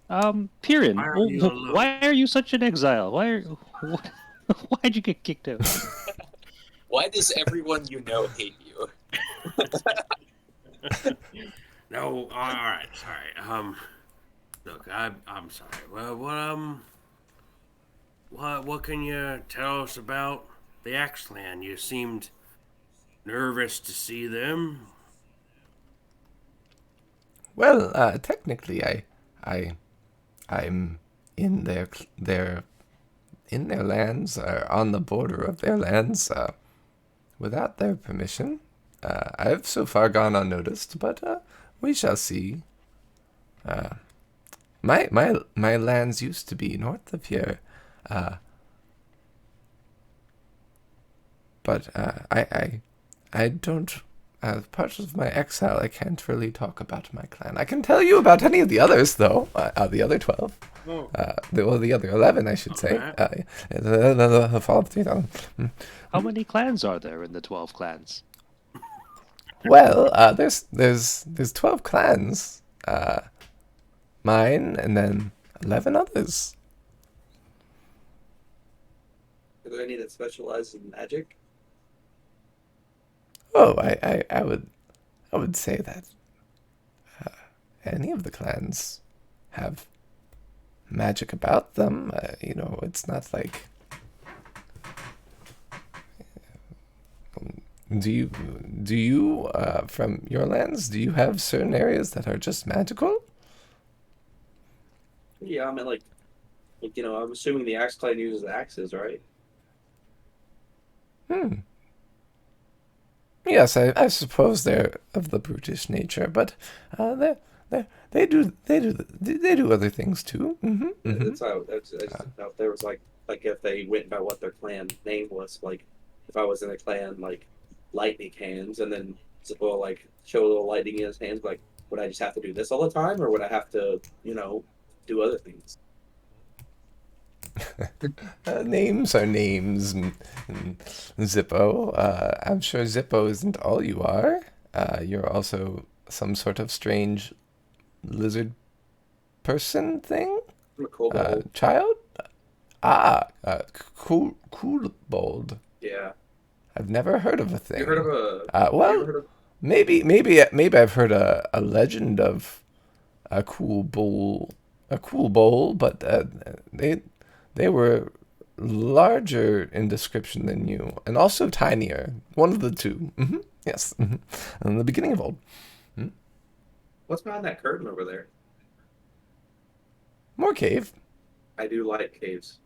Piran, Why are you alone? why are you such an exile? Why'd you get kicked out? Why does everyone you know hate you? No, all right, sorry. Look, I'm sorry. Well, what can you tell us about the Axeland? You seemed nervous to see them. Well, technically, I'm in their lands, on the border of their lands, without their permission. I've so far gone unnoticed, but we shall see. My lands used to be north of here, but I don't. As part of my exile, I can't really talk about my clan. I can tell you about any of the others, though. The other 12. Oh. The other 11, I should say. Okay. The fall of 3000. How many clans are there in the 12 clans? Well, there's 12 clans. Mine, and then 11 others. Are there any that specialize in magic? Oh, I would say that any of the clans have magic about them. It's not like. Do you from your lands? Do you have certain areas that are just magical? Yeah, I mean, like I'm assuming the Axe Clan uses axes, right? Yes, I suppose they're of the brutish nature, but they do other things too. That's how. I just didn't know if there was like if they went by what their clan name was. Like, if I was in a clan like Lightning Hands, and then Zippo like show a little lightning in his hands, like, would I just have to do this all the time, or would I have to do other things? Names are names, and Zippo. I'm sure Zippo isn't all you are. You're also some sort of strange lizard person thing? I'm a kobold. Child? Cool bold. Yeah. I've never heard of a thing. You heard of a? Well, you ever heard of, maybe I've heard a legend of a cool bull a cool bowl, but they were larger in description than you, and also tinier. One of the two. Yes. In the beginning of old. What's behind that curtain over there? More cave. I do like caves.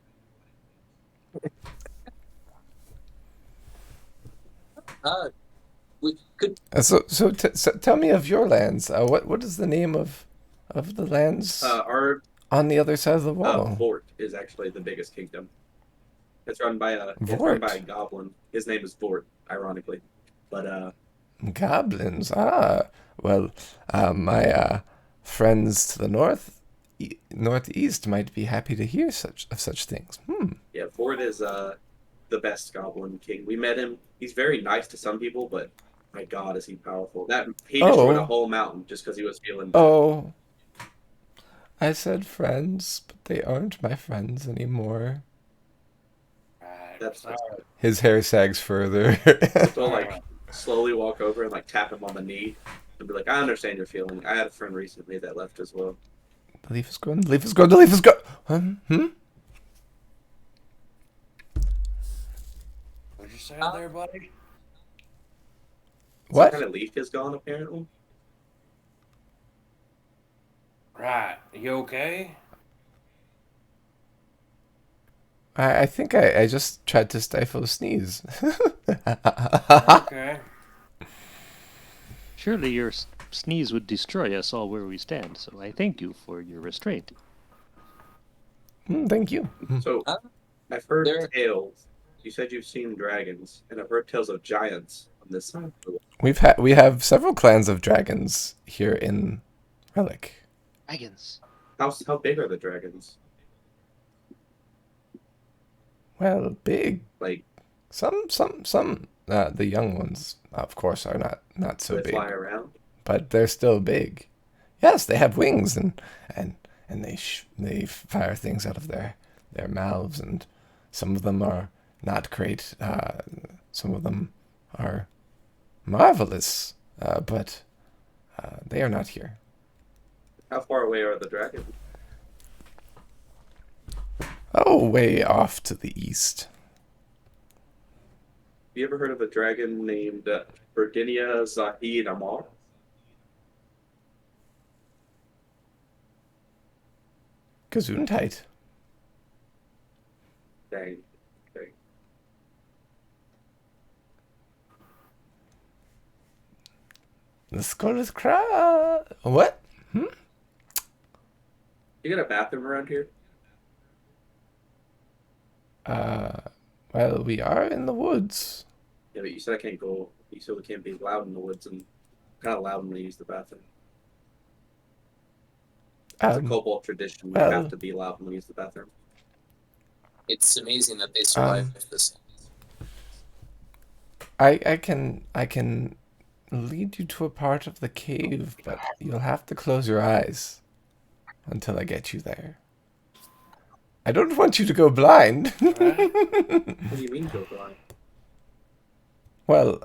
We could. So tell me of your lands. What is the name of the lands Our on the other side of the wall? fort is actually the biggest kingdom. It's run by a Vort. goblin. His name is Vort, ironically. But Goblins. Well, my friends to the northeast might be happy to hear such things. yeah, Vort is the best goblin king. We met him. He's very nice to some people, but my God, is he powerful! That he destroyed a whole mountain just because he was feeling bad. Oh, I said friends, but they aren't my friends anymore. That's His hair sags further. so like slowly walk over and like tap him on the knee and be like, I understand your feeling. I had a friend recently that left as well. The leaf is gone. The leaf is gone. The leaf is gone. What'd you say there, buddy? What? Some kind of leaf is gone apparently. Right. You okay? I think I just tried to stifle a sneeze. Okay. Surely your sneeze would destroy us all where we stand, so I thank you for your restraint. Thank you. So I've heard tales. You said you've seen dragons, and I've heard tales of giants on this side of the world. We have several clans of dragons here in Relic. Dragons. How big are the dragons? Well, big. Like Some. The young ones, of course, are not so they big, fly around? but they're still big. Yes, they have wings and they fire things out of their mouths, and some of them are not great. Some of them are marvelous, but they are not here. How far away are the dragons? Oh, way off to the east. Have you ever heard of a dragon named Virginia Zahid Amar? Gesundheit. Dang. Okay. The skull is cracked. What? You got a bathroom around here? Well, we are in the woods. Yeah, but you said I can't go. You said we can't be loud in the woods, and kind of loud when I use the bathroom. It's a kobold tradition. We have to be loud when we use the bathroom. It's amazing that they survived this. I can lead you to a part of the cave, but you'll have to close your eyes until I get you there. I don't want you to go blind. What do you mean go blind? Well,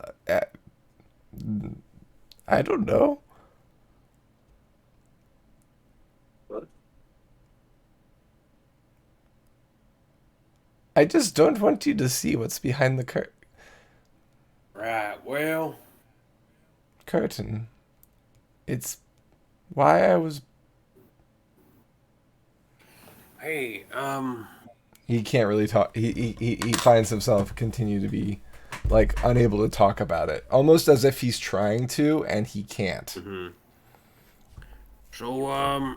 I don't know. What? I just don't want you to see what's behind the Right. Well, curtain. It's why I was. hey, He can't really talk. He finds himself continue to be like unable to talk about it, almost as if he's trying to and he can't. so,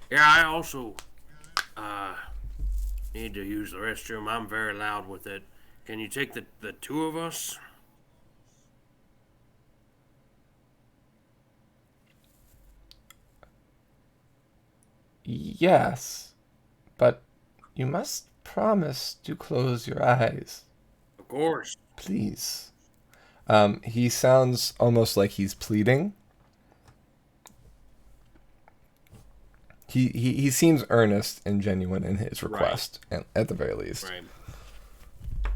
yeah, I also, need to use the restroom. I'm very loud with it. Can you take the two of us? Yes, but you must promise to close your eyes, Of course. please. He sounds almost like he's pleading. He seems earnest and genuine in his request, at the very least. Right.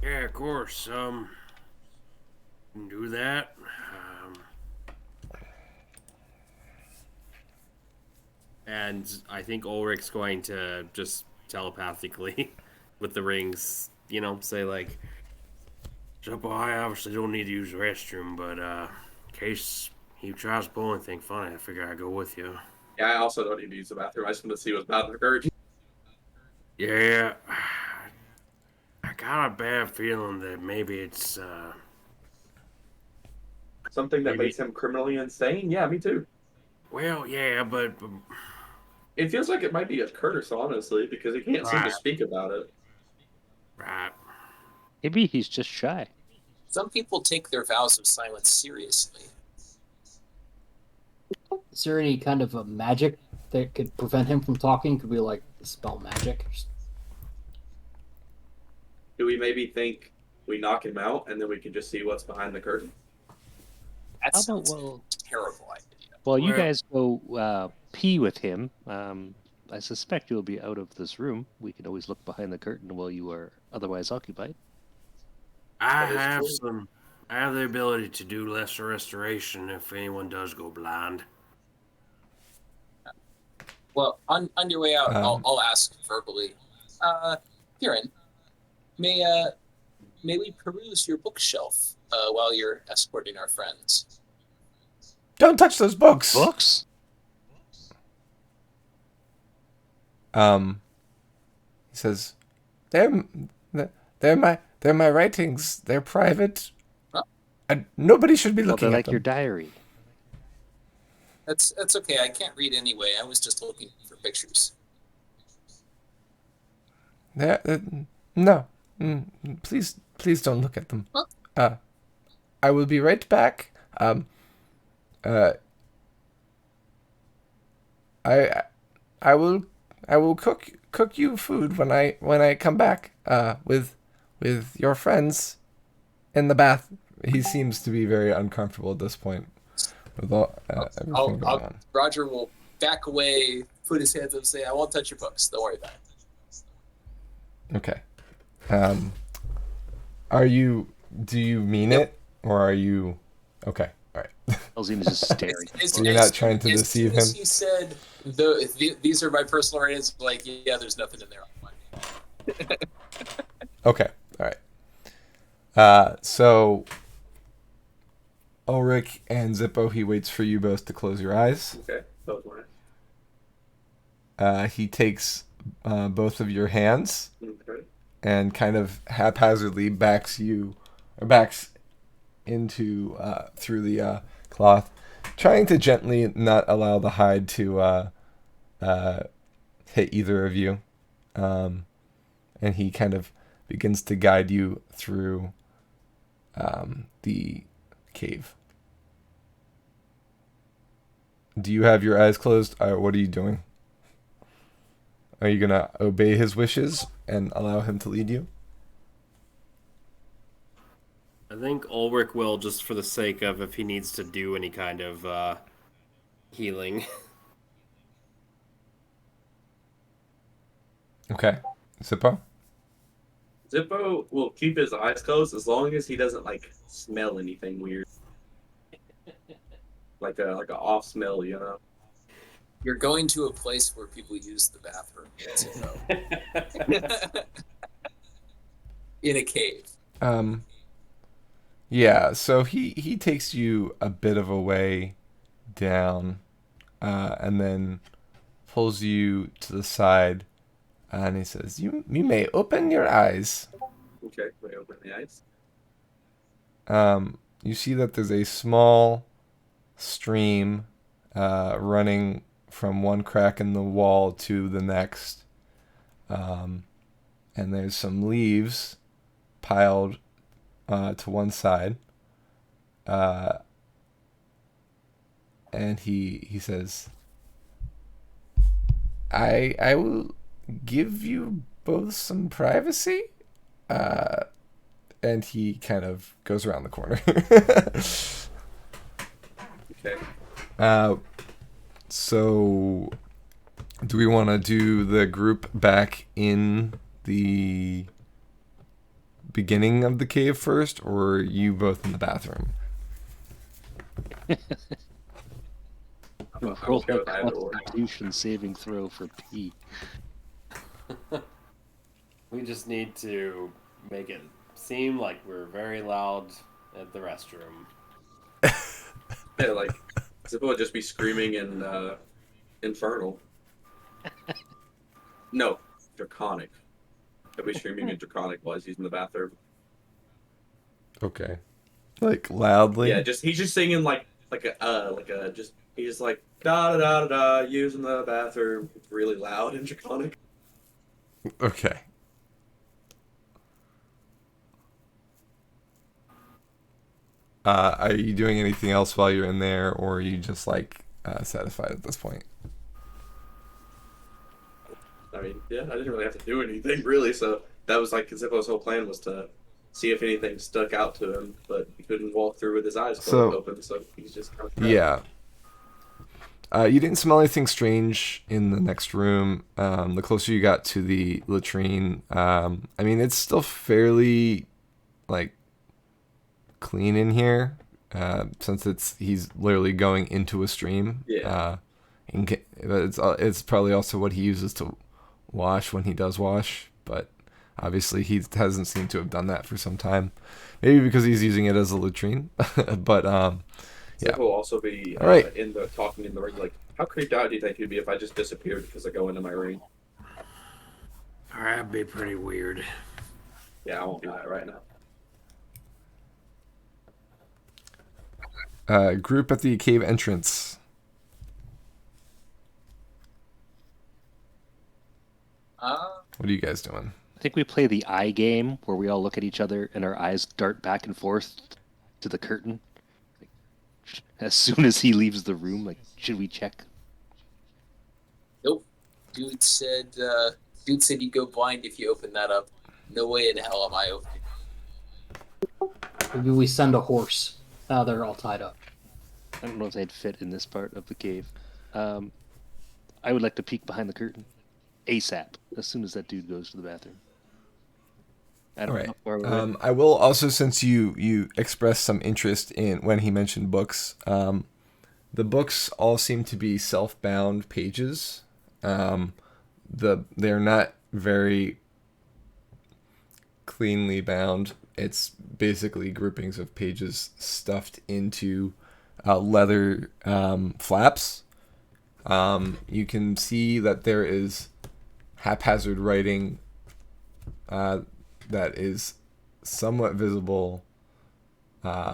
Yeah, of course. Can do that. And I think Ulrich's going to just telepathically, with the rings, say like, "So I obviously don't need to use the restroom, but in case he tries to pull anything funny, I figure I'd go with you." Yeah, I also don't need to use the bathroom. I just want to see what's about to occur. Yeah, I got a bad feeling that maybe it's Something that Maybe. makes him criminally insane? Yeah, me too. well, yeah, but It feels like it might be a curse, honestly, because he can't seem to Right. speak about it. right. Maybe he's just shy. Some people take their vows of silence seriously. Is there any kind of a magic that could prevent him from talking? Could we like spell magic? Do we maybe think we knock him out and then we can just see what's behind the curtain? That How about, sounds well, like a terrible idea. while you Well- guys go pee with him, I suspect you'll be out of this room. We can always look behind the curtain while you are otherwise occupied. I That is have true. I have the ability to do lesser restoration if anyone does go blind. Well, on your way out, Um, I'll ask verbally. Kieran, may we peruse your bookshelf while you're escorting our friends? Don't touch those books. Books? He says, "They're they're my writings. They're private. Huh? Nobody should be Well, looking they're at like them." your diary. That's okay. I can't read anyway. I was just looking for pictures. They're, no, please don't look at them. Huh? I will be right back. I I will cook you food when I come back. With your friends in the bath. He seems to be very uncomfortable at this point with all everything going on. Roger will back away, put his hands up, and say, "I won't touch your books. Don't worry about it." Okay. Do you mean Yep. it, or are you? Okay. All right. Elzine is just staring. You're not trying to deceive him? As he said, these are my personal writings. Like, yeah, there's nothing in there. Okay. All right. So Ulrich and Zippo, he waits for you both to close your eyes. Okay, that was one. He takes both of your hands Okay. and kind of haphazardly backs into through the cloth, trying to gently not allow the hide to hit either of you. And he kind of begins to guide you through the cave. Do you have your eyes closed? What are you doing? Are you going to obey his wishes and allow him to lead you? I think Ulrich will, just for the sake of if he needs to do any kind of healing. Okay. Zippo? Zippo will keep his eyes closed as long as he doesn't like smell anything weird, like a off smell, you know. You're going to a place where people use the bathroom. In a cave. Yeah, so he takes you a bit of a way down, and then pulls you to the side, and he says, "You may open your eyes." Okay, we open the eyes. You see that there's a small stream running from one crack in the wall to the next, and there's some leaves piled to one side, and he says, I will give you both some privacy," and he kind of goes around the corner. Okay. So do we want to do the group back in the beginning of the cave first, or are you both in the bathroom? Roll okay a with either or. Constitution saving throw for P. We just need to make it seem like we're very loud at the restroom. Yeah, like Zippo would just be screaming in Infernal. No, Draconic. He'll be screaming in Draconic while he's using the bathroom. Okay. Like loudly? Yeah, he's just singing like a just he's like da da da da using the bathroom really loud in Draconic. Okay. Are you doing anything else while you're in there, or are you just like satisfied at this point? I mean, yeah, I didn't really have to do anything really, so that was like Zippo's whole plan was to see if anything stuck out to him, but he couldn't walk through with his eyes open, so he's just kind of yeah. You didn't smell anything strange in the next room. The closer you got to the latrine, I mean, it's still fairly like clean in here, since he's literally going into a stream. Yeah. It's probably also what he uses to wash when he does wash, but obviously he hasn't seemed to have done that for some time. Maybe because he's using it as a latrine, but yeah. Will also be All right. talking in the ring like, how creeped out do you think he'd be if I just disappeared because I go into my ring? That'd be pretty weird. Yeah, I won't do that right now. Group at the cave entrance. What are you guys doing? I think we play the eye game where we all look at each other and our eyes dart back and forth to the curtain. Like, as soon as he leaves the room, like, should we check? Nope. Dude said you'd go blind if you open that up. No way in hell am I opening. Maybe we send a horse. Now they're all tied up. I don't know if they'd fit in this part of the cave. I would like to peek behind the curtain ASAP, as soon as that dude goes to the bathroom. I don't know how far away. I will also, since you expressed some interest in when he mentioned books, the books all seem to be self-bound pages. They're not very cleanly bound. It's basically groupings of pages stuffed into leather flaps. You can see that there is haphazard writing that is somewhat visible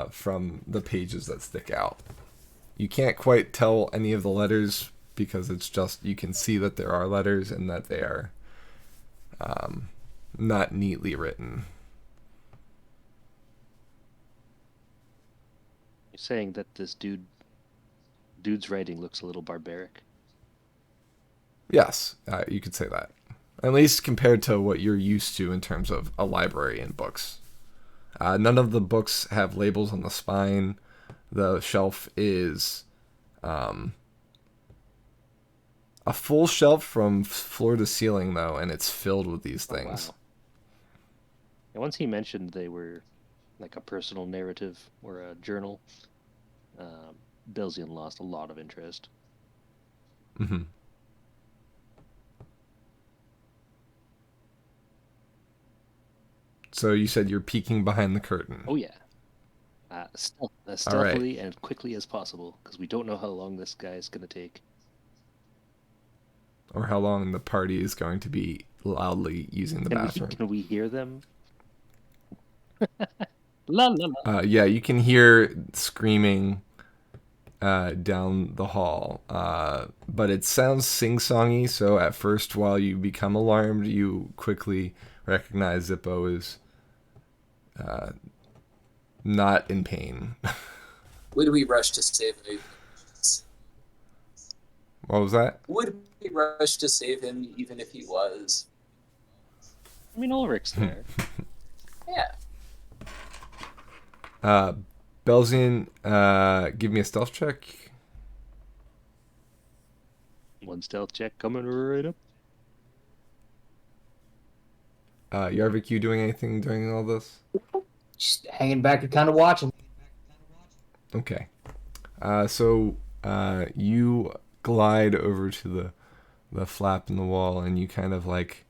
from the pages that stick out. You can't quite tell any of the letters because it's just, you can see that there are letters and that they are not neatly written. You're saying that this dude's writing looks a little barbaric. Yes, you could say that. At least compared to what you're used to in terms of a library and books. None of the books have labels on the spine. The shelf is a full shelf from floor to ceiling, though, and it's filled with these things. Wow. And once he mentioned they were like a personal narrative or a journal, Belzian lost a lot of interest. Mm-hmm. So you said you're peeking behind the curtain. Oh yeah, stealthily and quickly as possible, because we don't know how long this guy is going to take. Or how long the party is going to be loudly using the bathroom. Can we hear them? La, la, la. Yeah, you can hear screaming down the hall. But it sounds sing-songy, so at first, while you become alarmed, you quickly recognize Zippo is not in pain. Would we rush to save him? What was that? Would we rush to save him even if he was? I mean, Ulrich's there. Yeah. Belzian, give me a stealth check. One stealth check coming right up. Yarvik, you doing anything during all this? Just hanging back and kind of watching. Okay. So you glide over to the flap in the wall, and you kind of like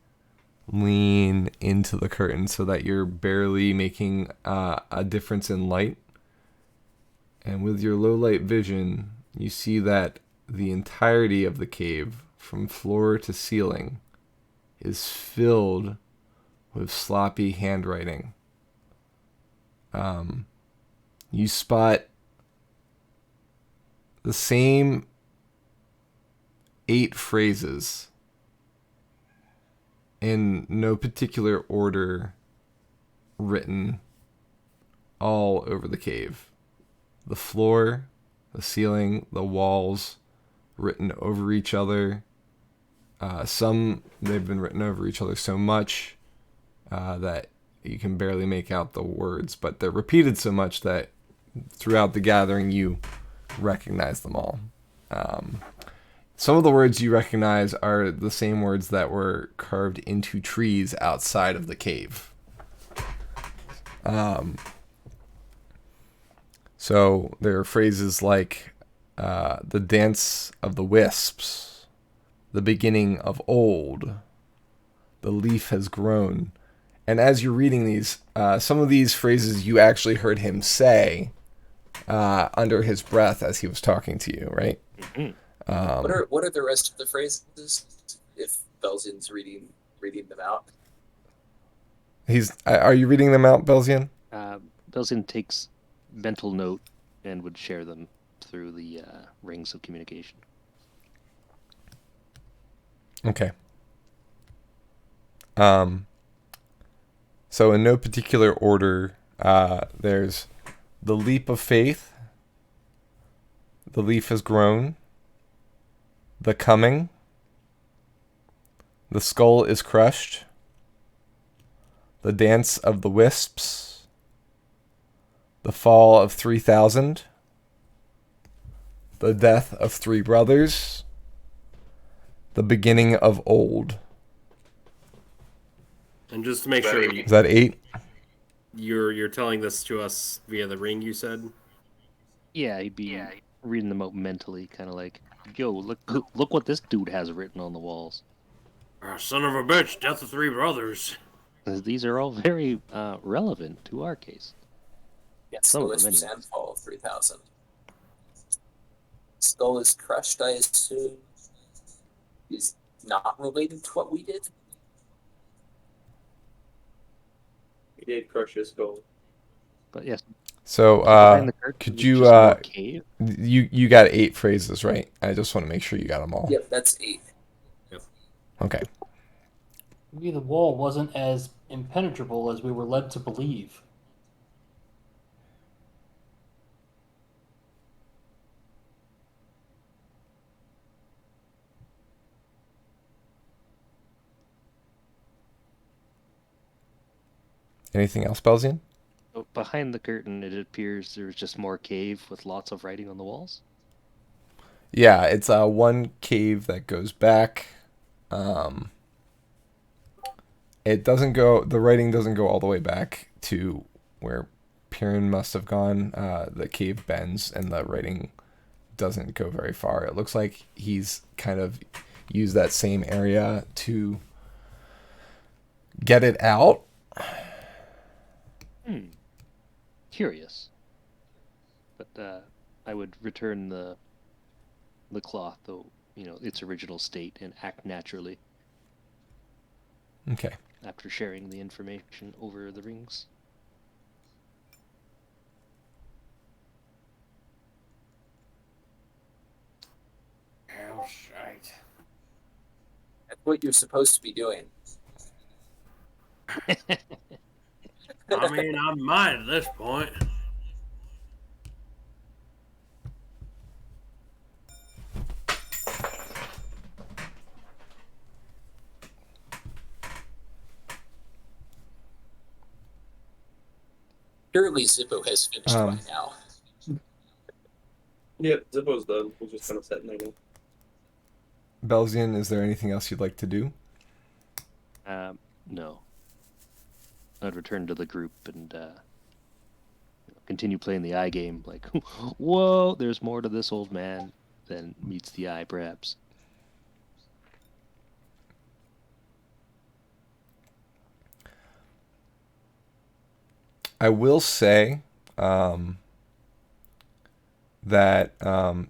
lean into the curtain so that you're barely making a difference in light. And with your low light vision, you see that the entirety of the cave, from floor to ceiling, is filled with sloppy handwriting. You spot the same 8 phrases in no particular order written all over the cave. The floor, the ceiling, the walls, written over each other. Some, they've been written over each other so much that you can barely make out the words, but they're repeated so much that throughout the gathering you recognize them all. Some of the words you recognize are the same words that were carved into trees outside of the cave. So there are phrases like the dance of the wisps, the beginning of old, the leaf has grown. And as you're reading these, some of these phrases you actually heard him say under his breath as he was talking to you, right? Mm-hmm. What are the rest of the phrases? If Belzian's reading them out. Are you reading them out, Belzian? Belzian takes mental note and would share them through the rings of communication. Okay. So in no particular order, there's the leap of faith, the leaf has grown, the coming, the skull is crushed, the dance of the wisps, the fall of 3,000, the death of 3 brothers, the beginning of old. And just to make sure, Is that 8? You're telling this to us via the ring, you said? Yeah, he'd be reading them out mentally, kind of like, yo, look what this dude has written on the walls. Son of a bitch, death of 3 brothers. These are all very relevant to our case. Yes, Some the of them, wisps anyway. and fall of 3,000. Skull is crushed, I assume. Is not related to what we did. He did crush his skull. But yes. So, behind the curtain, could there's you, just more cave. you got 8 phrases, right? I just want to make sure you got them all. Yep, that's 8. Okay. Maybe the wall wasn't as impenetrable as we were led to believe. Anything else, Belzian? So behind the curtain, it appears there's just more cave with lots of writing on the walls. Yeah, it's one cave that goes back. It doesn't go. The writing doesn't go all the way back to where Piran must have gone. The cave bends, and the writing doesn't go very far. It looks like he's kind of used that same area to get it out. Curious. But I would return the cloth, though, its original state, and act naturally. Okay. After sharing the information over the rings. Hell shite. That's what you're supposed to be doing. I mean, I might at this point. Surely Zippo has finished by now. Yeah, Zippo's done. We're just kind of sitting there now. Belzian, is there anything else you'd like to do? No. I'd return to the group and continue playing the eye game. Like, whoa, there's more to this old man. than meets the eye, perhaps. I will say that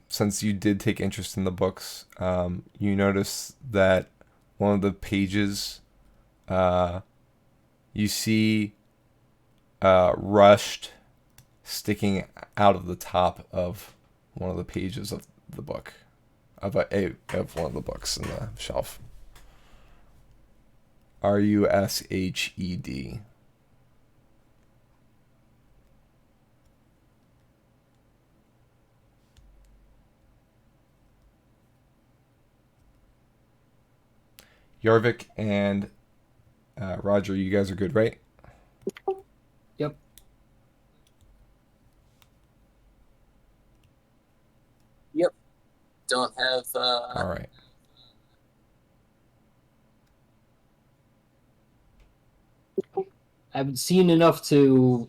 since you did take interest in the books, you notice that one of the pages you see rushed sticking out of the top of one of the pages of the book, of one of the books in the shelf. Rushed. Yarvik and Roger, you guys are good, right? Yep. Yep. Don't have. All right. Haven't seen enough to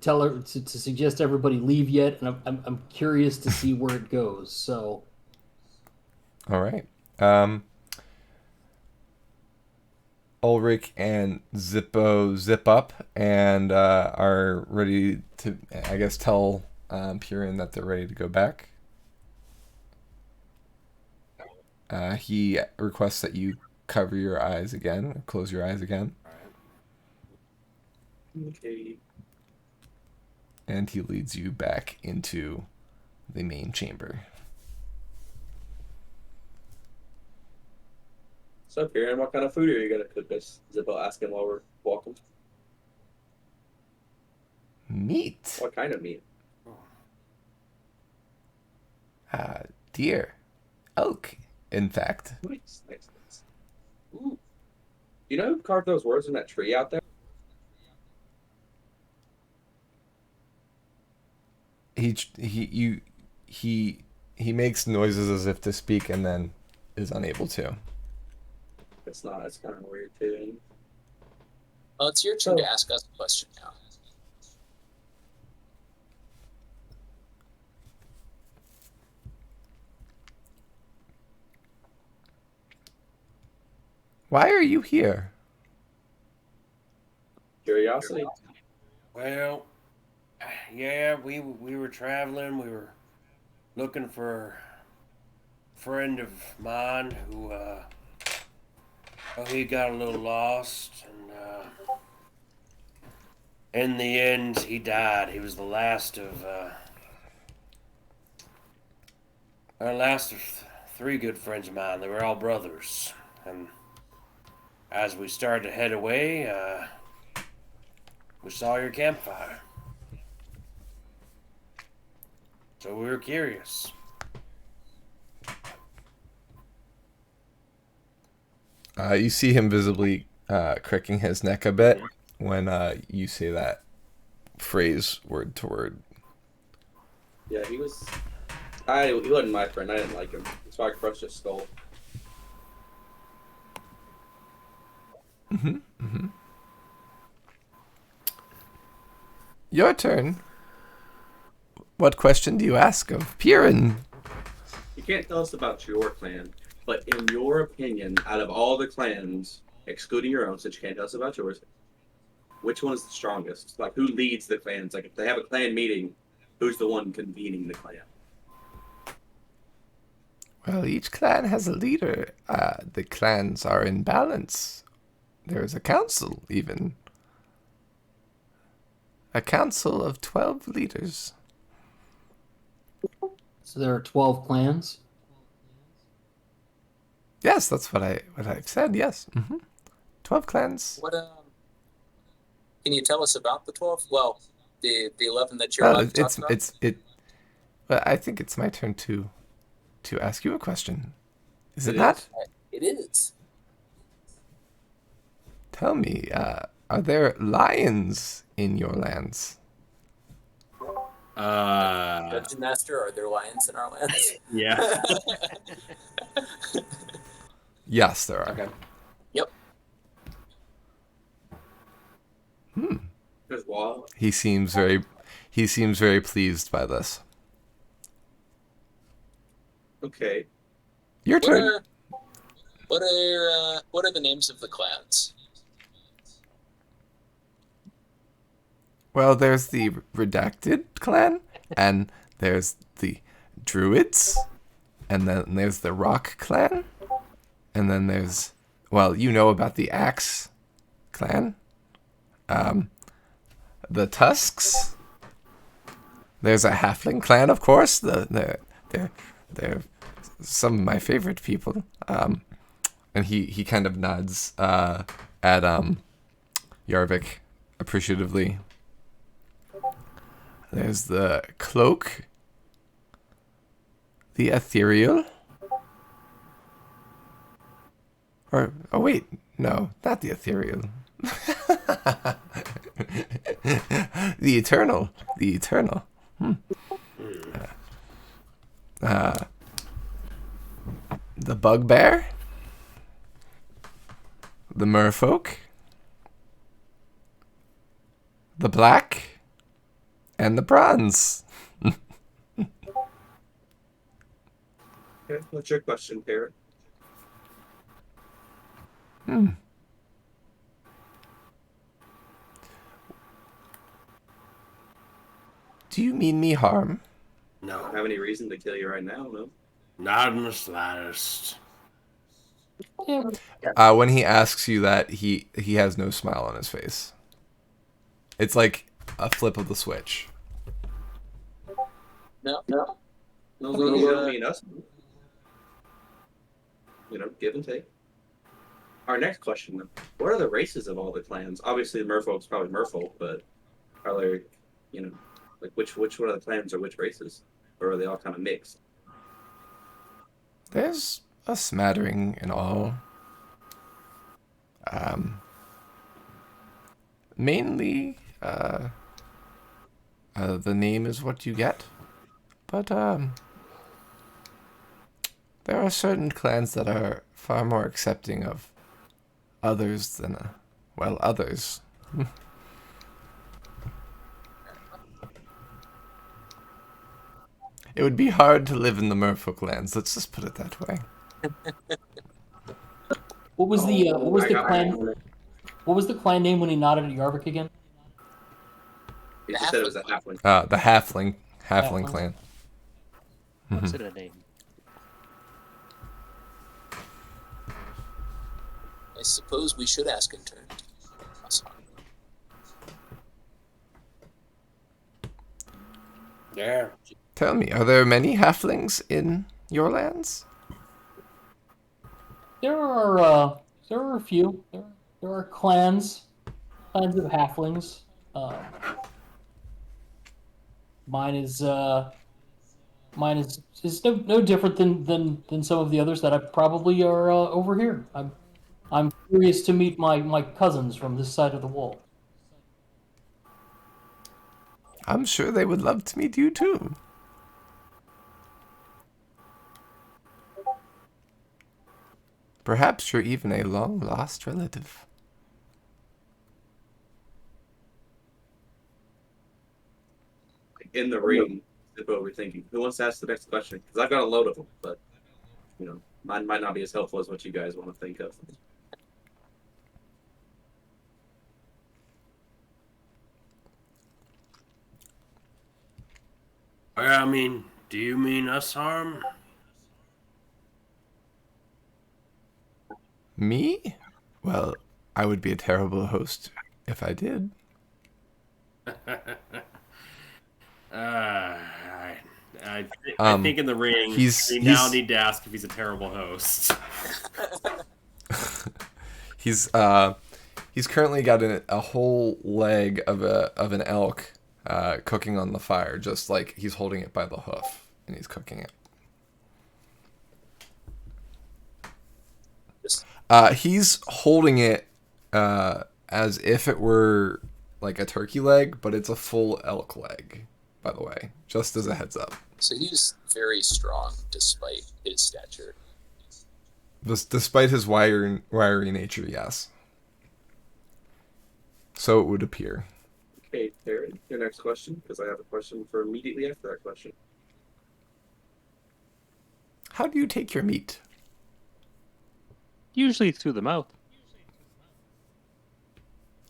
tell her to suggest everybody leave yet, and I'm curious to see where it goes. So, All right. Ulrich and Zippo zip up and are ready to, I guess, tell Purin that they're ready to go back. He requests that you cover your eyes again, or close your eyes again. Okay. And he leads you back into the main chamber. So, Kieran, what kind of food are you going to cook us? Zippo asking while we're walking. Meat. What kind of meat? Deer. Elk, in fact. Nice. Ooh. You know who carved those words in that tree out there? He makes noises as if to speak and then is unable to. It's not. It's kind of weird, too. Well, it's your turn to ask us a question now. Why are you here? Curiosity. Well, yeah, we were traveling. We were looking for a friend of mine who he got a little lost, and in the end, he died. He was the last of three good friends of mine. They were all brothers, and as we started to head away, we saw your campfire. So we were curious. You see him visibly cracking his neck a bit when you say that phrase word to word. Yeah, he was. He wasn't my friend. I didn't like him. That's why I crushed his skull. Your turn. What question do you ask of Purin? You can't tell us about your clan, but in your opinion, out of all the clans, excluding your own, since you can't tell us about yours, which one is the strongest? Like, who leads the clans? Like, if they have a clan meeting, who's the one convening the clan? Well, each clan has a leader. The clans are in balance. There is a council, even. A council of 12 leaders. so there are 12 clans. Yes, that's what I've said. Yes, 12 clans. What can you tell us about the 12? Well, the 11 that you're Well, allowed to talk about? Well, I think it's my turn to ask you a question. Is it It not? is. It is. Tell me, are there lions in your lands? Dungeon Master, are there lions in our lands? Yeah. Yes, there are. Okay. Yep. There's wild. He seems very pleased by this. Okay. Your What turn. are what are the names of the clans? Well, there's the Redacted clan, and there's the Druids, and then there's the Rock clan, and then there's, well, you know about the Axe clan, the Tusks. There's a Halfling clan, of course. They're some of my favorite people. And he kind of nods at Yarvik appreciatively. There's the Cloak, the Ethereal, or oh wait, no, not the Ethereal. The Eternal, the Eternal. The Bugbear, the Merfolk, the Black, and the Bronze. Okay, what's your question, Parrot? Do you mean me harm? I don't No, have any reason to kill you right now, no? not in the slightest. Yeah, When he asks you that, he has no smile on his face. It's like a flip of the switch. No. No, you don't mean us. You know, give and take. Our next question, though. What are the races of all the clans? Obviously, the Merfolk's probably Merfolk, but are there, you know, like which one of the clans are which races? Or are they all kind of mixed? There's a smattering in all. Mainly, the name is what you get. But, there are certain clans that are far more accepting of others than, well, others. It would be hard to live in the Merfolk lands, let's just put it that way. what was the I got clan? one. What was the clan name when he nodded at Yarvik again? You just said it was a halfling. The Halfling Halfling. clan. What's it a name? I suppose we should ask in turn. Yeah. Tell me, are there many halflings in your lands? There are a few. There are clans of halflings. Mine is no different than some of the others that I probably are over here. I'm curious to meet my cousins from this side of the wall. I'm sure they would love to meet you too. Perhaps you're even a long-lost relative. In the ring, Zippo, we're thinking. Who wants to ask the next question? Because I've got a load of them, but, you know, mine might not be as helpful as what you guys want to think of. I mean, do you mean us harm? Me? Well, I would be a terrible host if I did. I think in the ring, we now need to ask if he's a terrible host. He's currently got a whole leg of an elk cooking on the fire, just like he's holding it by the hoof and he's cooking it. He's holding it as if it were like a turkey leg, but it's a full elk leg, by the way, just as a heads up. So he's very strong despite his stature. Despite his wiry nature, yes. So it would appear. Okay, Taryn, your next question, because I have a question for immediately after that question. how do you take your meat? Usually through the mouth.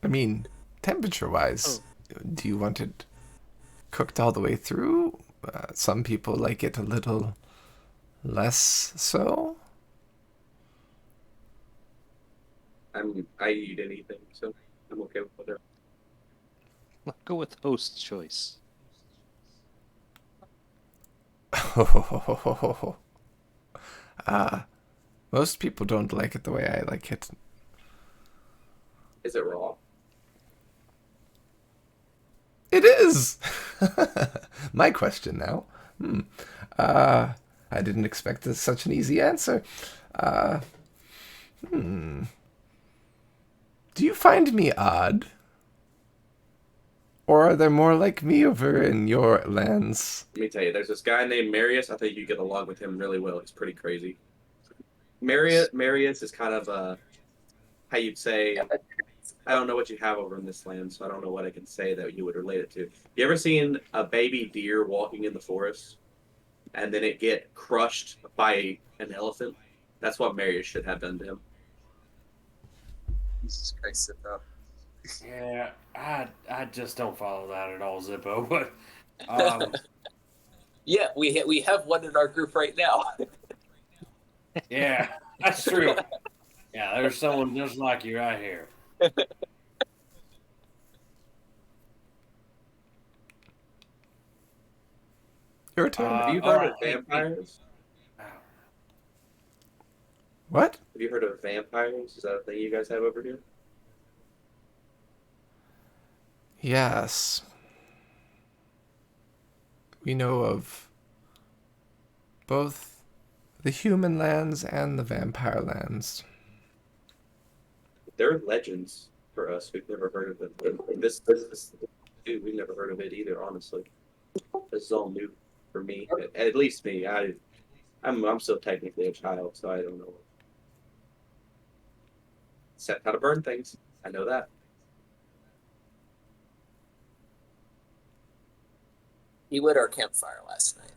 I mean, temperature-wise, do you want it cooked all the way through? Some people like it a little less so. I eat anything, so I'm okay with whatever. Go with host's choice. Most people don't like it the way I like it. Is it raw? It is! My question now. I didn't expect such an easy answer. Do you find me odd? Or are there more like me over in your lands? Let me tell you, there's this guy named Marius. I think you get along with him really well. He's pretty crazy. Marius is kind of how you'd say, I don't know what you have over in this land, so I don't know what I can say that you would relate it to. You ever seen a baby deer walking in the forest and then it get crushed by an elephant? That's what Marius should have done to him. Jesus Christ, bro. Yeah, I just don't follow that at all, Zippo. But Yeah, we have one in our group right now. yeah, that's true. Yeah, there's someone just like you right here. Your turn. Have you heard of vampires? What? Have you heard of vampires? Is that a thing you guys have over here? Yes. We know of both the human lands and the vampire lands. They're legends for us. We've never heard of them. Dude, we've never heard of it either, honestly. This is all new for me. At least me. I'm still technically a child, so I don't know. Except how to burn things. I know that. He lit our campfire last night.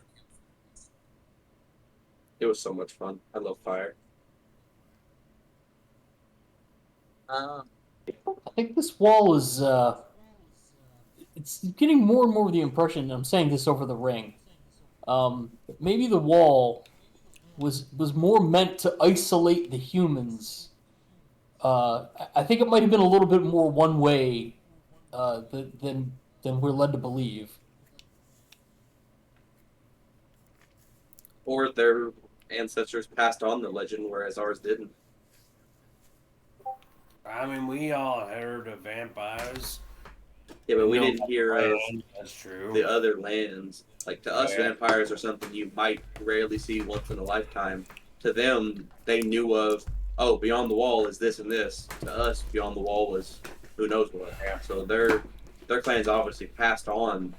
It was so much fun. I love fire. I think this wall is, it's getting more and more of the impression, and I'm saying this over the ring, maybe the wall was more meant to isolate the humans. I think it might have been a little bit more one way than we're led to believe. Or their ancestors passed on the legend, whereas ours didn't. I mean, we all heard of vampires. Yeah, but we didn't hear of That's true. the other lands. Like, to us, vampires are something you might rarely see once in a lifetime. To them, they knew of, oh, beyond the wall is this and this. To us, beyond the wall was who knows what. Yeah. So their clans obviously passed on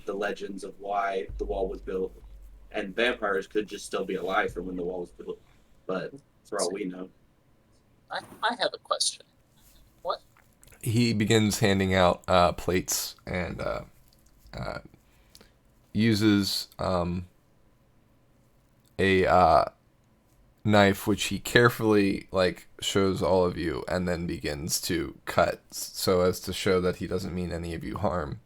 the legends of why the wall was built. And vampires could just still be alive from when the wall was built. But for all we know. I have a question. What? He begins handing out plates and uses a knife, which he carefully shows all of you, and then begins to cut so as to show that he doesn't mean any of you harm.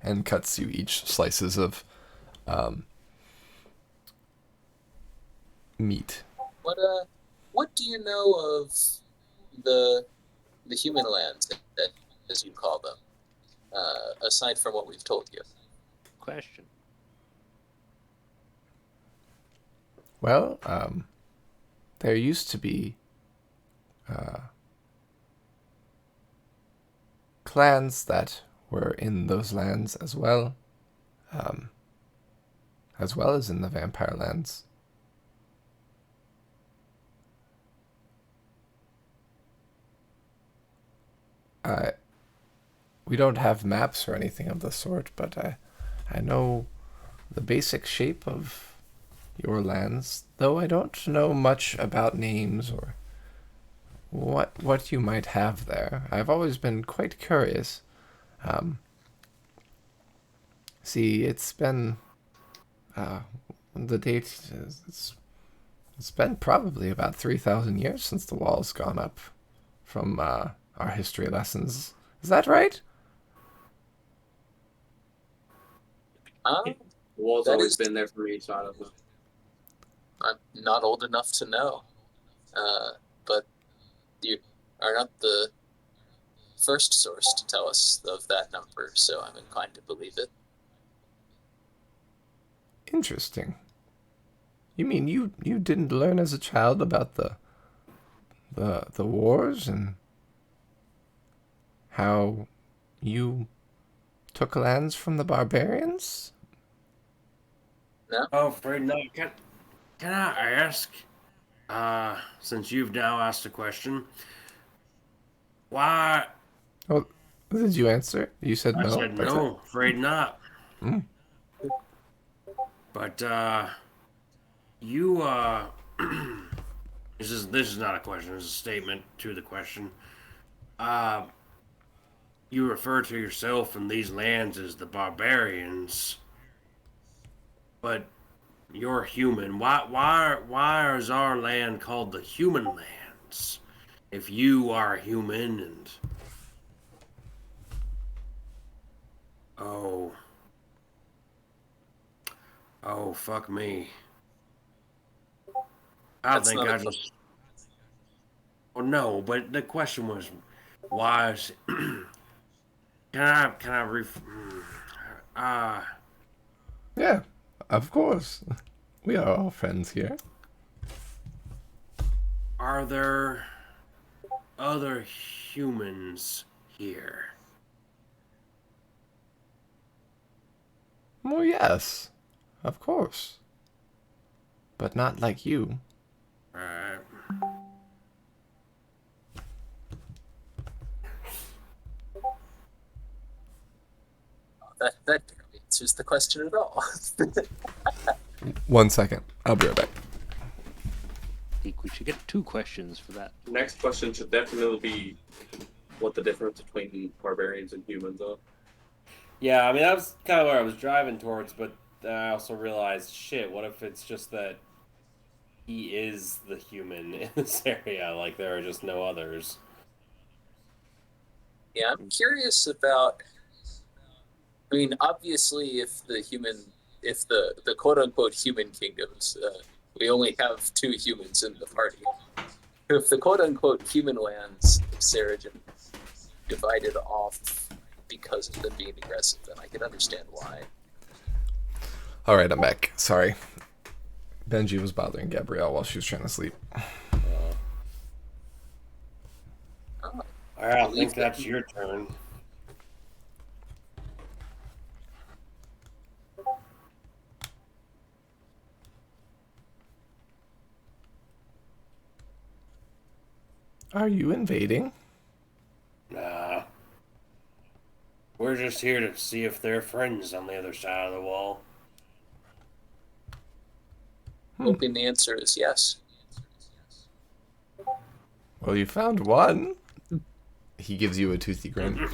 And cuts you each slices of meat. What do you know of the human lands, as you call them, aside from what we've told you? Question. Well, there used to be clans that were in those lands as well as in the vampire lands. We don't have maps or anything of the sort, but I know the basic shape of your lands, though I don't know much about names or what you might have there. I've always been quite curious. See, it's been the date is it's been probably about 3,000 years since the wall's gone up from our history lessons. Is that right? The wall's That always is- been there for me, so I don't know. I'm not old enough to know, but you are not the first source to tell us of that number, so I'm inclined to believe it. Interesting. You mean you didn't learn as a child about the wars and how you took lands from the barbarians? No? Oh, afraid not. Can I ask, since you've now asked a question, why? Well, did you answer? You said I no. said That's it. no, afraid not. Mm. But, you, this is not a question, it's a statement to the question. You refer to yourself in these lands as the barbarians, but you're human. Why is our land called the human lands? If you are human and oh, fuck me. I That's think not a I just. Well, no, but the question was, why is? Can I Yeah, of course. We are all friends here. are there other humans here? Well, yes, of course. But not like you. Right. That barely answers the question at all. 1 second. I'll be right back. I think we should get 2 questions for that. Next question should definitely be what the difference between barbarians and humans are. Yeah, I mean, that was kind of where I was driving towards, but I also realized, shit, what if it's just that he is the human in this area? Like, there are just no others. Yeah, I'm curious about. I mean, obviously, if the quote unquote human kingdoms, we only have 2 humans in the party. If the quote unquote human lands of Seregen divided off because of them being aggressive, then I can understand why. All right, I'm back. Sorry. Benji was bothering Gabrielle while she was trying to sleep. Oh, All right, I think that's your turn. Are you invading? Nah. We're just here to see if they're friends on the other side of the wall. hoping the answer is yes. Well, you found one. He gives you a toothy grin.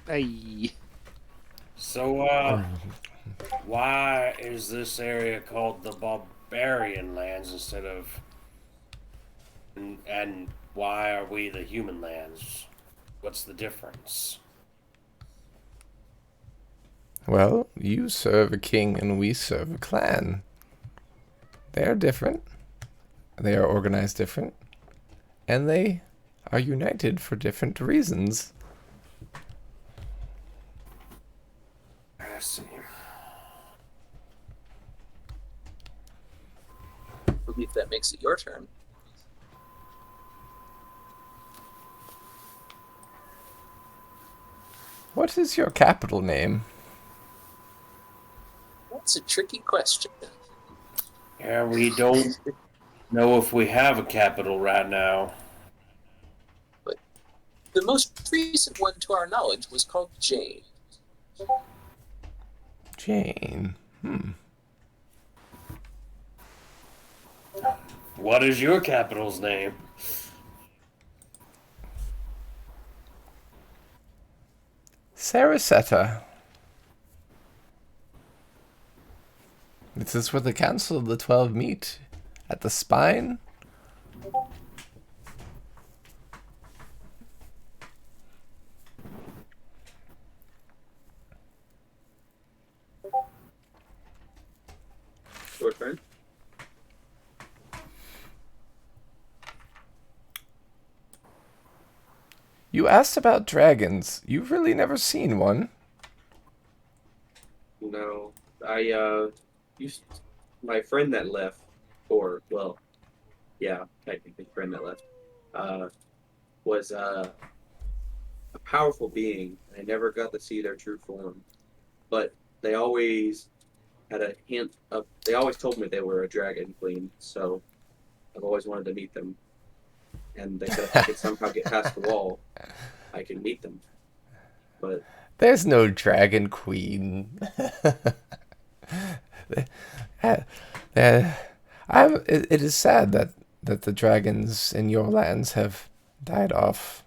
Hey. So, why is this area called the Barbarian Lands instead of... And why are we the Human Lands? What's the difference? Well, you serve a king and we serve a clan. They are different. They are organized different. And they are united for different reasons. I see. I believe that makes it your turn. What is your capital name? That's a tricky question. Yeah, we don't know if we have a capital right now. But the most recent one, to our knowledge, was called Jade. Jane. What is your capital's name? Saraseta. Is this where the Council of the 12 meet? At the spine? Your turn. You asked about dragons. You've really never seen one. No, I used my friend that left, or well, yeah, technically friend that left, uh, was a powerful being. I never got to see their true form, but they always had a hint of. They always told me they were a dragon queen, so I've always wanted to meet them. And they said if I could somehow get past the wall, I could meet them. But There's no dragon queen. Uh, it is sad that the dragons in your lands have died off.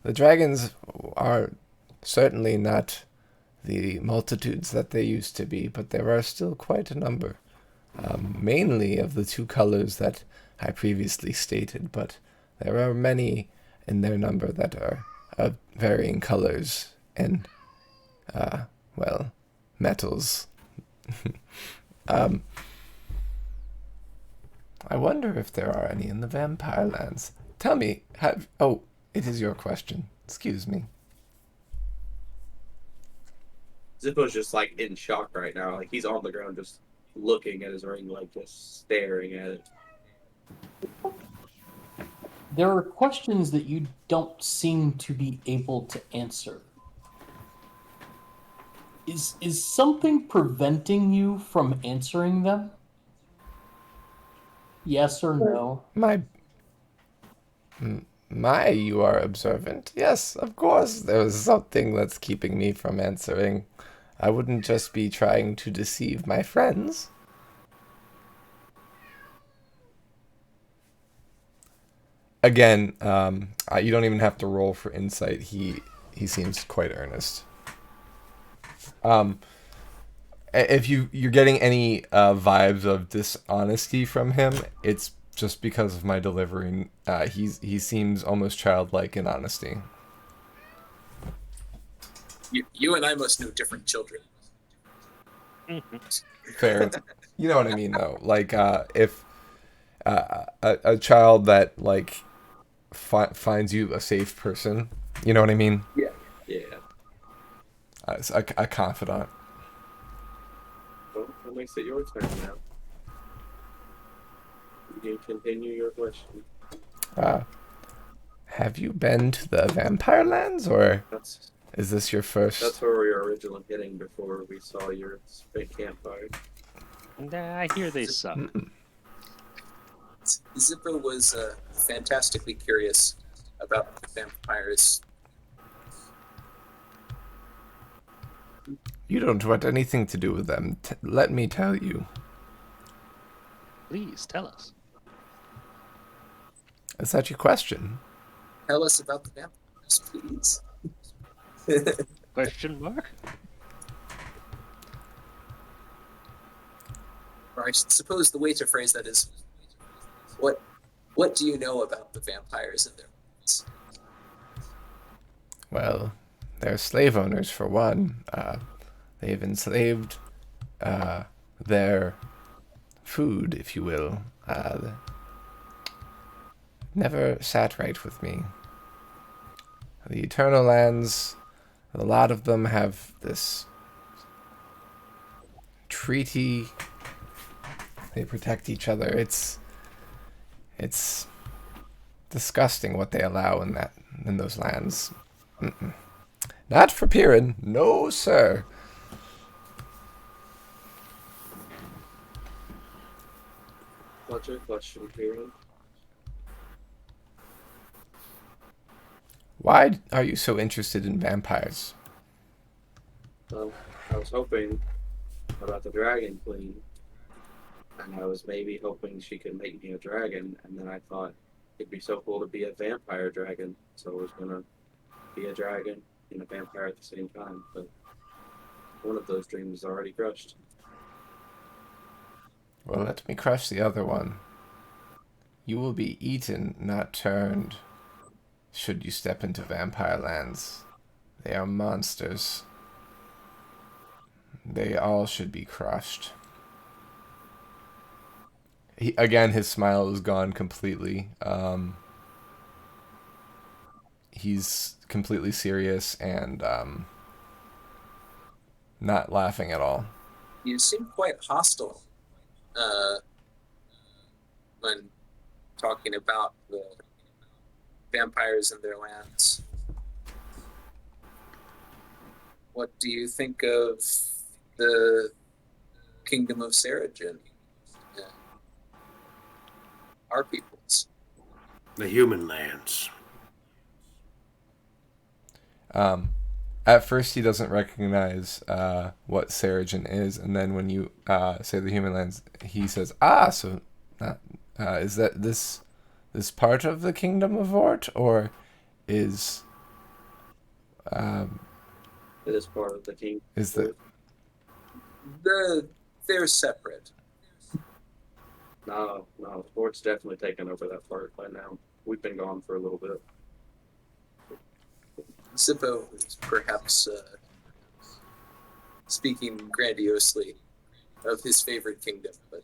The dragons are certainly not the multitudes that they used to be, but there are still quite a number. Mainly of the two colors that I previously stated, but there are many in their number that are of varying colors and, well, metals. I wonder if there are any in the Vampire Lands. Tell me, oh, it is your question. Excuse me. Zippo's just like in shock right now. Like he's on the ground just looking at his ring, like just staring at it. There are questions that you don't seem to be able to answer. Is something preventing you from answering them? Yes or no? My, you are observant. Yes, of course, there is something that's keeping me from answering. I wouldn't just be trying to deceive my friends. Again, you don't even have to roll for insight. He seems quite earnest. If you're getting any vibes of dishonesty from him, it's just because of my delivery. He seems almost childlike in honesty. You and I must know different children. Fair. You know what I mean, though. Like, if a child that like finds you a safe person, you know what I mean. Yeah. Yeah. It's a confidant. Well, that makes it your turn now. You can continue your question. Have you been to the Vampire Lands, or That's is this your first? that's where we were originally hitting before we saw your spent campfire. Nah, I hear they suck. Zipper was fantastically curious about the vampires. You don't want anything to do with them. Let me tell you. Please tell us. Is that your question? Tell us about the vampires, please. Question mark? Or I suppose the way to phrase that is, what do you know about the vampires and their lives? Well, they're slave owners for one. They've enslaved their food, if you will. Never sat right with me. The Eternal Lands, a lot of them have this treaty. They protect each other. It's disgusting what they allow in those lands. Mm-mm. Not for Piran. No, sir. What's your question, Kieran? Why are you so interested in vampires? Well, I was hoping about the Dragon Queen, and I was maybe hoping she could make me a dragon, and then I thought it'd be so cool to be a vampire dragon, so I was gonna be a dragon and a vampire at the same time, but one of those dreams is already crushed. Well, let me crush the other one. You will be eaten, not turned, should you step into vampire lands. They are monsters. They all should be crushed. Again, his smile is gone completely. He's completely serious and not laughing at all. You seem quite hostile when talking about the vampires and their lands. What do you think of the kingdom of Seregen? Our peoples. The human lands. At first, he doesn't recognize what Seregen is, and then when you say the human lands, he says, so is that this part of the kingdom of Ort, or is It is part of the king. is that They're separate. No, Sport's definitely taken over that part by now. We've been gone for a little bit. Zippo is perhaps speaking grandiosely of his favorite kingdom, but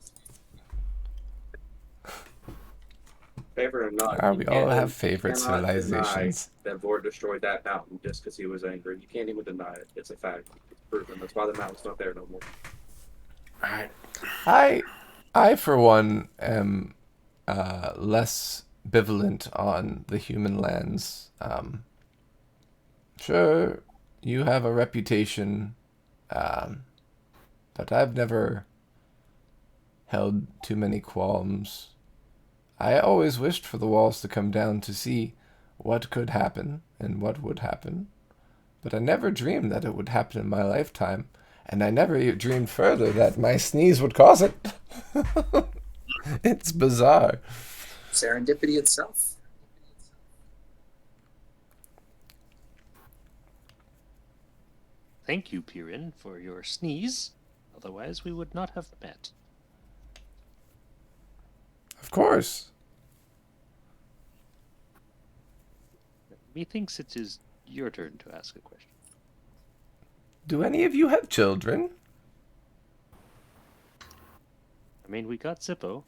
Favorite or not, we all have favorite cannot deny civilizations. that Vord destroyed that mountain just because he was angry. You can't even deny it. It's a fact. It's proven. That's why the mountain's not there no more. I for one am less bivalent on the human lands. Sure, you have a reputation, but I've never held too many qualms. I always wished for the walls to come down to see what could happen and what would happen, but I never dreamed that it would happen in my lifetime, and I never dreamed further that my sneeze would cause it. It's bizarre. serendipity itself. Thank you, Pirin, for your sneeze. Otherwise, we would not have met. Of course. Methinks it is your turn to ask a question. Do any of you have children? I mean, we got Zippo.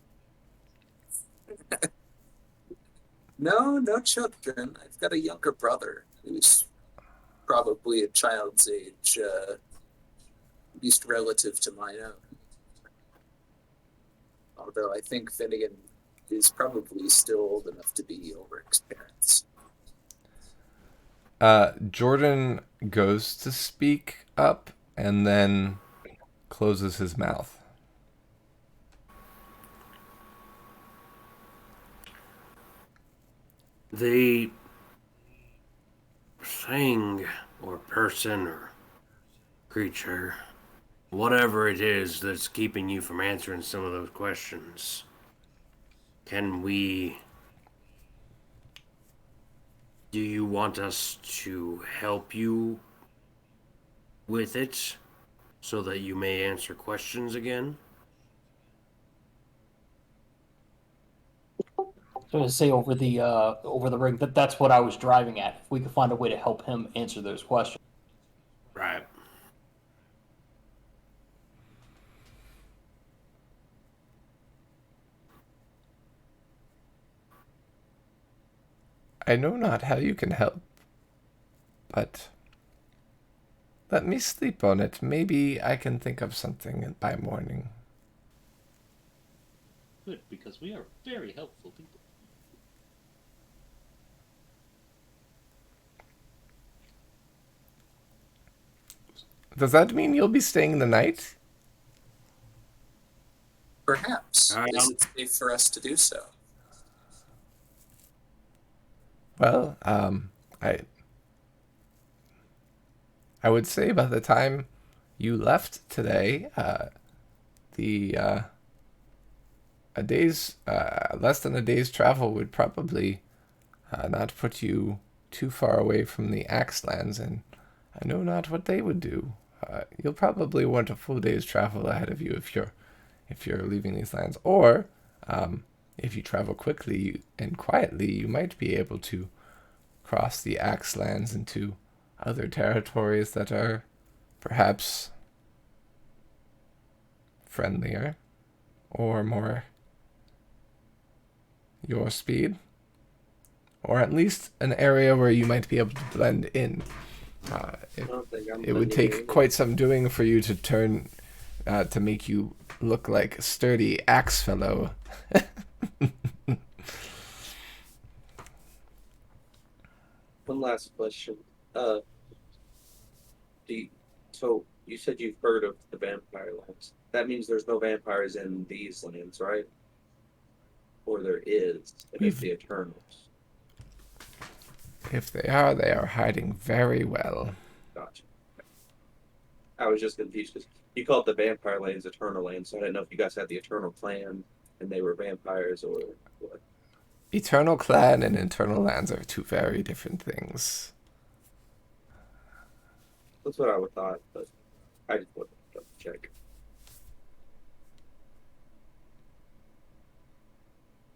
No children. I've got a younger brother who's probably a child's age, at least relative to my own. Although I think Finnegan is probably still old enough to be Ulrich's parents. Jordan goes to speak up and then closes his mouth. The thing or person or creature, whatever it is that's keeping you from answering some of those questions, do you want us to help you with it so that you may answer questions again? I was going to say over the ring that's what I was driving at. If we could find a way to help him answer those questions. Right. I know not how you can help, but let me sleep on it. Maybe I can think of something by morning. Good, because we are very helpful people. Does that mean you'll be staying the night? Perhaps. Is it safe for us to do so? Well, I would say by the time you left today, less than a day's travel would probably not put you too far away from the Axelands, and I know not what they would do. You'll probably want a full day's travel ahead of you if you're if you're leaving these lands, or if you travel quickly and quietly, you might be able to cross the Axe lands into other territories that are perhaps friendlier or more your speed, or at least an area where you might be able to blend in. It would take quite some doing for you to turn to make you look like a sturdy axe fellow. One last question. So you said you've heard of the vampire lands. That means there's no vampires in these lands, right? Or there is, and it's the Eternals. If they are hiding very well. Gotcha. I was just confused because you called the vampire lands Eternal lands, so I didn't know if you guys had the Eternal clan and they were vampires or what. Eternal clan and internal lands are two very different things. That's what I would thought, but I just wanted to double check.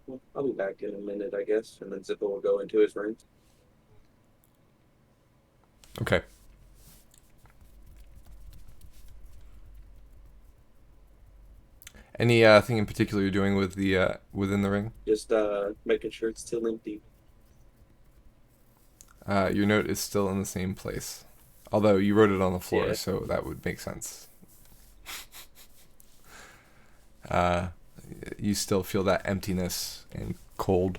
Well, I'll be back in a minute, I guess, and then Zippo will go into his room. Okay. Any thing in particular you're doing with the within the ring? Just making sure it's still empty. Your note is still in the same place, although you wrote it on the floor, Yeah. so that would make sense. You still feel that emptiness and cold.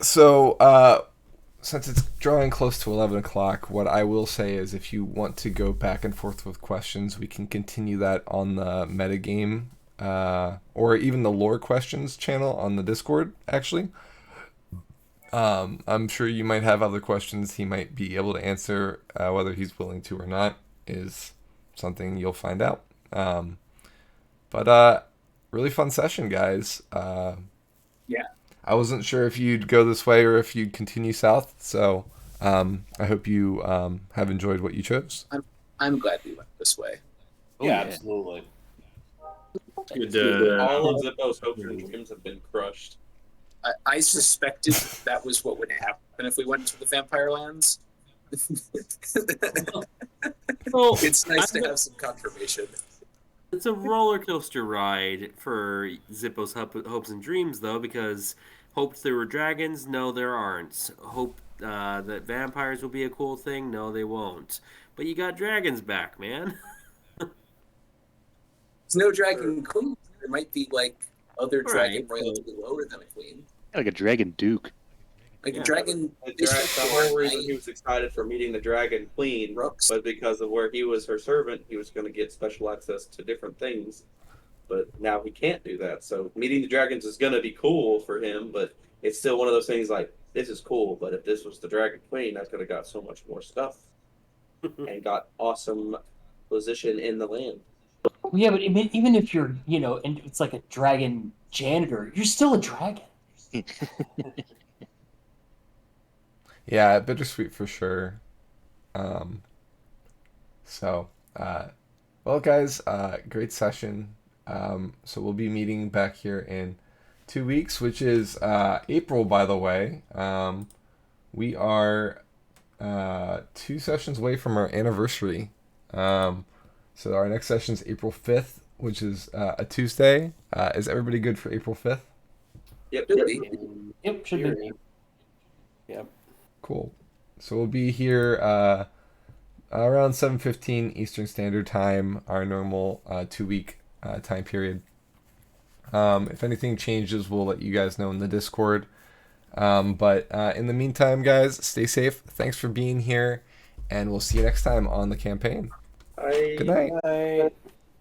So since it's drawing close to 11 o'clock, what I will say is if you want to go back and forth with questions, we can continue that on the metagame or even the lore questions channel on the Discord, actually. I'm sure you might have other questions he might be able to answer. Whether he's willing to or not is something you'll find out. But really fun session, guys. Yeah. I wasn't sure if you'd go this way or if you'd continue south, so I hope you have enjoyed what you chose. I'm glad we went this way. Yeah, absolutely. Good, all of Zippo's hopes and dreams have been crushed. I suspected that was what would happen if we went to the vampire lands. Well, It's nice to have some confirmation. it's a roller coaster ride for Zippo's hopes and dreams, though, because hoped there were dragons. No, there aren't. Hope that vampires will be a cool thing. No, they won't. But you got dragons back, man. There's no dragon queen. There might be like other dragon Right. royalty lower than a queen. Like a dragon duke. Like Yeah. a dragon. The whole reason he was excited for meeting the Dragon Queen was because of where he was her servant. He was going to get special access to different things, but now he can't do that. So meeting the dragons is going to be cool for him, but it's still one of those things like, this is cool, but if this was the Dragon Queen, I could have got so much more stuff and got awesome position in the land. Yeah, but even if you're, and it's like a dragon janitor, you're still a dragon. Yeah, bittersweet for sure. Well, guys, great session. So we'll be meeting back here in 2 weeks, which is April, by the way. We are 2 sessions away from our anniversary. So our next session is April 5th, which is a Tuesday. Is everybody good for April 5th? Yep. Yep, should be. Yep. Cool. So we'll be here around 7:15 Eastern Standard Time, our normal 2-week time period. If anything changes, we'll let you guys know in the Discord. But in the meantime, guys, stay safe. Thanks for being here, and we'll see you next time on the campaign. Bye. Good night. Bye.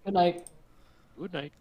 Good night. Good night.